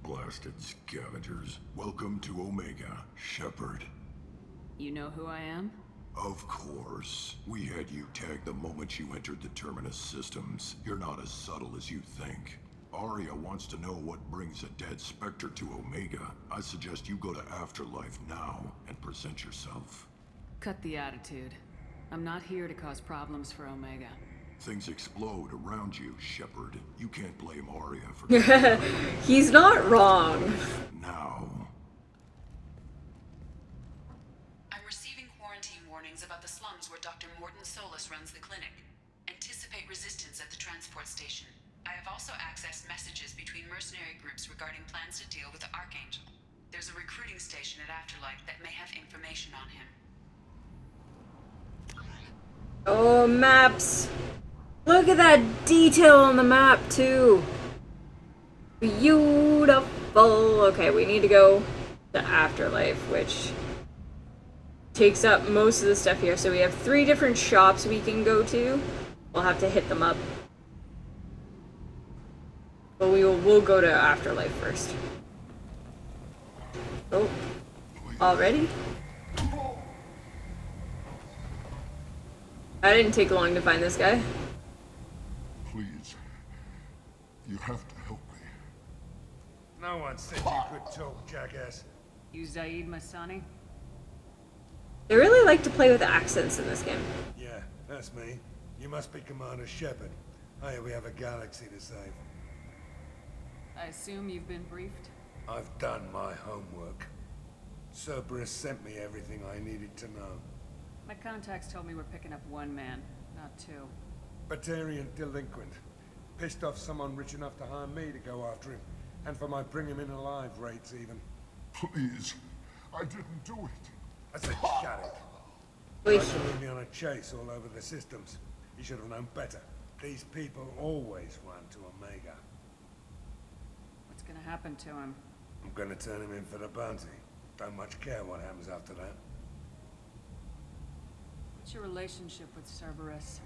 Blasted scavengers. Welcome to Omega, Shepard. You know who I am? Of course. We had you tagged the moment you entered the Terminus systems. You're not as subtle as you think. Aria wants to know what brings a dead Spectre to Omega. I suggest you go to Afterlife now and present yourself. Cut the attitude. I'm not here to cause problems for Omega. Things explode around you, Shepard. You can't blame Aria for He's not wrong. Now. I'm receiving quarantine warnings about the slums where Dr. Morton Solus runs the clinic. Anticipate resistance at the transport station. I have also accessed messages between mercenary groups regarding plans to deal with the Archangel. There's a recruiting station at Afterlife that may have information on him. Oh, maps. Look at that detail on the map, too. Beautiful. Okay, we need to go to Afterlife, which takes up most of the stuff here. So we have 3 different shops we can go to. We'll have to hit them up. But we'll go to Afterlife first. Oh, already? I didn't take long to find this guy. Please. You have to help me. No one said you could talk, jackass. You Zaid Masani? They really like to play with accents in this game. Yeah, that's me. You must be Commander Shepard. Hey, we have a galaxy to save. I assume you've been briefed? I've done my homework. Cerberus sent me everything I needed to know. My contacts told me we're picking up 1 man, not 2. Batarian delinquent. Pissed off someone rich enough to hire me to go after him. And for my bring him in alive rates even. Please. I didn't do it. I said shut it. Wait. Tried to lead me on a chase all over the systems. You should have known better. These people always run to Omega. What's gonna happen to him? I'm gonna turn him in for the bounty. Don't much care what happens after that. What's your relationship with Cerberus?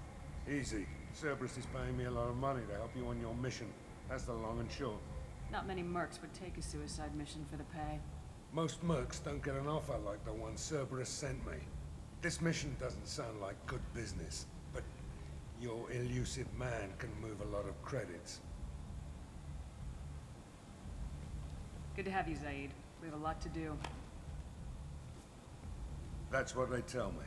Easy. Cerberus is paying me a lot of money to help you on your mission. That's the long and short. Not many mercs would take a suicide mission for the pay. Most mercs don't get an offer like the one Cerberus sent me. This mission doesn't sound like good business, but your elusive man can move a lot of credits. Good to have you, Zaid. We have a lot to do. That's what they tell me.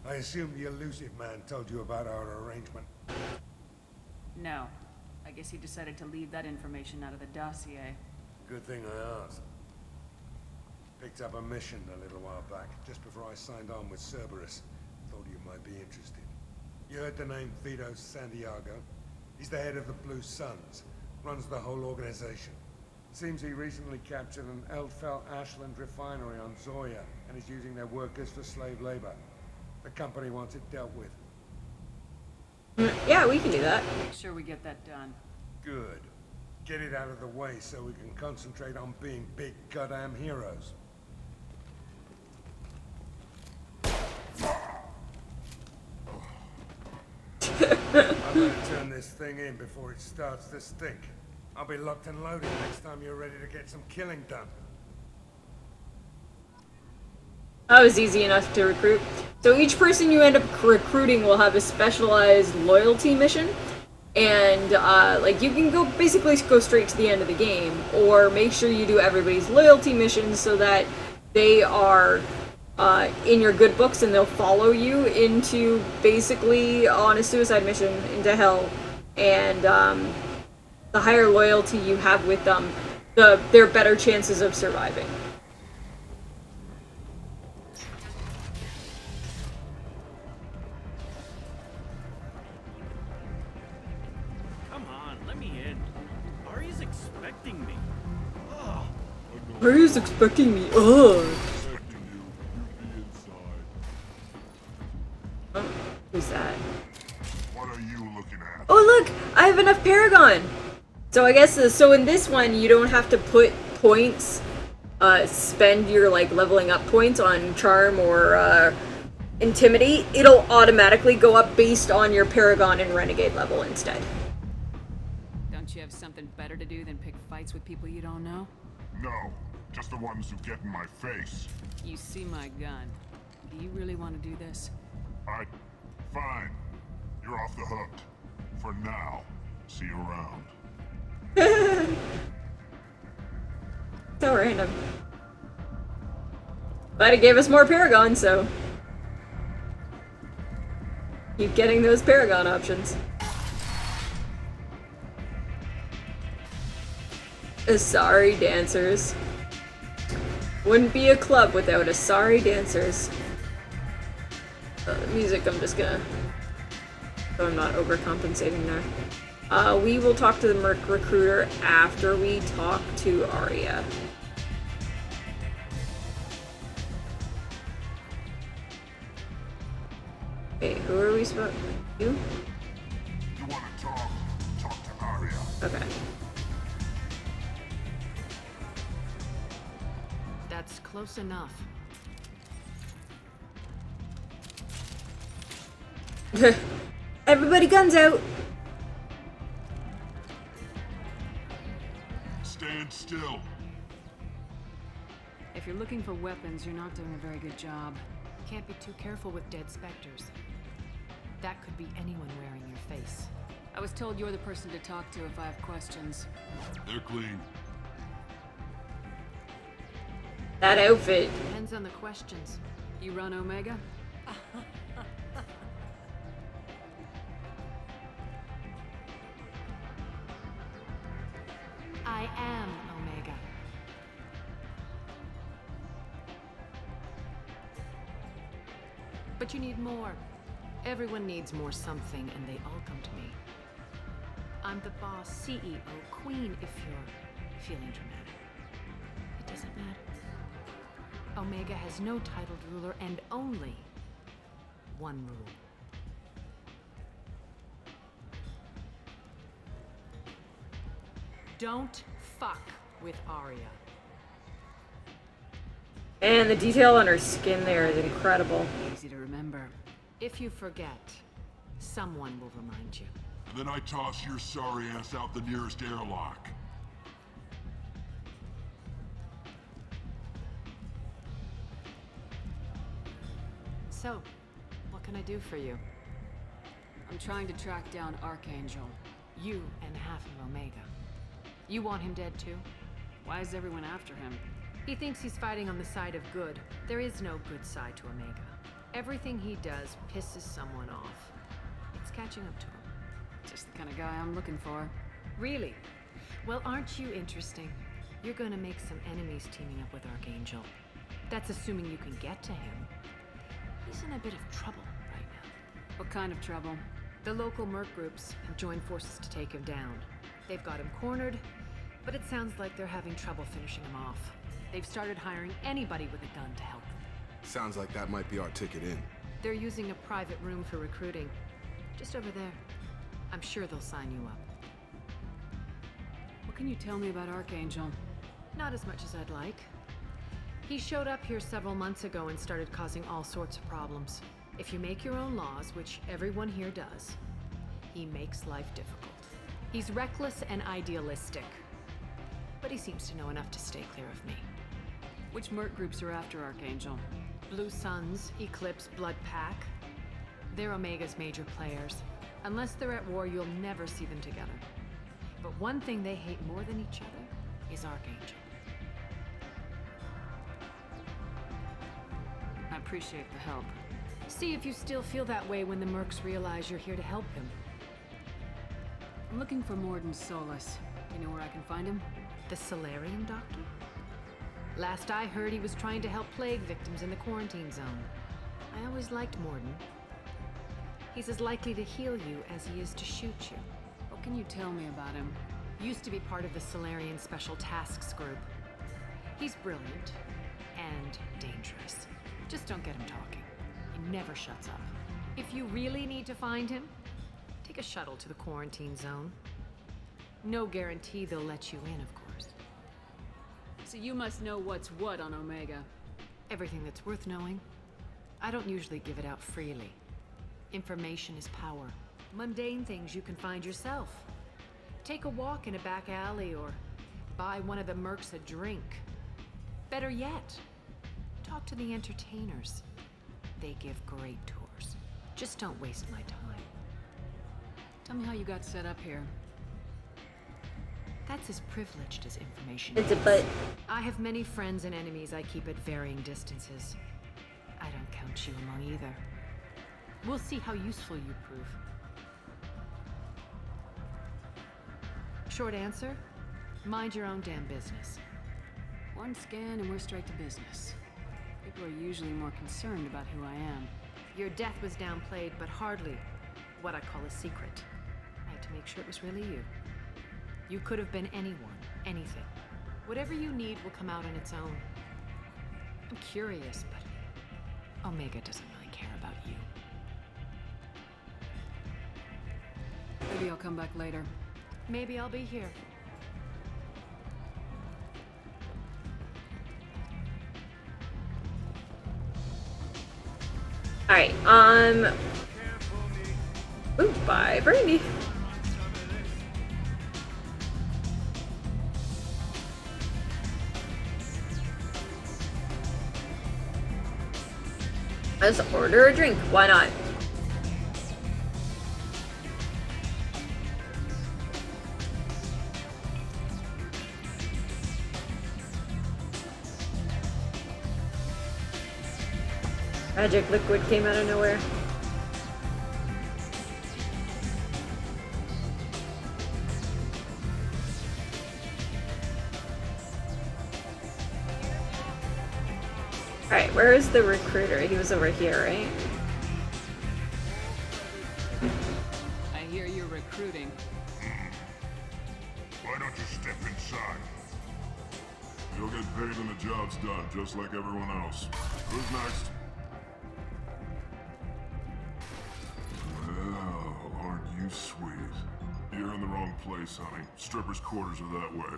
I assume the elusive man told you about our arrangement. No. I guess he decided to leave that information out of the dossier. Good thing I asked. Picked up a mission a little while back, just before I signed on with Cerberus. Thought you might be interested. You heard the name Vito Santiago? He's the head of the Blue Suns, runs the whole organization. Seems he recently captured an Eldfell Ashland refinery on Zoya, and is using their workers for slave labor. The company wants it dealt with. Yeah, we can do that. Make sure we get that done. Good. Get it out of the way so we can concentrate on being big goddamn heroes. I better turn this thing in before it starts to stink. I'll be locked and loaded next time you're ready to get some killing done. That was easy enough to recruit. So each person you end up recruiting will have a specialized loyalty mission. And, like, you can basically go straight to the end of the game. Or make sure you do everybody's loyalty missions so that they are in your good books and they'll follow you into, basically, on a suicide mission into hell. And, the higher loyalty you have with them, their better chances of surviving. Come on, let me in. Ari's expecting me. Ugh. Ari's expecting me. Ugh. Oh, who's that? What are you looking at? Oh look! I have enough Paragon! So I guess, so in this one, you don't have to put points, spend your, like, leveling up points on Charm or, Intimidate. It'll automatically go up based on your Paragon and Renegade level instead. Don't you have something better to do than pick fights with people you don't know? No, just the ones who get in my face. You see my gun. Do you really want to do this? Fine. You're off the hook. For now. See you around. So random. But it gave us more Paragon, so keep getting those Paragon options. Asari dancers. Wouldn't be a club without Asari dancers. The music, I'm just gonna... so I'm not overcompensating there. We will talk to the Merc Recruiter after we talk to Arya. Okay, who are we supposed to? You? You want to talk to Arya. Okay. That's close enough. Everybody guns out! Stand still. If you're looking for weapons, you're not doing a very good job. Can't be too careful with dead specters. That could be anyone wearing your face. I was told you're the person to talk to if I have questions. They're clean. That outfit. Depends on the questions. You run Omega? I am Omega. But you need more. Everyone needs more something, and they all come to me. I'm the boss, CEO, queen, if you're feeling dramatic. It doesn't matter. Omega has no titled ruler and only one rule. Don't fuck with Arya. And the detail on her skin there is incredible. Easy to remember. If you forget, someone will remind you. And then I toss your sorry ass out the nearest airlock. So, what can I do for you? I'm trying to track down Archangel. You and half of Omega. You want him dead too? Why is everyone after him? He thinks he's fighting on the side of good. There is no good side to Omega. Everything he does pisses someone off. It's catching up to him. Just the kind of guy I'm looking for. Really? Well, aren't you interesting? You're gonna make some enemies teaming up with Archangel. That's assuming you can get to him. He's in a bit of trouble right now. What kind of trouble? The local merc groups have joined forces to take him down. They've got him cornered, but it sounds like they're having trouble finishing him off. They've started hiring anybody with a gun to help them. Sounds like that might be our ticket in. They're using a private room for recruiting. Just over there. I'm sure they'll sign you up. What can you tell me about Archangel? Not as much as I'd like. He showed up here several months ago and started causing all sorts of problems. If you make your own laws, which everyone here does, he makes life difficult. He's reckless and idealistic. But he seems to know enough to stay clear of me. Which merc groups are after Archangel? Blue Suns, Eclipse, Blood Pack. They're Omega's major players. Unless they're at war, you'll never see them together. But one thing they hate more than each other is Archangel. I appreciate the help. See if you still feel that way when the mercs realize you're here to help him. I'm looking for Morden Solus. You know where I can find him? The Solarian doctor? Last I heard, he was trying to help plague victims in the quarantine zone. I always liked Morden. He's as likely to heal you as he is to shoot you. What can you tell me about him? Used to be part of the Solarian Special Tasks Group. He's brilliant and dangerous. Just don't get him talking. He never shuts up. If you really need to find him, take a shuttle to the quarantine zone. No guarantee they'll let you in, of course. So you must know what's what on Omega. Everything that's worth knowing. I don't usually give it out freely. Information is power. Mundane things you can find yourself. Take a walk in a back alley or buy one of the mercs a drink. Better yet, talk to the entertainers. They give great tours. Just don't waste my time. Tell me how you got set up here. That's as privileged as information. It's a but. I have many friends and enemies I keep at varying distances. I don't count you among either. We'll see how useful you prove. Short answer, mind your own damn business. One scan and we're straight to business. People are usually more concerned about who I am. Your death was downplayed, but hardly what I call a secret. I had to make sure it was really you. You could have been anyone, anything. Whatever you need will come out on its own. I'm curious, but Omega doesn't really care about you. Maybe I'll come back later. Maybe I'll be here. Alright, ooh, bye, Brandy. Let's order a drink. Why not? Magic liquid came out of nowhere. Alright, where is the recruiter? He was over here, right? I hear you're recruiting. Why don't you step inside? You'll get paid when the job's done, just like everyone else. Who's next? Well, aren't you sweet? You're in the wrong place, honey. Strippers' quarters are that way.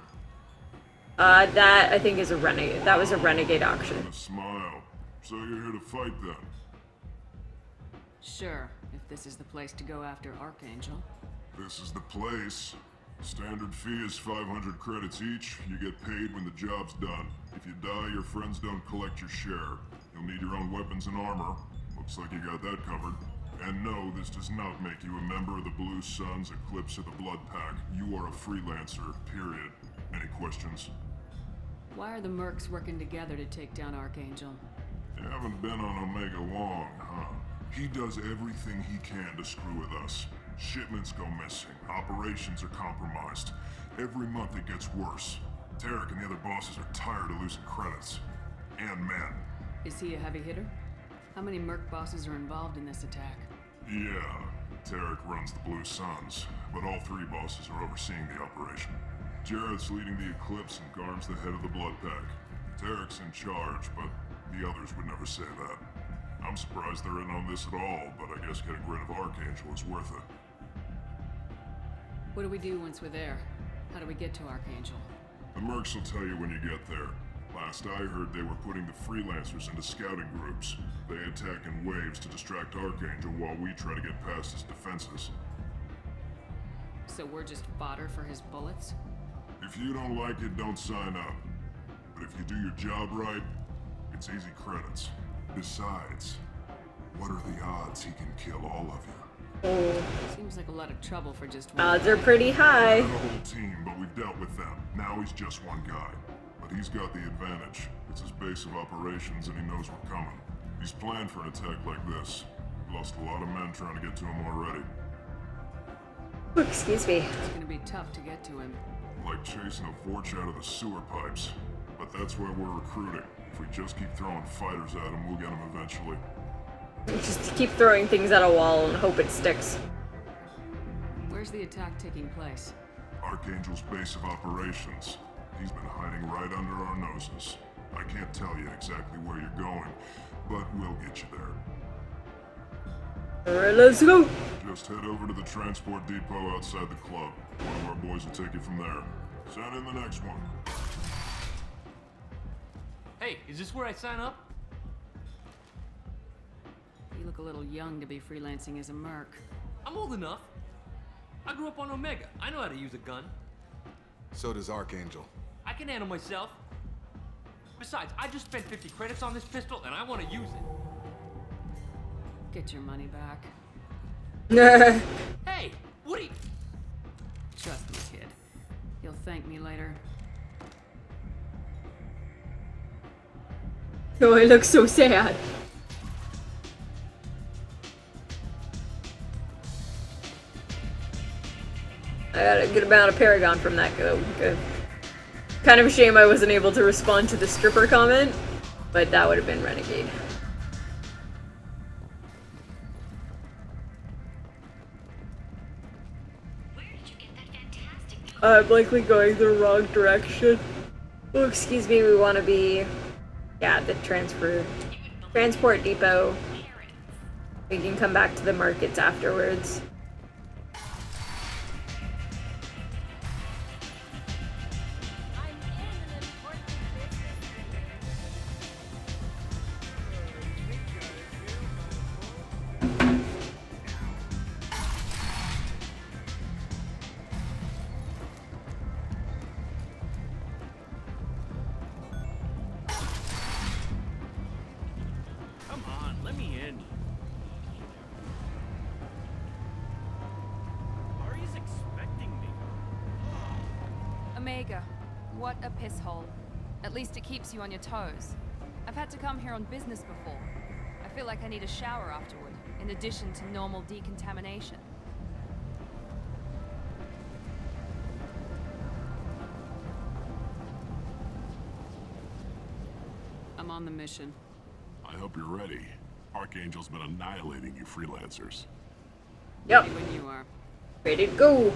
That I think is a renegade. That was a renegade auction. And a smile. So you're here to fight then? Sure, if this is the place to go after Archangel. This is the place. Standard fee is 500 credits each. You get paid when the job's done. If you die, your friends don't collect your share. You'll need your own weapons and armor. Looks like you got that covered. And no, this does not make you a member of the Blue Suns, Eclipse, or the Blood Pack. You are a freelancer, period. Any questions? Why are the mercs working together to take down Archangel? You haven't been on Omega long, huh? He does everything he can to screw with us. Shipments go missing, operations are compromised. Every month it gets worse. Tarek and the other bosses are tired of losing credits. And men. Is he a heavy hitter? How many merc bosses are involved in this attack? Yeah, Tarek runs the Blue Suns, but all three bosses are overseeing the operation. Jared's leading the Eclipse and Garm's the head of the Blood Pack. Tarek's in charge, but the others would never say that. I'm surprised they're in on this at all, but I guess getting rid of Archangel is worth it. What do we do once we're there? How do we get to Archangel? The mercs will tell you when you get there. Last I heard, they were putting the freelancers into scouting groups. They attack in waves to distract Archangel while we try to get past his defenses. So we're just fodder for his bullets? If you don't like it, don't sign up. But if you do your job right, it's easy credits. Besides, what are the odds he can kill all of you? Seems like a lot of trouble for just one. Odds are pretty high. Not a whole team, but we've dealt with them. Now he's just one guy. But he's got the advantage. It's his base of operations and he knows we're coming. He's planned for an attack like this. We've lost a lot of men trying to get to him already. Excuse me. It's gonna be tough to get to him. Like chasing a Vorch out of the sewer pipes. But that's why we're recruiting. If we just keep throwing fighters at him, we'll get him eventually. Just keep throwing things at a wall and hope it sticks. Where's the attack taking place? Archangel's base of operations. He's been hiding right under our noses. I can't tell you exactly where you're going, but we'll get you there. Alright, let's go! Just head over to the transport depot outside the club. One of our boys will take you from there. Send in the next one. Hey, is this where I sign up? You look a little young to be freelancing as a merc. I'm old enough. I grew up on Omega. I know how to use a gun. So does Archangel. I can handle myself. Besides, I just spent 50 credits on this pistol and I want to use it. Get your money back. Hey, what are you... Trust me, kid. You'll thank me later. Oh, I look so sad. I got a good amount of Paragon from that go. Good. Kind of a shame I wasn't able to respond to the stripper comment, but that would have been Renegade. I'm likely going the wrong direction. Oh, excuse me, we want to be... Yeah, the transport depot. We can come back to the markets afterwards. Come on, let me in. Ari's expecting me. Omega, what a piss hole. At least it keeps you on your toes. I've had to come here on business before. I feel like I need a shower afterward, in addition to normal decontamination. I'm on the mission. I hope you're ready. Archangel's been annihilating you freelancers. Yep. Ready when you are. Ready to go.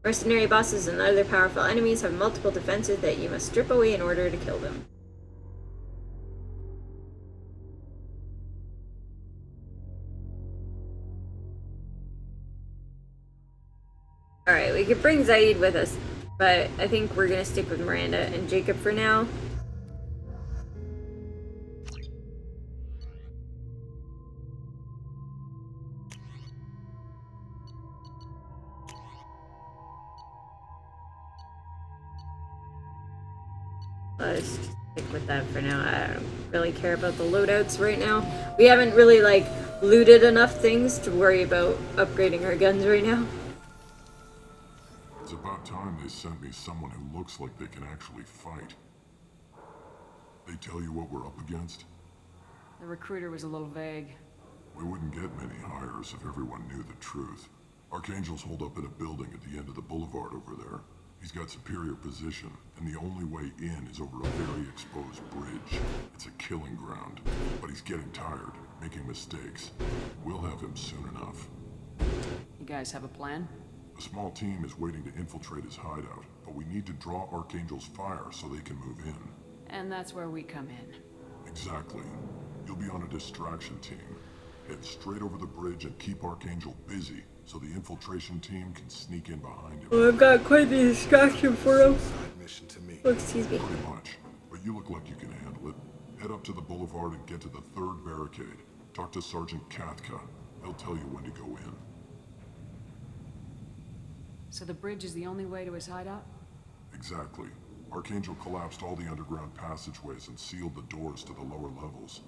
Mercenary bosses and other powerful enemies have multiple defenses that you must strip away in order to kill them. Alright, we could bring Zaid with us, but I think we're gonna stick with Miranda and Jacob for now. Let's just stick with that for now. I don't really care about the loadouts right now. We haven't really, like, looted enough things to worry about upgrading our guns right now. It's about time they sent me someone who looks like they can actually fight. They tell you what we're up against? The recruiter was a little vague. We wouldn't get many hires if everyone knew the truth. Archangel's holed up in a building at the end of the boulevard over there. He's got superior position, and the only way in is over a very exposed bridge. It's a killing ground, but he's getting tired, making mistakes. We'll have him soon enough. You guys have a plan? A small team is waiting to infiltrate his hideout, but we need to draw Archangel's fire so they can move in. And that's where we come in. Exactly. You'll be on a distraction team. Head straight over the bridge and keep Archangel busy so the infiltration team can sneak in behind him. Well, I've got quite the distraction for him. Mission to me. Oh, excuse me. Pretty much. But you look like you can handle it. Head up to the boulevard and get to the 3rd barricade. Talk to Sergeant Katka. He'll tell you when to go in. So the bridge is the only way to his hideout? Exactly. Archangel collapsed all the underground passageways and sealed the doors to the lower levels.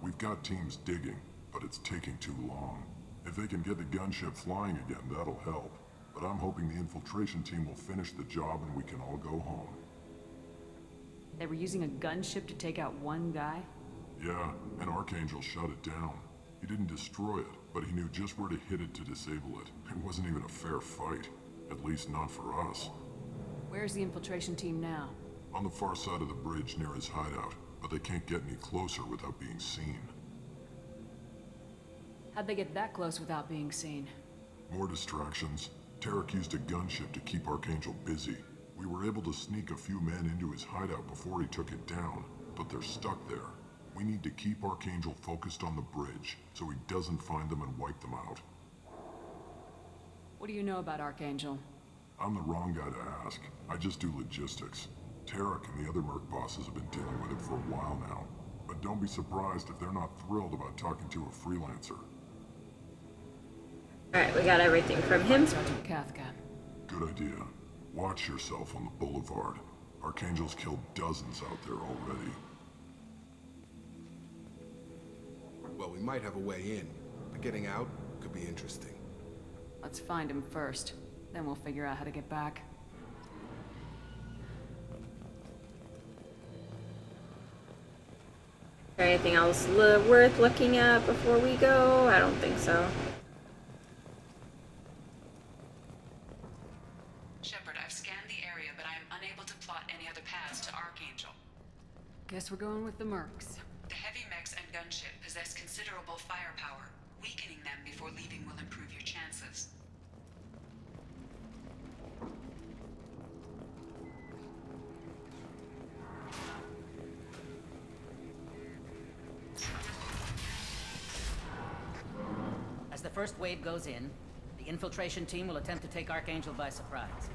We've got teams digging, but it's taking too long. If they can get the gunship flying again, that'll help. But I'm hoping the infiltration team will finish the job and we can all go home. They were using a gunship to take out one guy? Yeah, and Archangel shut it down. He didn't destroy it, but he knew just where to hit it to disable it. It wasn't even a fair fight. At least not for us. Where's the infiltration team now? On the far side of the bridge near his hideout, but they can't get any closer without being seen. How'd they get that close without being seen? More distractions. Tarek used a gunship to keep Archangel busy. We were able to sneak a few men into his hideout before he took it down, but they're stuck there. We need to keep Archangel focused on the bridge, so he doesn't find them and wipe them out. What do you know about Archangel? I'm the wrong guy to ask. I just do logistics. Tarek and the other merc bosses have been dealing with him for a while now. But don't be surprised if they're not thrilled about talking to a freelancer. Alright, we got everything from him. Sergeant Katka. Good idea. Watch yourself on the boulevard. Archangel's killed dozens out there already. Well, we might have a way in, but getting out could be interesting. Let's find him first. Then we'll figure out how to get back. Anything else worth looking at before we go? I don't think so. Shepard, I've scanned the area, but I am unable to plot any other paths to Archangel. Guess we're going with the mercs. The heavy mechs and gunship possess considerable firepower. Weakening them before leaving will improve your chances. As the first wave goes in, the infiltration team will attempt to take Archangel by surprise.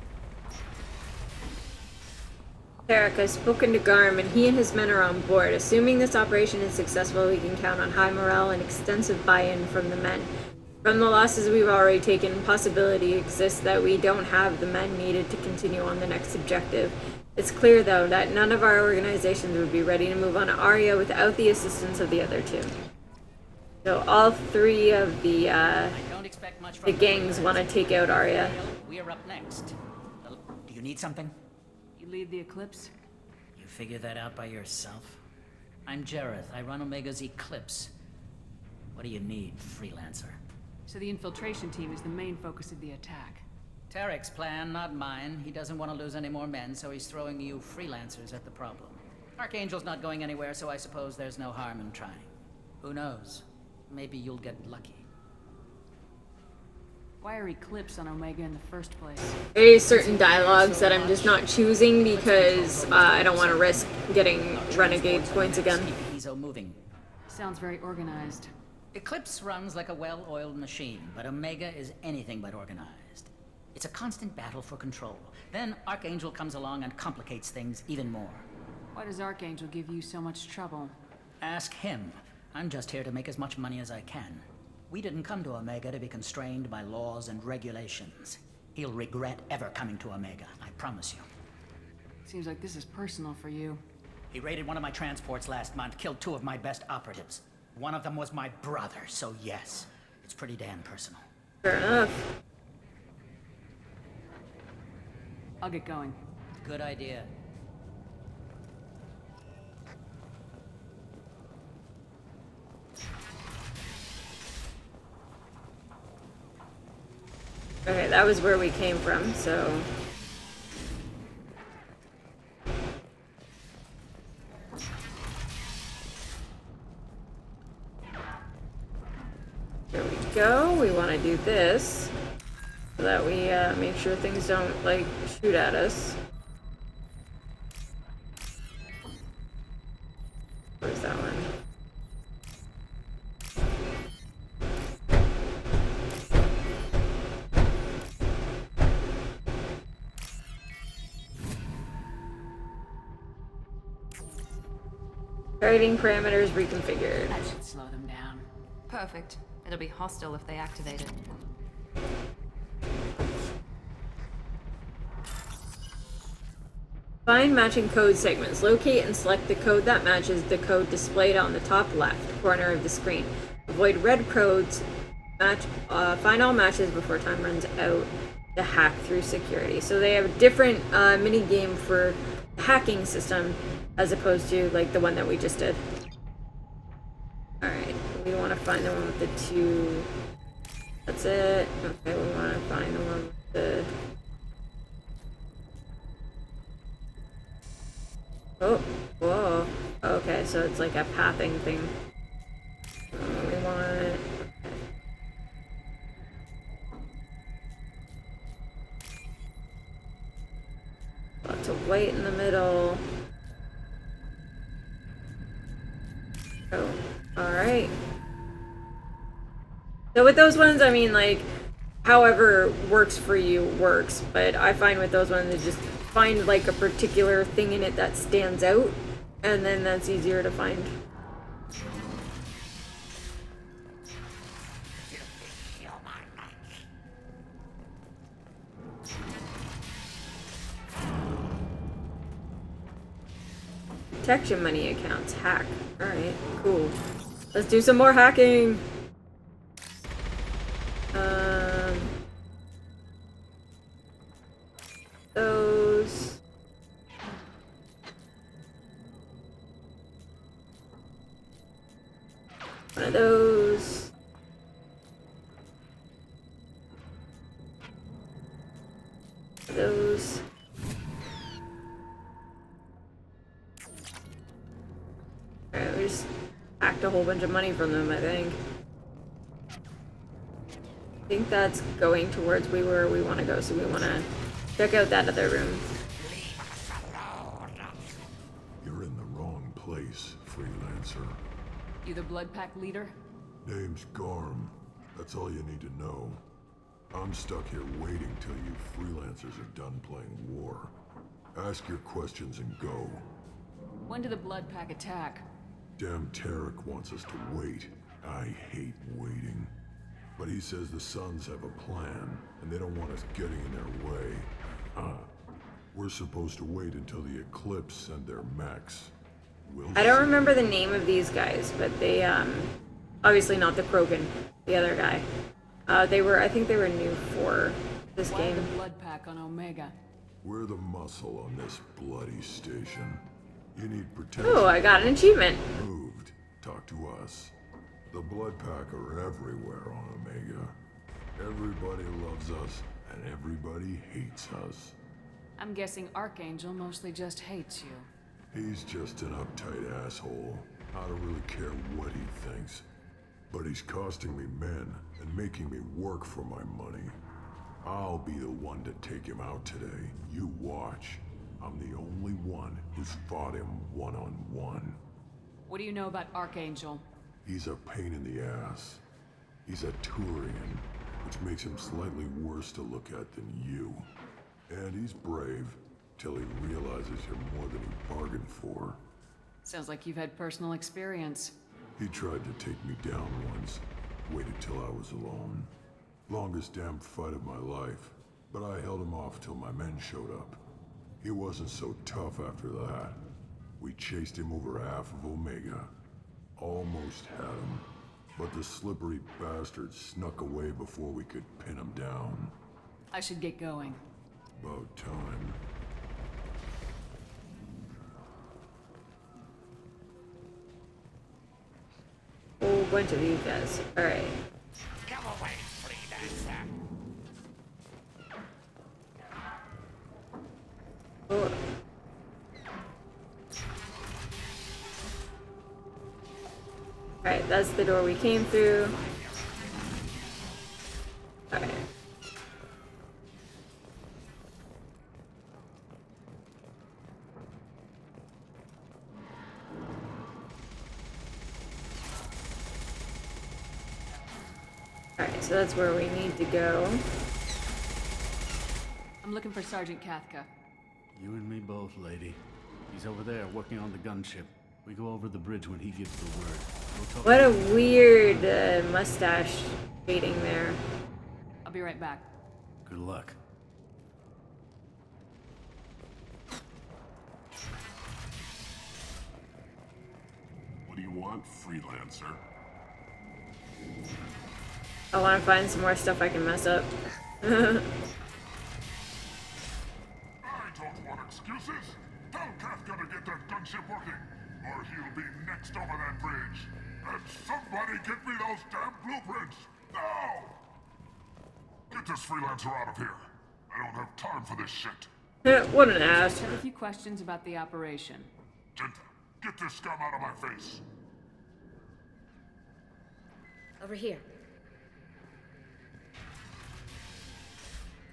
Tarek, I've spoken to Garm, and he and his men are on board. Assuming this operation is successful, we can count on high morale and extensive buy-in from the men. From the losses we've already taken, possibility exists that we don't have the men needed to continue on the next objective. It's clear, though, that none of our organizations would be ready to move on to Aria without the assistance of the other two. So all three of the gangs want to take out Aria. We are up next. Do you need something? You lead the Eclipse? You figure that out by yourself? I'm Jareth. I run Omega's Eclipse. What do you need, freelancer? So the infiltration team is the main focus of the attack. Tarek's plan, not mine. He doesn't want to lose any more men, so he's throwing you freelancers at the problem. Archangel's not going anywhere, so I suppose there's no harm in trying. Who knows? Maybe you'll get lucky. Why are Eclipse on Omega in the first place? There's certain dialogues that I'm just not choosing because I don't want to risk getting renegade points again. Moving. Sounds very organized. Eclipse runs like a well-oiled machine, but Omega is anything but organized. It's a constant battle for control. Then Archangel comes along and complicates things even more. Why does Archangel give you so much trouble? Ask him. I'm just here to make as much money as I can. We didn't come to Omega to be constrained by laws and regulations. He'll regret ever coming to Omega, I promise you. Seems like this is personal for you. He raided one of my transports last month, killed 2 of my best operatives. One of them was my brother, so yes, it's pretty damn personal. Fair enough. I'll get going. Good idea. Okay, that was where we came from, so... There we go. We want to do this so that we make sure things don't, like, shoot at us. Where's that one? Targeting parameters reconfigured. That should slow them down. Perfect. It'll be hostile if they activate it. Find matching code segments. Locate and select the code that matches the code displayed on the top left corner of the screen. Avoid red codes. Find all matches before time runs out to hack through security. So they have a different mini game for the hacking system as opposed to like the one that we just did. Alright, we want to find the one with the 2. That's it. Okay, we want to find the one with the... Oh, whoa. Okay, so it's like a pathing thing. We want... Lots of white in the middle. Oh, alright. So with those ones, I mean, like, however works for you works, but I find with those ones, they just find, like, a particular thing in it that stands out, and then that's easier to find. Protection money accounts. Hack. Alright, cool. Let's do some more hacking! Those. One of those. Those. Alright, we just hacked a whole bunch of money from them, I think. I think that's going towards where we want to go, so we want to check out that other room. You're in the wrong place, freelancer. You the Blood Pack leader? Name's Garm. That's all you need to know. I'm stuck here waiting till you freelancers are done playing war. Ask your questions and go. When did the Blood Pack attack? Damn Tarek wants us to wait. I hate waiting. But he says the Suns have a plan, and they don't want us getting in their way. We're supposed to wait until the Eclipse send their mechs. I don't remember the name of these guys, but they, obviously not the Krogan, the other guy. I think they were new for this game. The Blood Pack on Omega. We're the muscle on this bloody station. You need protection. Oh, I got an achievement. Moved. Talk to us. The Blood Pack are everywhere on Omega. Everybody loves us, and everybody hates us. I'm guessing Archangel mostly just hates you. He's just an uptight asshole. I don't really care what he thinks. But he's costing me men and making me work for my money. I'll be the one to take him out today. You watch. I'm the only one who's fought him one-on-one. What do you know about Archangel? He's a pain in the ass. He's a Turian, which makes him slightly worse to look at than you. And he's brave, till he realizes you're more than he bargained for. Sounds like you've had personal experience. He tried to take me down once, waited till I was alone. Longest damn fight of my life, but I held him off till my men showed up. He wasn't so tough after that. We chased him over half of Omega. Almost had him, but the slippery bastard snuck away before we could pin him down. I should get going. About time. Whole bunch of these guys. Alright. Come away, freelancer. Alright, that's the door we came through. Alright. Alright, so that's where we need to go. I'm looking for Sergeant Kathka. You and me both, lady. He's over there working on the gunship. We go over the bridge when he gives the word. We'll talk What a about it. weird mustache fading there. I'll be right back. Good luck. What do you want, freelancer? I want to find some more stuff I can mess up. I don't want excuses. Tell Kafka to get that gunship working, or he'll be next over that bridge. And somebody get me those damn blueprints, now! Get this freelancer out of here. I don't have time for this shit. What an ass. Just have a few questions about the operation. Genta, get this scum out of my face. Over here.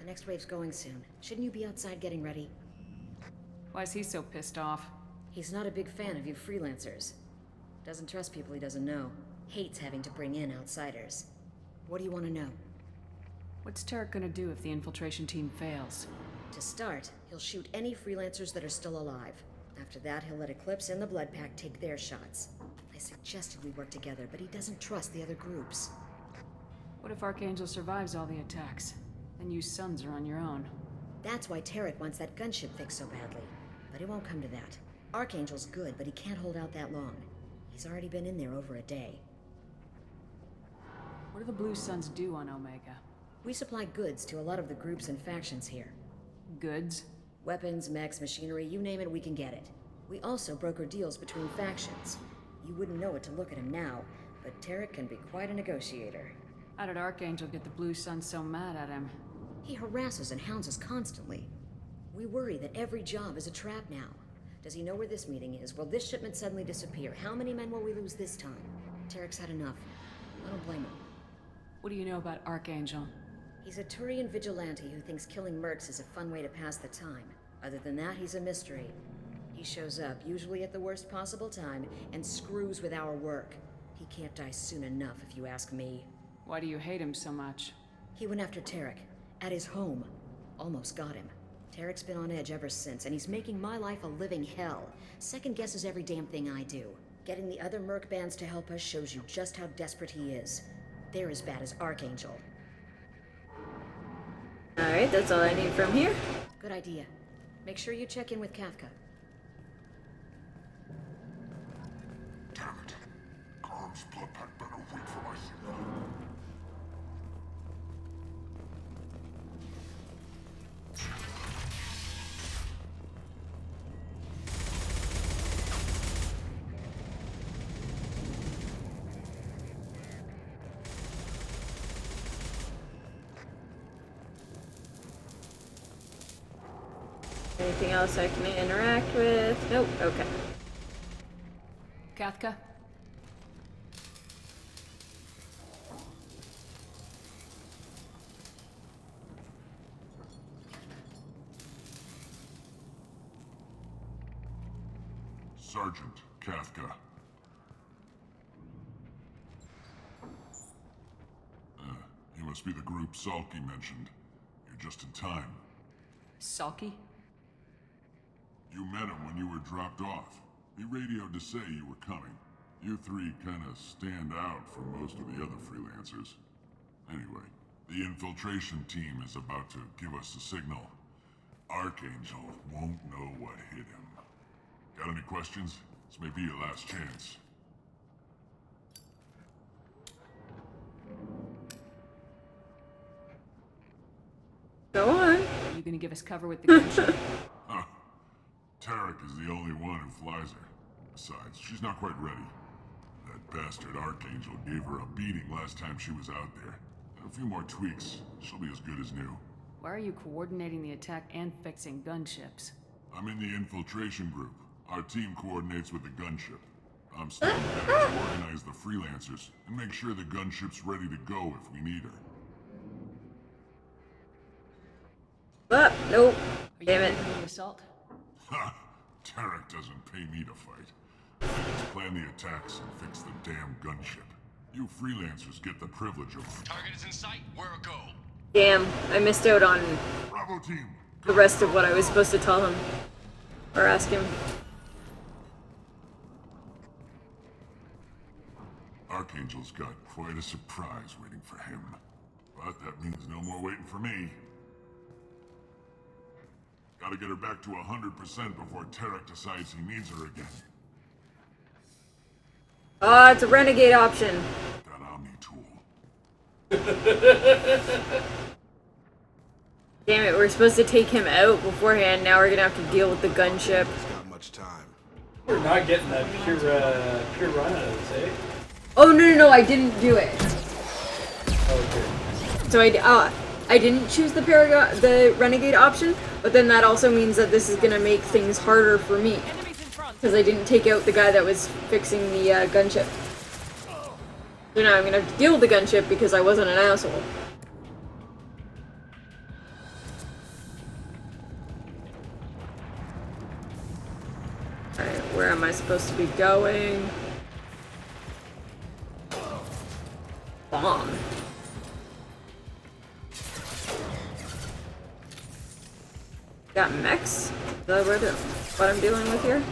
The next wave's going soon. Shouldn't you be outside getting ready? Why is he so pissed off? He's not a big fan of you freelancers. Doesn't trust people he doesn't know. Hates having to bring in outsiders. What do you want to know? What's Tarek gonna do if the infiltration team fails? To start, he'll shoot any freelancers that are still alive. After that, he'll let Eclipse and the Blood Pack take their shots. I suggested we work together, but he doesn't trust the other groups. What if Archangel survives all the attacks? Then you sons are on your own. That's why Tarek wants that gunship fixed so badly. But it won't come to that. Archangel's good, but he can't hold out that long. He's already been in there over a day. What do the Blue Suns do on Omega? We supply goods to a lot of the groups and factions here. Goods? Weapons, mechs, machinery, you name it, we can get it. We also broker deals between factions. You wouldn't know it to look at him now, but Tarek can be quite a negotiator. How did Archangel get the Blue Suns so mad at him? He harasses and hounds us constantly. We worry that every job is a trap now. Does he know where this meeting is? Will this shipment suddenly disappear? How many men will we lose this time? Tarek's had enough. I don't blame him. What do you know about Archangel? He's a Turian vigilante who thinks killing mercs is a fun way to pass the time. Other than that, he's a mystery. He shows up, usually at the worst possible time, and screws with our work. He can't die soon enough, if you ask me. Why do you hate him so much? He went after Tarek. At his home. Almost got him. Tarek's been on edge ever since, and he's making my life a living hell. Second guesses every damn thing I do. Getting the other merc bands to help us shows you just how desperate he is. They're as bad as Archangel. Alright, that's all I need from here. Good idea. Make sure you check in with Kafka. Damn it. Carm's blood pack better wait for my signal. Anything else I can interact with? Nope, okay. Kathka? Sergeant Kafka. You must be the group Salky mentioned. You're just in time. Salky? You met him when you were dropped off. He radioed to say you were coming. You three kind of stand out from most of the other freelancers. Anyway, the infiltration team is about to give us the signal. Archangel won't know what hit him. Got any questions? This may be your last chance. Go on. Are you gonna give us cover with the gunship? Huh. Tarek is the only one who flies her. Besides, she's not quite ready. That bastard Archangel gave her a beating last time she was out there. A few more tweaks, she'll be as good as new. Why are you coordinating the attack and fixing gunships? I'm in the infiltration group. Our team coordinates with the gunship. I'm standing by to organize the freelancers and make sure the gunship's ready to go if we need her. Nope. Damn it. The assault? Ha! Tarek doesn't pay me to fight. Let's plan the attacks and fix the damn gunship. You freelancers get the privilege of... Target is in sight. Where a go? Damn, I missed out on Bravo team. the rest of what I was supposed to tell him. Or ask him. Archangel's got quite a surprise waiting for him. But that means no more waiting for me. Gotta get her back to 100% before Tarek decides he needs her again. It's a renegade option. That Omni tool. Damn it, we're supposed to take him out beforehand. Now we're gonna have to deal with the gunship. Not much time. We're not getting that pure run out of this, eh? Oh, no, I didn't do it. Okay. So I didn't choose the renegade option, but then that also means that this is gonna make things harder for me. Because I didn't take out the guy that was fixing the gunship. So now I'm gonna have to deal with the gunship because I wasn't an asshole. Alright, where am I supposed to be going? Bomb. Got mechs? Is that what I'm dealing with here?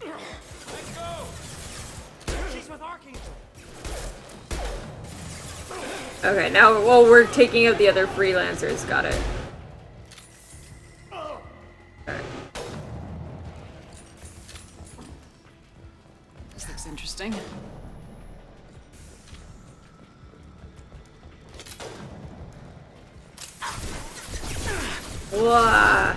Let's go! She's with Archangel. Okay, now, well, we're taking out the other freelancers. Got it. Alright. This looks interesting. Whoa.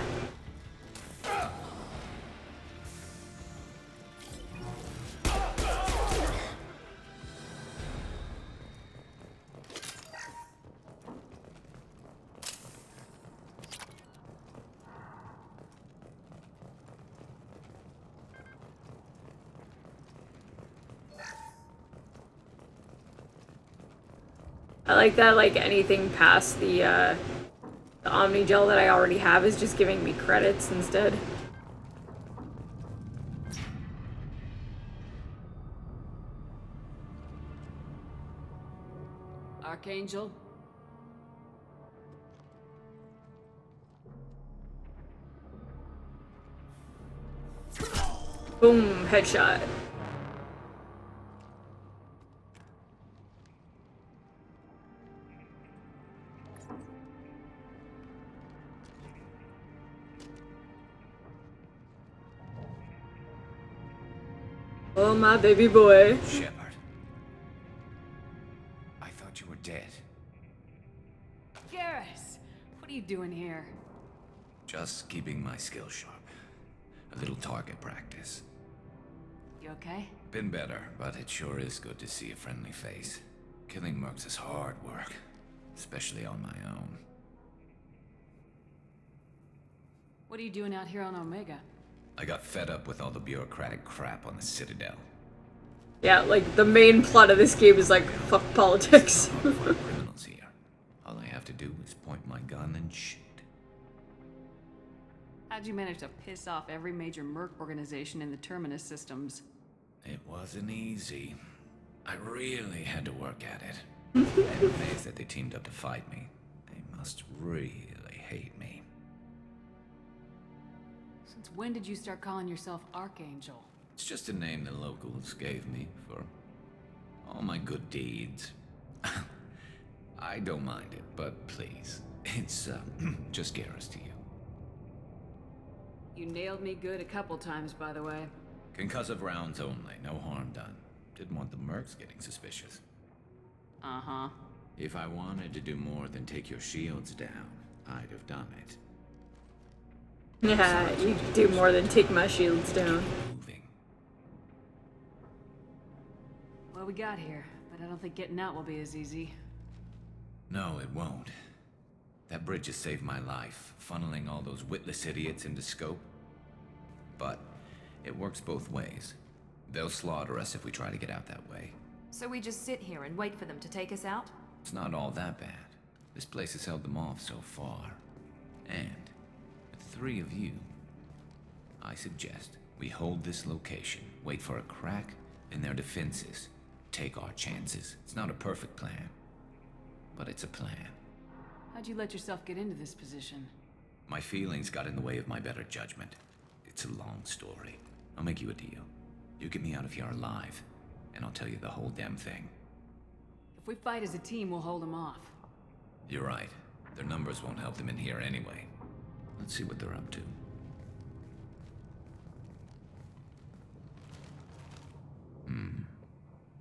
I like that, like, anything past the Omni gel that I already have is just giving me credits instead. Archangel? Boom, headshot. Oh, my baby boy. Shepard. I thought you were dead. Garrus! What are you doing here? Just keeping my skills sharp. A little target practice. You okay? Been better, but it sure is good to see a friendly face. Killing mercs is hard work, especially on my own. What are you doing out here on Omega? I got fed up with all the bureaucratic crap on the Citadel. Yeah, like, the main plot of this game is like, fuck politics. Criminals here. All I have to do is point my gun and shoot. How'd you manage to piss off every major merc organization in the Terminus systems? It wasn't easy. I really had to work at it. I'm amazed that they teamed up to fight me. They must really hate me. Since when did you start calling yourself Archangel? It's just a name the locals gave me for all my good deeds. I don't mind it, but please, it's just Garrus to you. You nailed me good a couple times, by the way. Concussive rounds only, no harm done. Didn't want the mercs getting suspicious. Uh-huh. If I wanted to do more than take your shields down, I'd have done it. Yeah, you do more than take my shields down. What we got here, but I don't think getting out will be as easy. No, it won't. That bridge has saved my life, funneling all those witless idiots into scope. But It works both ways. They'll slaughter us if we try to get out that way. So we just sit here and wait for them to take us out? It's not all that bad. This place has held them off so far. And with 3 of you, I suggest we hold this location, wait for a crack in their defenses, take our chances. It's not a perfect plan, but it's a plan. How'd you let yourself get into this position? My feelings got in the way of my better judgment. It's a long story. I'll make you a deal. You get me out if you're alive, and I'll tell you the whole damn thing. If we fight as a team, we'll hold them off. You're right. Their numbers won't help them in here anyway. Let's see what they're up to.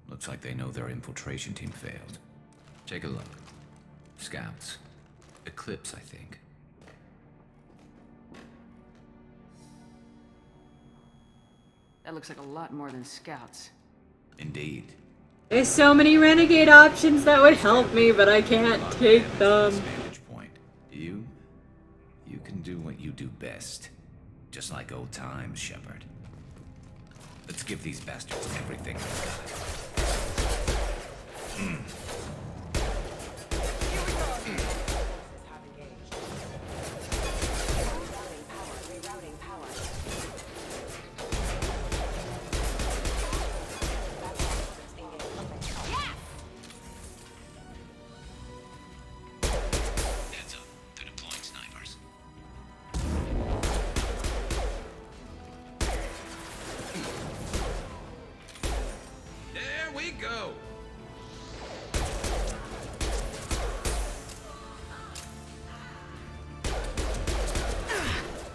Looks like they know their infiltration team failed. Take a look. Scouts. Eclipse, I think. That looks like a lot more than scouts. Indeed. There's so many renegade options that would help me, but I can't take them. Vantage point. You can do what you do best. Just like old times, Shepard. Let's give these bastards everything they've got.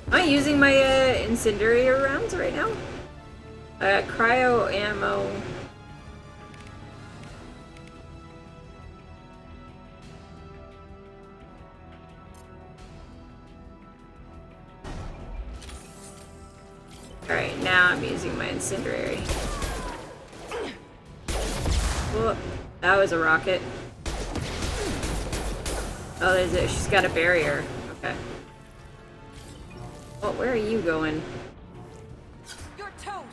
Am I using my incendiary rounds right now? Cryo ammo. Alright, now I'm using my incendiary. Oh, that was a rocket. Oh, there's it. She's got a barrier. Okay. Oh, where are you going? You're toast!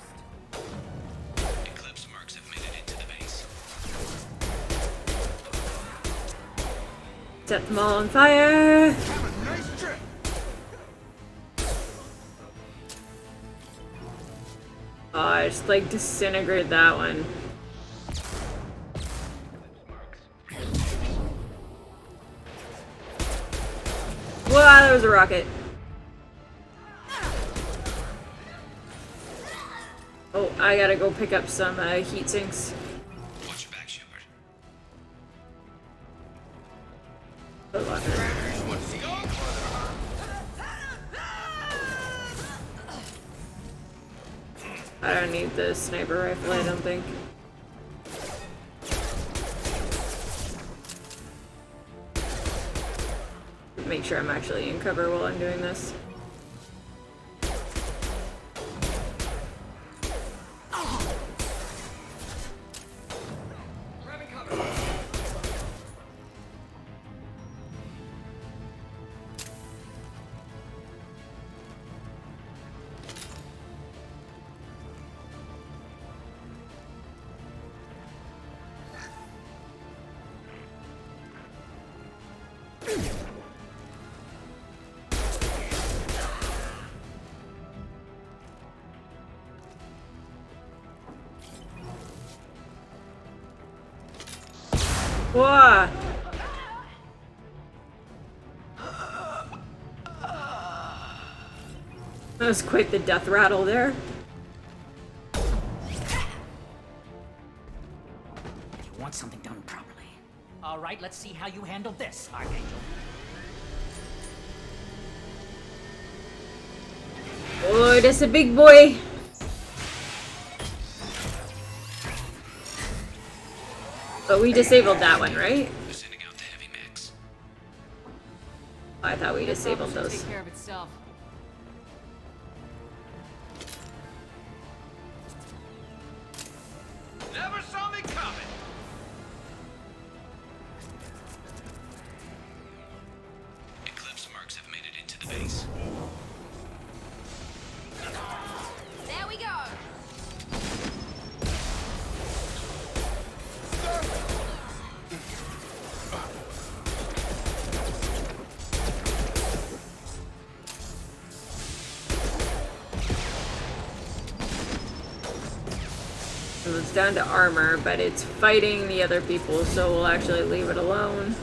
Eclipse mercs have made it into the base. Set them all on fire! Have a nice trip. Oh, I just like disintegrated that one. Wow, there was a rocket. Oh, I gotta go pick up some heat sinks. Watch your back, Shepard. Good luck. I don't need the sniper rifle, I don't think. Make sure I'm actually in cover while I'm doing this. Whoa! That was quite the death rattle there. You want something done properly. All right, let's see how you handle this, Archangel. Oh, that's a big boy. But we disabled that one, right? I thought we disabled those. Take care of itself. Never saw me coming. Eclipse mercs have made it into the base. There we go! So it's down to armor, but it's fighting the other people, so we'll actually leave it alone.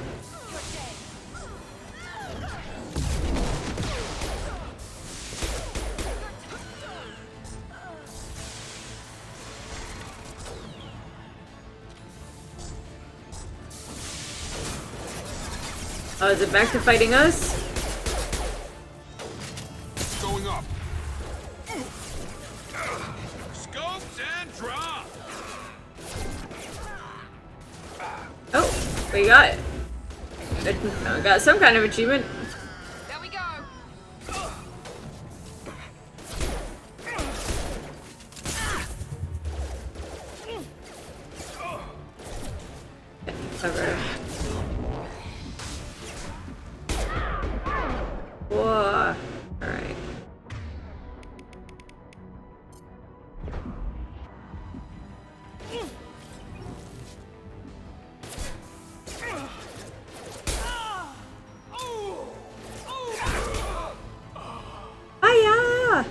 Oh, is it back to fighting us? Going up. Scopes and drop. Oh, we got some kind of achievement. There we go. Cover. Whoa. Alright. Hiya!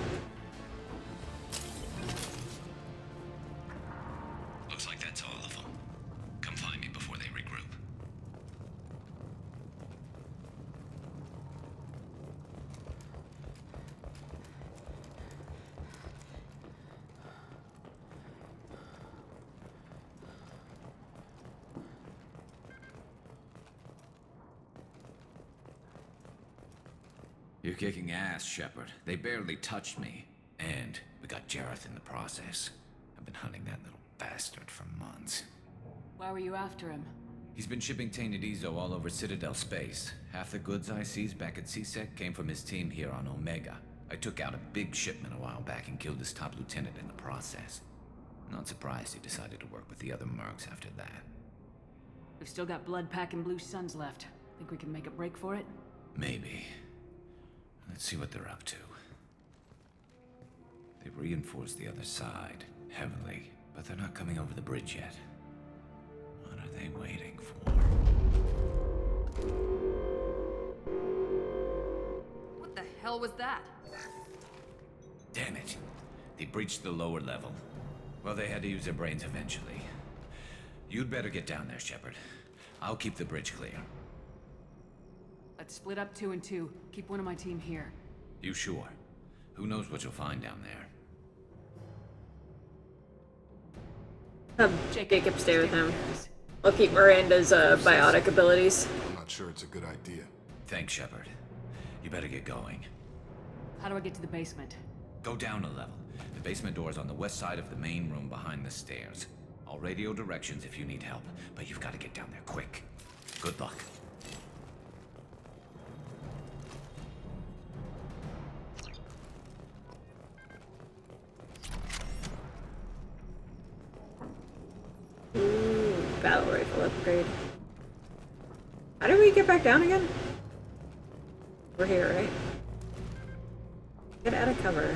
Looks like that's all of them. Come find me before they regroup. You're kicking ass, Shepard. They barely touched me. And we got Jareth in the process. I've been hunting that little bastard for months. Why were you after him? He's been shipping tainted Ezo all over Citadel space. Half the goods I seized back at CSEC came from his team here on Omega. I took out a big shipment a while back and killed his top lieutenant in the process. Not surprised he decided to work with the other mercs after that. We've still got blood packing blue suns left. Think we can make a break for it? Maybe. Let's see what they're up to. They've reinforced the other side, heavily, but they're not coming over the bridge yet. What are they waiting for? What the hell was that? Damn it. They breached the lower level. Well, they had to use their brains eventually. You'd better get down there, Shepard. I'll keep the bridge clear. Let's split up 2 and 2. Keep one of my team here. You sure? Who knows what you'll find down there? Jacob, stay with him. I'll keep Miranda's biotic abilities. I'm not sure it's a good idea. Thanks, Shepard. You better get going. How do I get to the basement? Go down a level. The basement door is on the west side of the main room behind the stairs. I'll radio directions if you need help, but you've got to get down there quick. Good luck. Ooh, battle rifle upgrade. How do we get back down again? We're here, right? Get out of cover.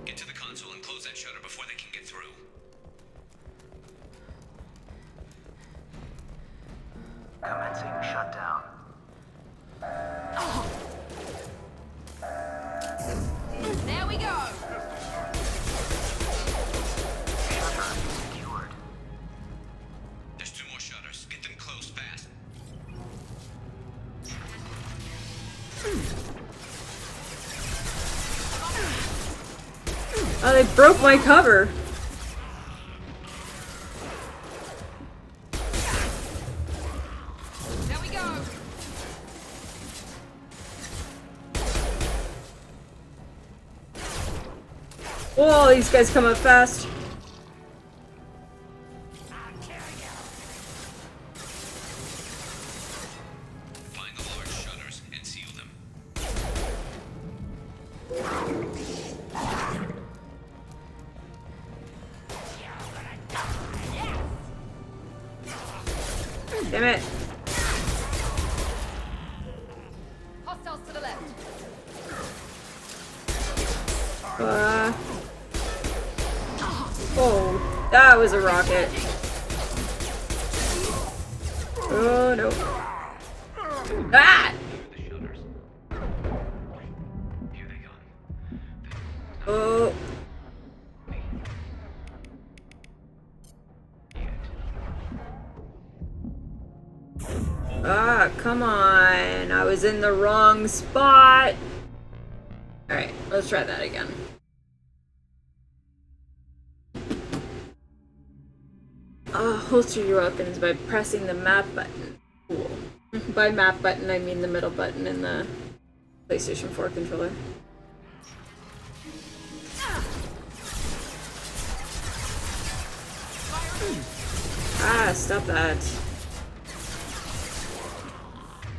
Get to the console and close that shutter before they can get through. Commencing shutdown. There we go! Shutter secured. There's 2 more shutters. Get them closed fast. Oh, they broke my cover. There we go! Whoa, these guys come up fast. Find the large shutters and seal them. Damn it. Oh, that was a rocket. Oh no. Ah! Oh. Ah, come on. I was in the wrong spot. Alright, let's try that again. Holster your weapons by pressing the map button. Cool. By map button, I mean the middle button in the PlayStation 4 controller. Ah, stop that.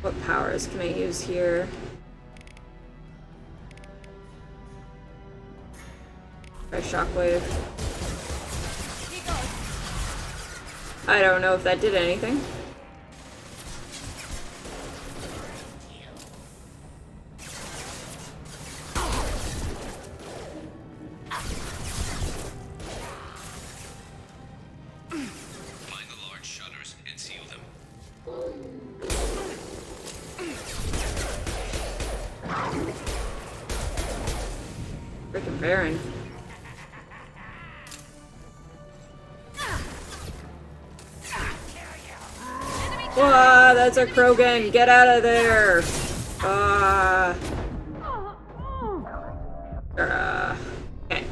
What powers can I use here? Try shockwave. I don't know if that did anything. Find the large shutters and seal them. Freaking Baron. Whoa, that's a Krogan. Get out of there. Okay.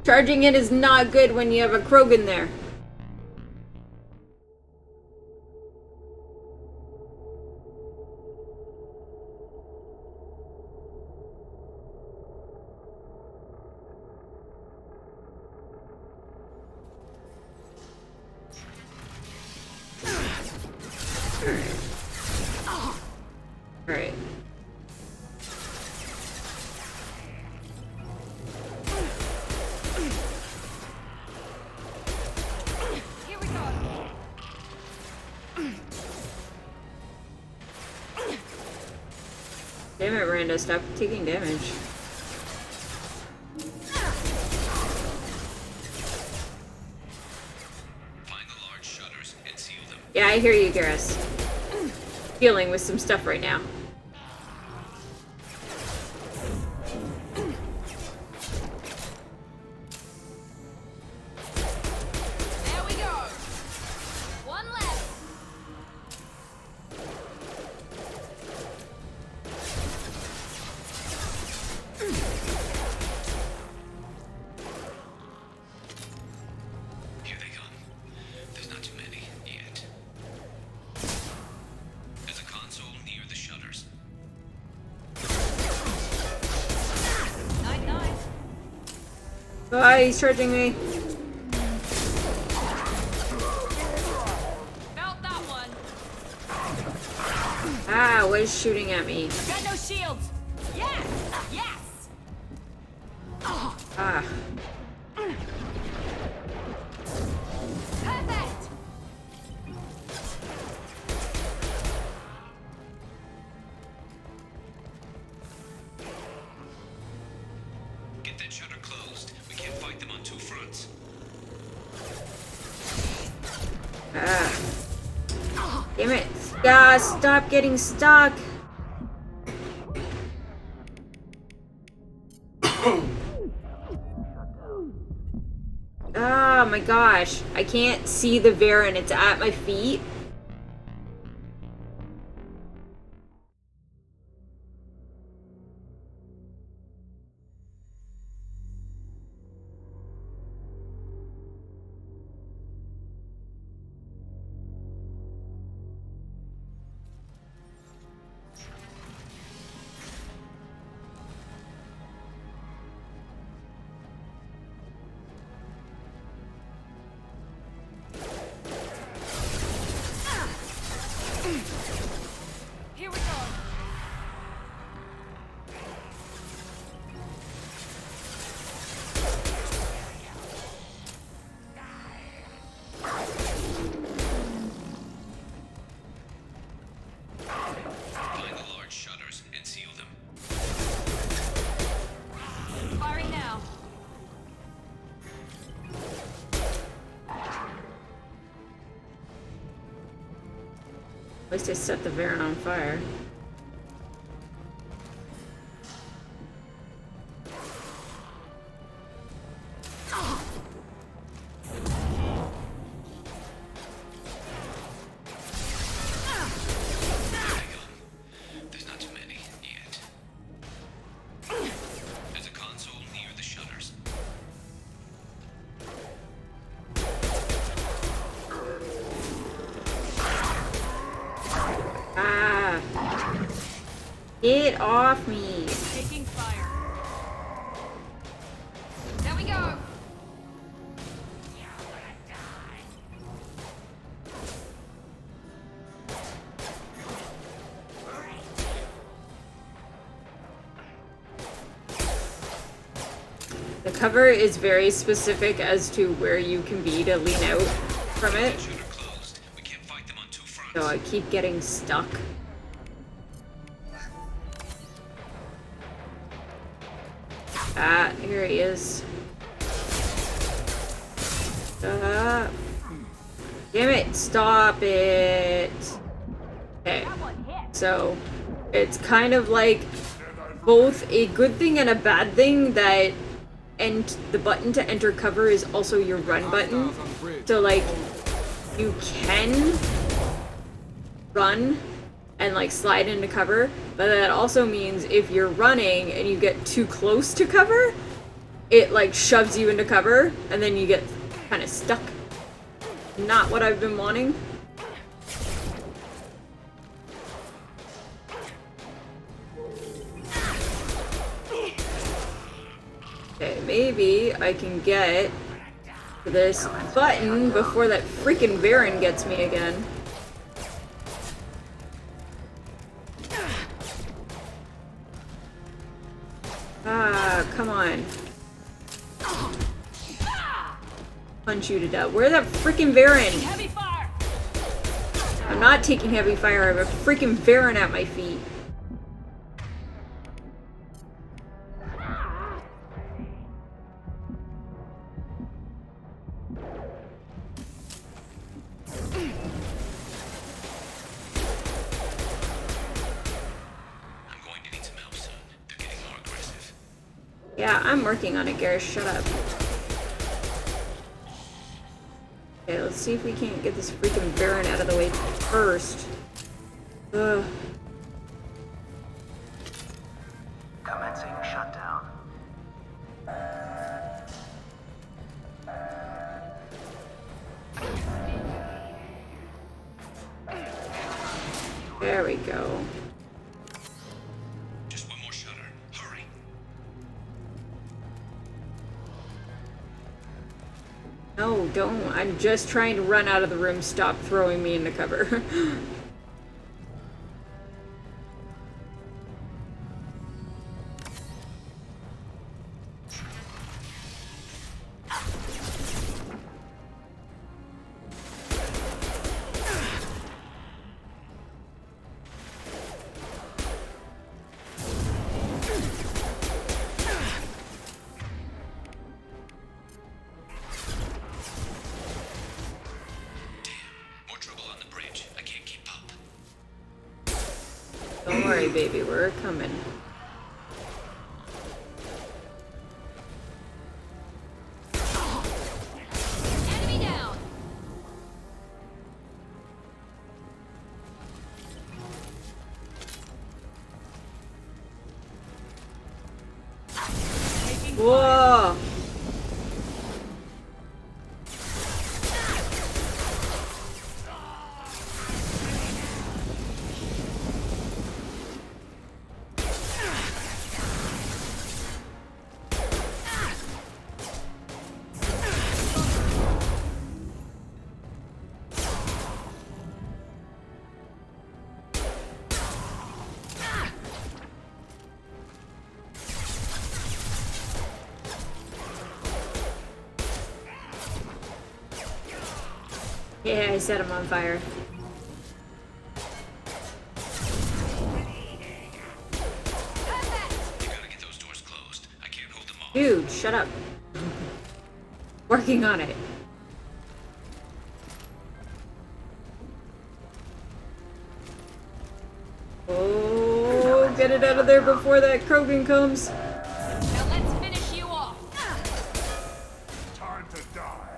Charging it is not good when you have a Krogan there. Alright. Here we go. Damn it, Miranda, stop taking damage. Find the large shutters and seal them. Yeah, I hear you, Garrus. Dealing with some stuff right now. There we go. One left. Here they come. There's not too many yet. There's a console near the shutters. 9-9. Ah, he's charging me. Felt that one. Ah, what is shooting at me? Got no shields. Yes. Yes. Ah. Perfect. Get that shutter closed. We can't fight them on two fronts. Ah. Damn it. Ah, stop getting stuck. Oh my gosh. I can't see the Varen. It's at my feet. Here we go. Find the large shutters and seal them. Firing now. At least I set the Varen on fire. There's not too many yet. There's a console near the shutters. Ah! Get off me! Taking fire. There we go. The cover is very specific as to where you can be to lean out from it. So I keep getting stuck. Ah, here he is. Stop. Damn it, stop it. Okay, so it's kind of like both a good thing and a bad thing that the button to enter cover is also your run button. So like you can run and like slide into cover, but that also means if you're running and you get too close to cover, it like shoves you into cover and then you get kind of stuck. Not what I've been wanting. Okay, maybe I can get this button before that freaking Varen gets me again. Ah, come on. Punch you to death. Where's that freaking Varen? I'm not taking heavy fire. I have a freaking Varen at my feet. Yeah, I'm working on it, Garrus. Shut up. Okay, let's see if we can't get this freaking Varen out of the way first. Ugh. Commencing shutdown. There we go. Just one more shutter. Hurry. No, don't. I'm just trying to run out of the room. Stop throwing me into cover. Don't worry, baby. We're coming. Enemy down. Whoa! Yeah, I set him on fire. Dude, shut up. Working on it. Get it out of there before that Krogan comes. Now let's finish you off. Time to die.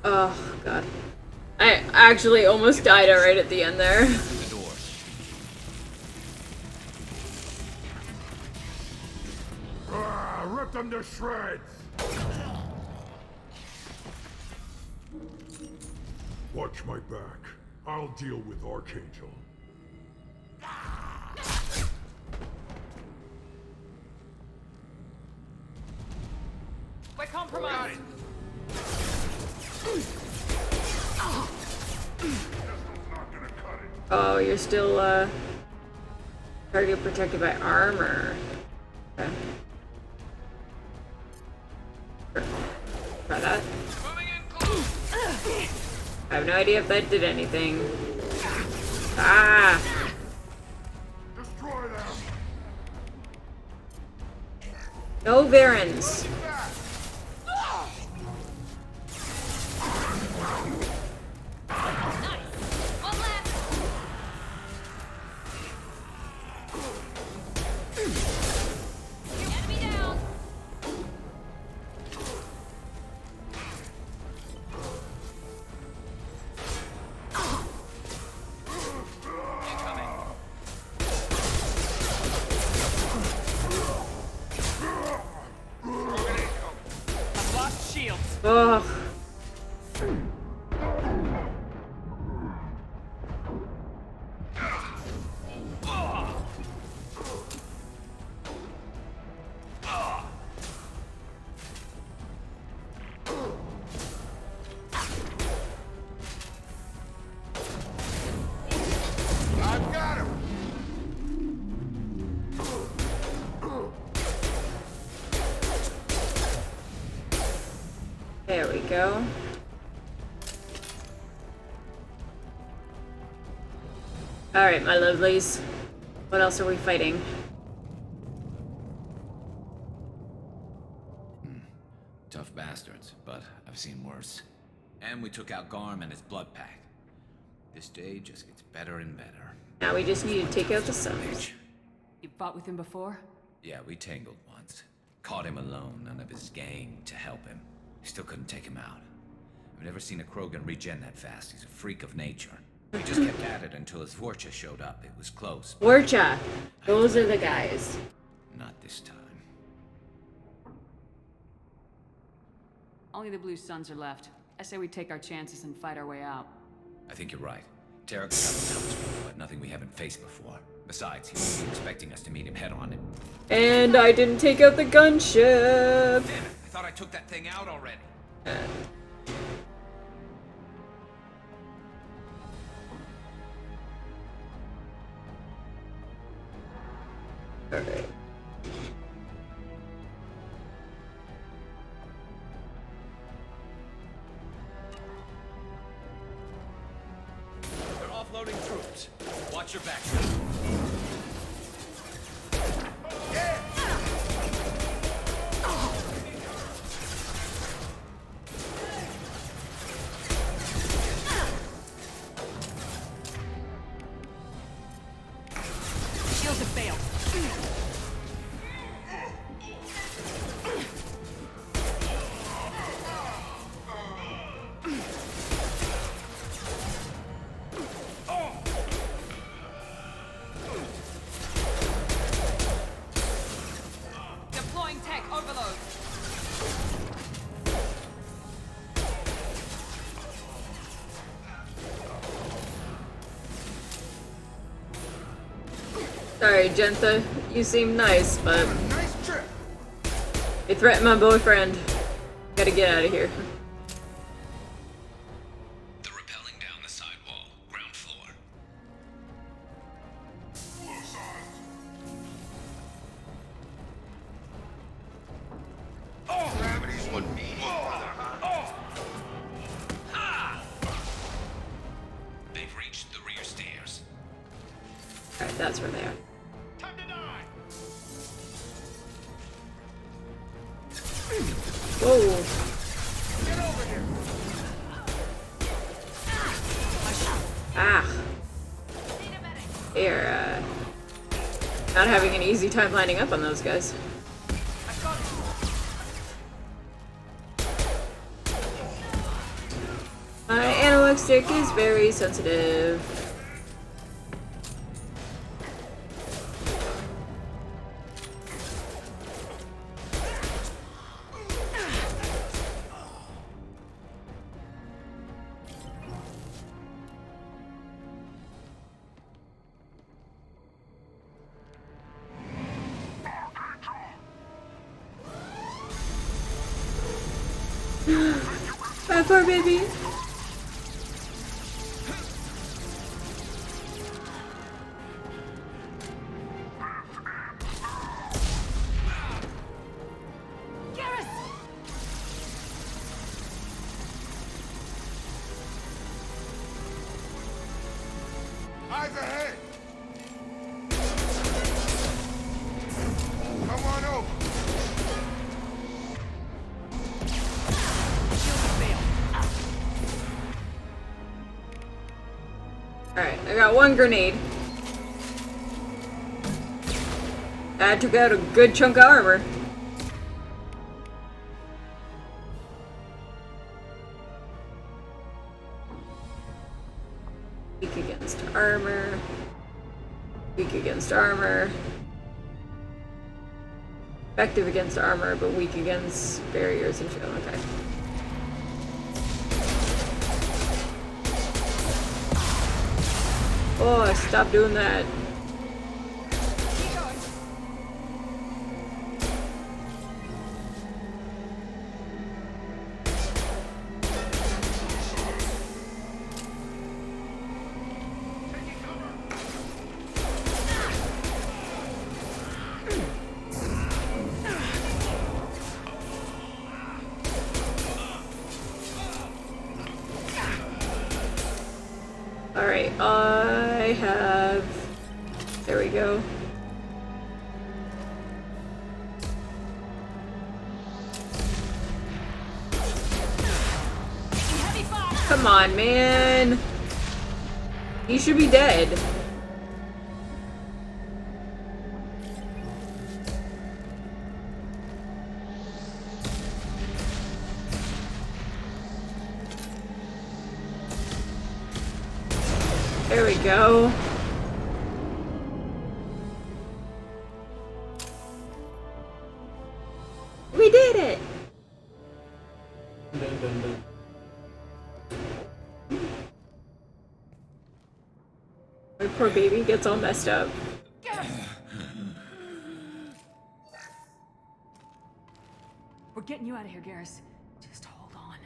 Oh, God. I actually almost died right at the end there. Rip them to shreds! Watch my back. I'll deal with Archangel. We're compromised. Oh, you're still, target protected by armor. Okay. Sure. Try that. I have no idea if that did anything. Ah! Destroy them! No Varens. Ugh. I've got him! There we go. Alright, my lovelies. What else are we fighting? Tough bastards, but I've seen worse. And we took out Garm and his blood pack. This day just gets better and better. Now we just need to take out the Suns. You fought with him before? Yeah, we tangled once. Caught him alone, none of his gang to help him. Still couldn't take him out. I've never seen a Krogan regen that fast. He's a freak of nature. We just kept at it until his Vorcha showed up. It was close. Vorcha. Those are the guys. Not this time. Only the Blue Suns are left. I say we take our chances and fight our way out. I think you're right. Tarek's got an announcement, but nothing we haven't faced before. Besides, he won't be expecting us to meet him head on. And I didn't take out the gunship. Damn it, I thought I took that thing out already. Alright. They're offloading troops. Watch your back. Shields have failed. Deploying tech overload. Sorry, Gentha. You seem nice, but you threatened my boyfriend. Gotta get out of here. They're rappelling down the side wall, ground floor. Gravity's what me, They've reached the rear stairs. Alright, that's where they are. Whoa. Get over here. Ah. They're not having an easy time lining up on those guys. My analog stick is very sensitive. My poor baby. Eyes ahead! Come on over! Alright, I got one grenade. That took out a good chunk of armor. Weak against armor. Weak against armor. Effective against armor, but weak against barriers and shit. Okay. Oh, stop doing that. Alright, I have... There we go. Come on, man! He should be dead. There we go. We did it! My poor baby gets all messed up. We're getting you out of here, Garrus. Just hold on.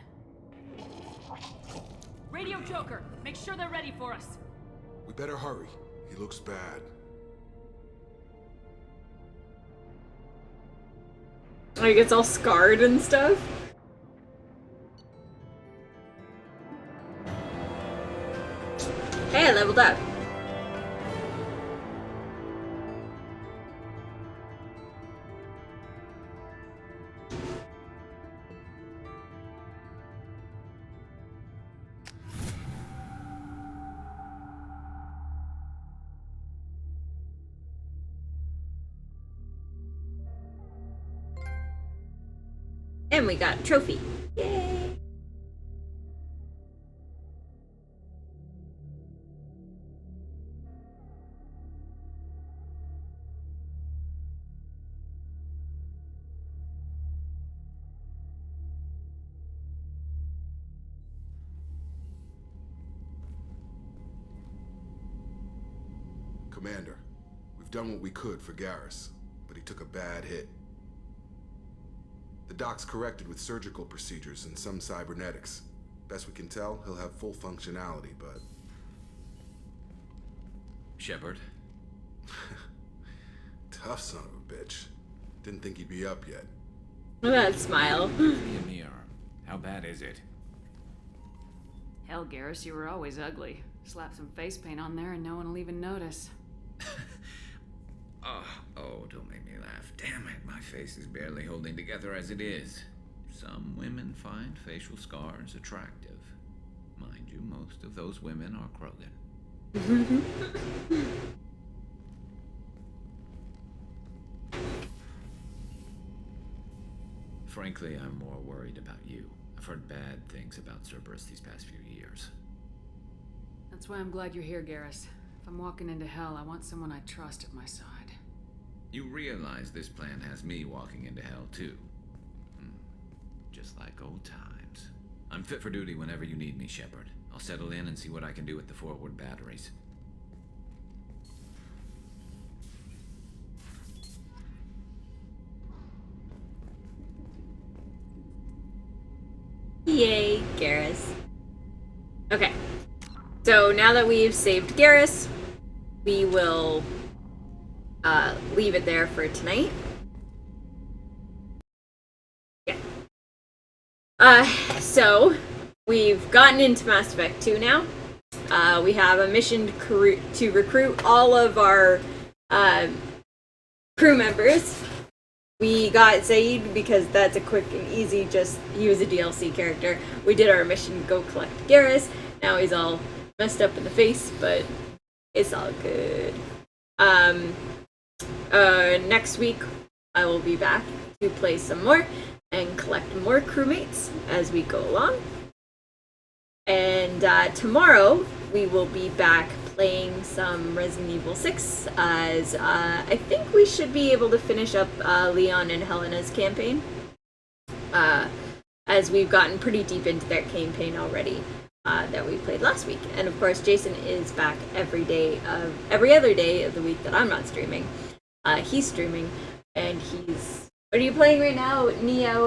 Radio Joker, make sure they're ready for us. We better hurry. He looks bad. Like, it's all scarred and stuff. Hey, I leveled up. And we got a trophy. Yay! Commander, we've done what we could for Garrus, but he took a bad hit. The doc's corrected with surgical procedures and some cybernetics. Best we can tell, he'll have full functionality, but... Shepard? Tough son of a bitch. Didn't think he'd be up yet. That smile. Mirror. How bad is it? Hell, Garrus, you were always ugly. Slap some face paint on there and no one will even notice. Oh, don't make me laugh. Damn it, my face is barely holding together as it is. Some women find facial scars attractive. Mind you, most of those women are Krogan. frankly, I'm more worried about you. I've heard bad things about Cerberus these past few years. That's why I'm glad you're here, Garrus. If I'm walking into hell, I want someone I trust at my side. You realize this plan has me walking into hell, too. Just like old times. I'm fit for duty whenever you need me, Shepard. I'll settle in and see what I can do with the forward batteries. Yay, Garrus. Okay. So now that we've saved Garrus, we will leave it there for tonight. Yeah. So we've gotten into Mass Effect 2 now. We have a mission to recruit all of our crew members. We got Zaid because that's a quick and easy, just he was a DLC character. We did our mission to go collect Garrus. Now he's all messed up in the face, but it's all good. Next week I will be back to play some more and collect more crewmates as we go along. And tomorrow we will be back playing some Resident Evil 6 as I think we should be able to finish up Leon and Helena's campaign, as we've gotten pretty deep into their campaign already that we played last week. And of course Jason is back every other day of the week that I'm not streaming. He's streaming, and he's... What are you playing right now? Neo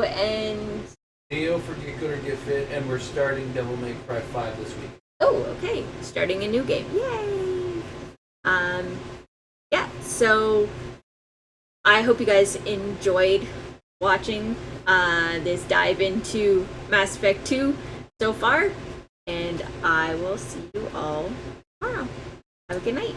for Git Gud or Git Fit, and we're starting Devil May Cry 5 this week. Oh, okay. Starting a new game. Yay! Yeah, so I hope you guys enjoyed watching this dive into Mass Effect 2 so far, and I will see you all tomorrow. Have a good night.